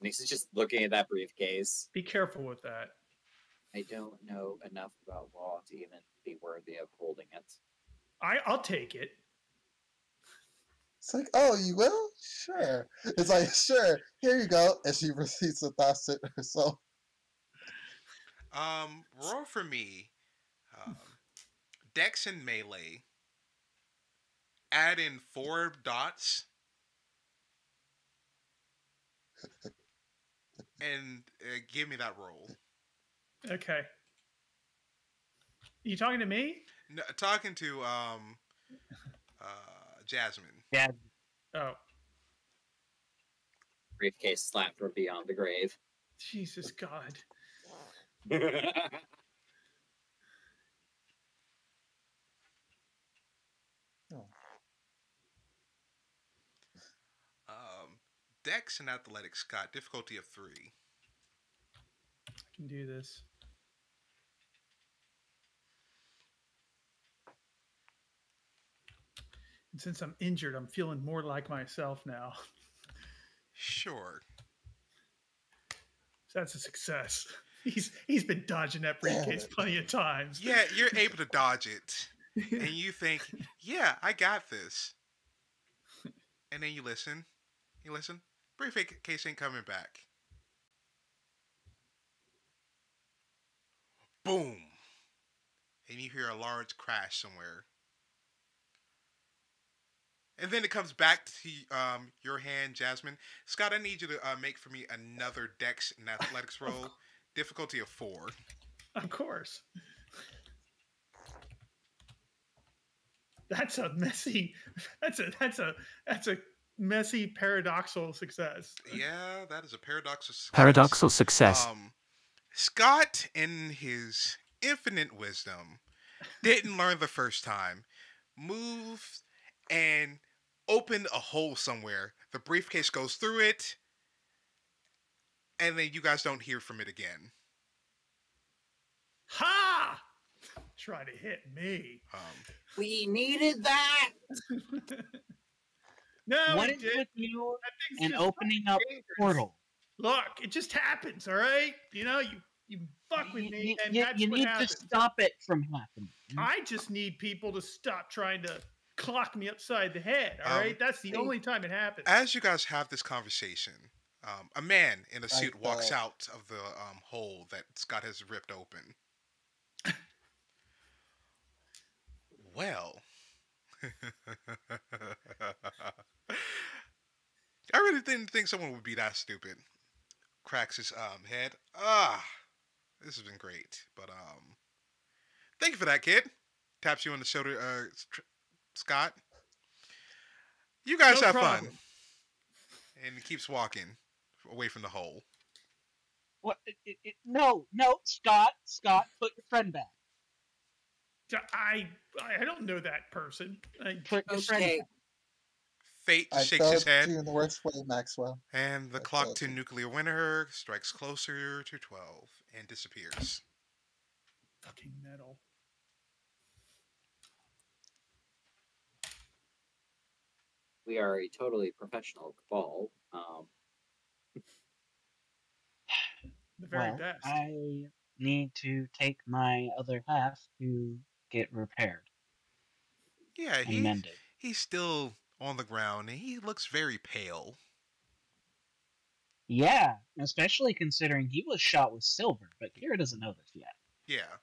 He's just looking at that briefcase. Be careful with that. I don't know enough about law to even be worthy of holding it. I'll take it. It's like, oh, you will? Sure. It's like, sure, here you go. And she proceeds to toss it herself. Roll for me. Dex and melee. Add in 4 dots. And give me that roll. Okay. You talking to me? No, talking to Jasmine. Yeah. Oh. Briefcase slapped from beyond the grave. Jesus God. Oh. Dex and athletics got difficulty of 3. I can do this. And since I'm injured, I'm feeling more like myself now. Sure. So that's a success. He's been dodging that briefcase plenty of times. Yeah, you're able to dodge it. And you think, yeah, I got this. And then you listen. Briefcase ain't coming back. Boom. And you hear a large crash somewhere. And then it comes back to your hand, Jasmine. Scott, I need you to make for me another Dex and athletics roll. Difficulty of 4. Of course. That's a messy paradoxical success. Yeah, that is a paradoxical success. Paradoxical success. Scott, in his infinite wisdom, didn't learn the first time. Moved and opened a hole somewhere. The briefcase goes through it, and then you guys don't hear from it again. Ha! Try to hit me. We needed that. No, What is with you and opening up portal? Look, it just happens, all right? You know, you fuck with me, and that's you what need happens. to stop it from happening. I just need people to stop trying to clock me upside the head, all right? That's the only time it happens. As you guys have this conversation, a man in a suit walks out of the hole that Scott has ripped open. Well, I really didn't think someone would be that stupid. Cracks his head. This has been great, but thank you for that, kid. Taps you on the shoulder, Scott. You guys have fun. And he keeps walking away from the hole. What? No, Scott, put your friend back. I don't know that person. Put your friend back. Fate shakes his head. You in the worst way, Maxwell. And the clock to nuclear winter strikes closer to 12 and disappears. Fucking metal. We are a totally professional cabal. The very best. I need to take my other half to get repaired. Yeah, and mended. He's still on the ground and he looks very pale. Yeah, especially considering he was shot with silver, but Kira doesn't know this yet. Yeah.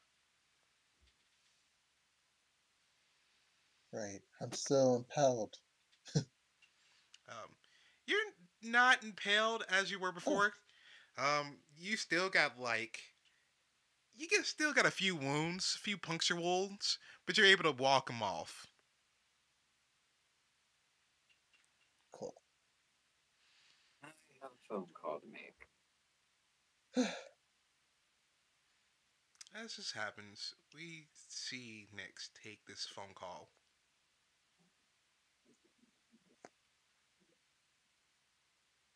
Right. I'm still impelled. You're not impaled as you were before. You still got still got a few wounds, a few puncture wounds, but you're able to walk them off. Cool. I have a phone call to make. As this happens, we see Nyx take this phone call.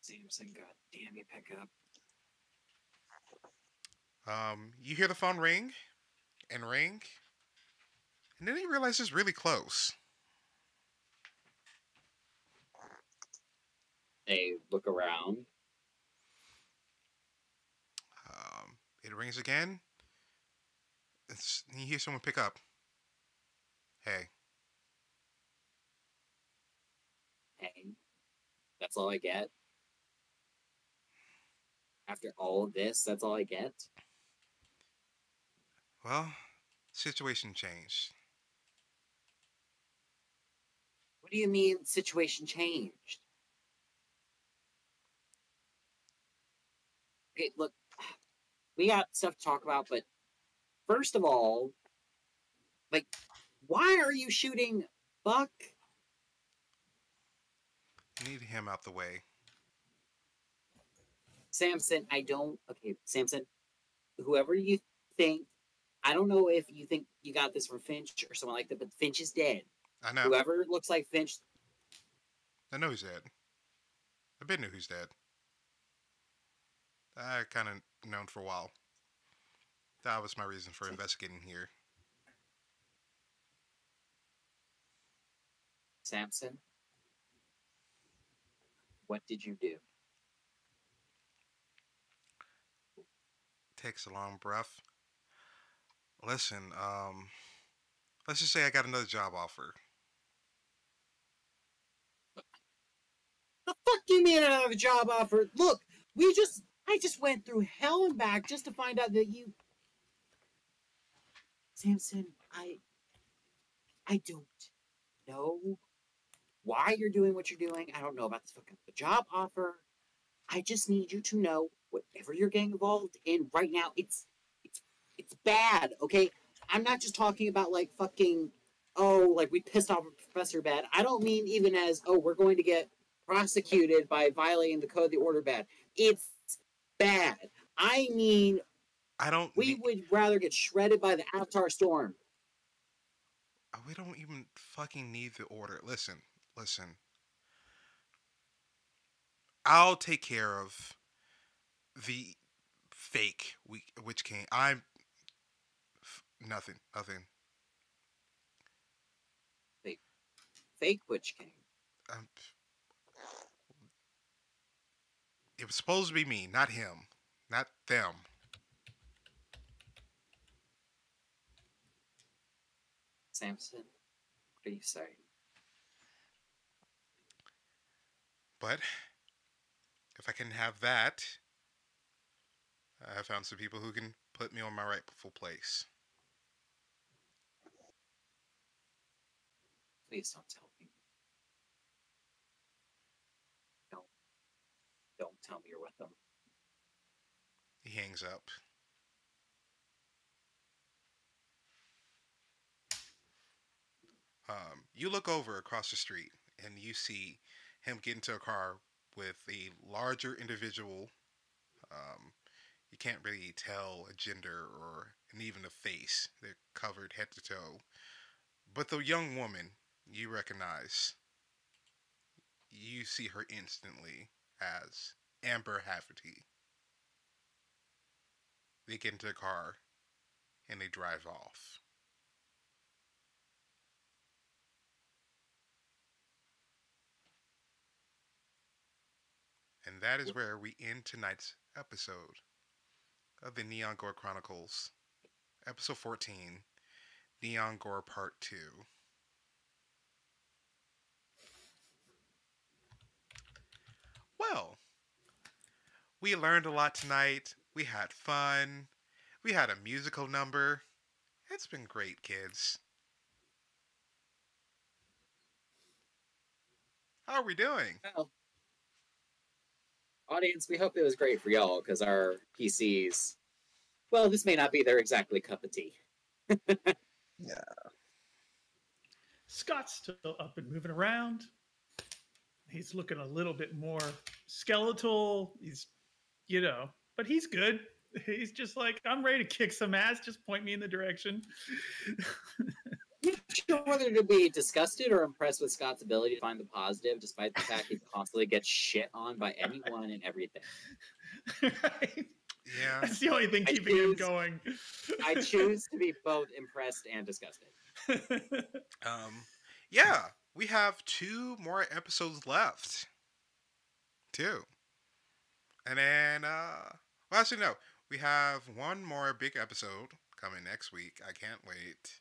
Samson, god damn you, pick up. You hear the phone ring and ring, and then you realize it's really close. They look around. It rings again. You hear someone pick up. Hey. Hey, that's all I get? After all of this, that's all I get? Well, situation changed. What do you mean, situation changed? Okay, look, we got stuff to talk about, but first of all, like, why are you shooting Buck? Need him out the way. Samson, I don't. Okay, Samson, whoever you think, I don't know if you think you got this from Finch or someone like that, but Finch is dead. I know. Whoever looks like Finch. I know he's dead. I bet knew who's dead. I kind of known for a while. That was my reason for investigating here. Samson, what did you do? Takes a long breath. Listen, let's just say I got another job offer. The fuck do you mean another job offer? Look, I just went through hell and back just to find out that you... Samson, I don't know why you're doing what you're doing. I don't know about this fucking job offer. I just need you to know whatever you're getting involved in right now, it's bad, okay? I'm not just talking about like fucking, oh, like we pissed off a professor bad. I don't mean even as, oh, we're going to get prosecuted by violating the code of the order bad. It's bad. I mean, we would rather get shredded by the Avatar storm. We don't even fucking need the order. Listen. I'll take care of the fake Witch King. Nothing. Fake Witch King. It was supposed to be me, not him, not them. Samson, what are you saying? But if I can have that, I found some people who can put me on my rightful place. Please don't tell me. Don't tell me you're with them. He hangs up. You look over across the street and you see him get into a car with a larger individual. You can't really tell a gender or and even a face. They're covered head to toe. But the young woman you recognize, you see her instantly as Amber Hafferty. They get into the car and they drive off. And that is where we end tonight's episode of the Neon Gore Chronicles, episode 14, Neon Gore Part 2. Well, we learned a lot tonight. We had fun. We had a musical number. It's been great, kids. How are we doing? Well, audience, we hope it was great for y'all, because our PCs, well, this may not be their exactly cup of tea. Yeah. Scott's still up and moving around. He's looking a little bit more skeletal. He's, but he's good. He's just like, I'm ready to kick some ass. Just point me in the direction. not sure whether to be disgusted or impressed with Scott's ability to find the positive, despite the fact he constantly gets shit on by anyone and everything. Right? Yeah. That's the only thing keeping him going. I choose to be both impressed and disgusted. Yeah, we have 2 more episodes left. 2. And then, well, actually, no. We have 1 more big episode coming next week. I can't wait.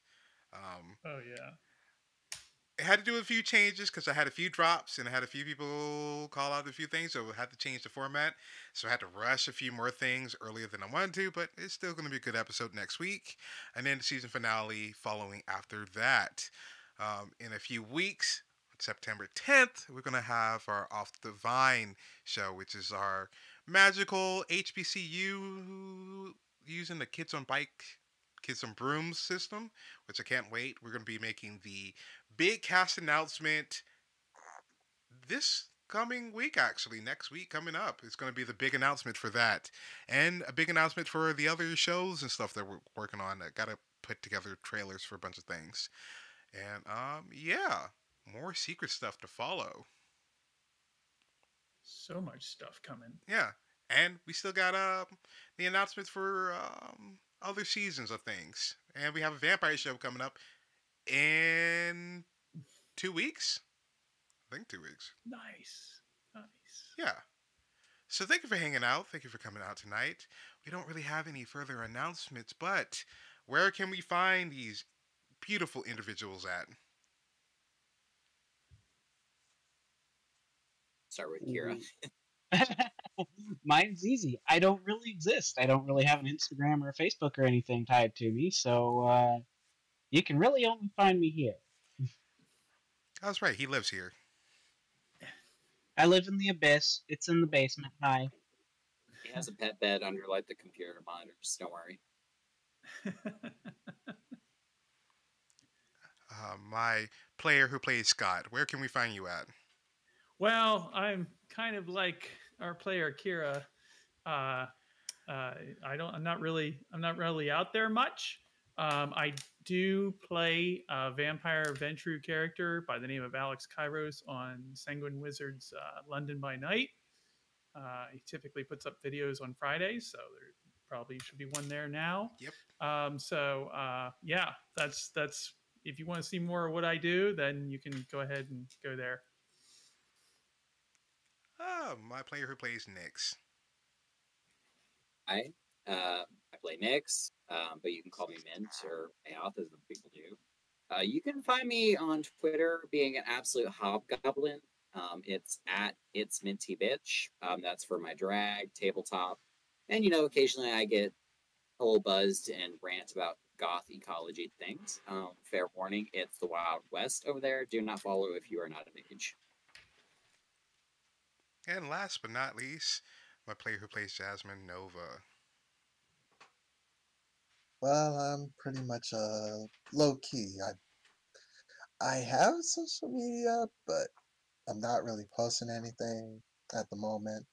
Oh, yeah. It had to do with a few changes because I had a few drops and I had a few people call out a few things, so I had to change the format. So I had to rush a few more things earlier than I wanted to, but it's still going to be a good episode next week. And then the season finale following after that. In a few weeks, September 10th, we're going to have our Off the Vine show, which is our magical HBCU using the Kids on Brooms system, which I can't wait. We're going to be making the big cast announcement this coming week, actually. Next week coming up. It's going to be the big announcement for that. And a big announcement for the other shows and stuff that we're working on. I got to put together trailers for a bunch of things. And, yeah, more secret stuff to follow. So much stuff coming. Yeah. And we still got the announcements for other seasons of things. And we have a vampire show coming up in 2 weeks. I think 2 weeks. Nice. Yeah. So thank you for hanging out. Thank you for coming out tonight. We don't really have any further announcements, but where can we find these beautiful individuals at? Start with Kira. Mine's easy. I don't really exist. I don't really have an Instagram or a Facebook or anything tied to me, so you can really only find me here. That's right. He lives here. I live in the Abyss. It's in the basement. Hi. He has a pet bed under like the computer monitors. Don't worry. My player who plays Scott. Where can we find you at? Well, I'm kind of like our player Kira. I'm not really out there much. I do play a vampire Ventru character by the name of Alex Kairos on Sanguine Wizards London by Night. He typically puts up videos on Fridays, so there probably should be one there now. Yep. Yeah, that's if you want to see more of what I do, then you can go ahead and go there. My player who plays Nyx. I play Nyx, but you can call me Mint or Aoth, as the people do. You can find me on Twitter being an absolute hobgoblin. It's at It's Minty Bitch. That's for my drag, tabletop. And, occasionally I get a little buzzed and rant about goth ecology things. Fair warning, it's the Wild West over there. Do not follow if you are not a mage. And last but not least, my player who plays Jasmine Nova. Well, I'm pretty much low key. I have social media, but I'm not really posting anything at the moment.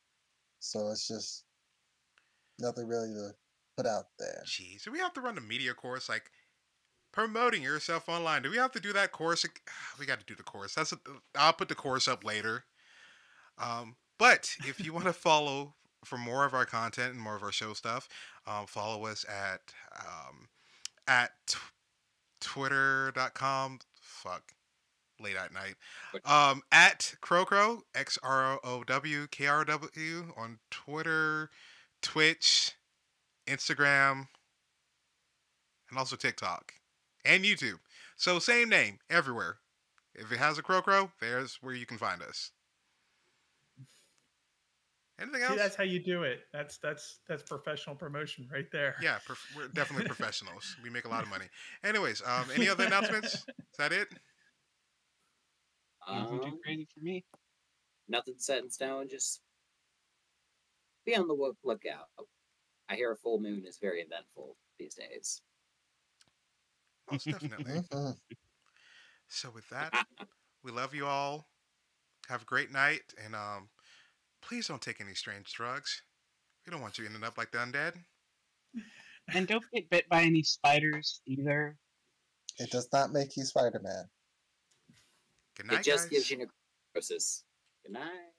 So it's just nothing really to put out there. Jeez, do we have to run a media course like promoting yourself online? Do we have to do that course? We got to do the course. I'll put the course up later. But if you want to follow for more of our content and more of our show stuff, follow us at twitter.com. Late at night. At Crowcrow, XROWKRW on Twitter, Twitch, Instagram, and also TikTok and YouTube. So same name everywhere. If it has a Crowcrow, there's where you can find us. Anything else? See, that's how you do it. That's professional promotion right there. Yeah, we're definitely professionals. We make a lot of money. Anyways, any other announcements? Is that it? Nothing too crazy for me. Nothing set in stone. Just be on the lookout. I hear a full moon is very eventful these days. Most definitely. So with that, we love you all. Have a great night, and please don't take any strange drugs. We don't want you ending up like the undead. And don't get bit by any spiders either. It does not make you Spider-Man. Good night, it just guys. gives you necrosis. Good night.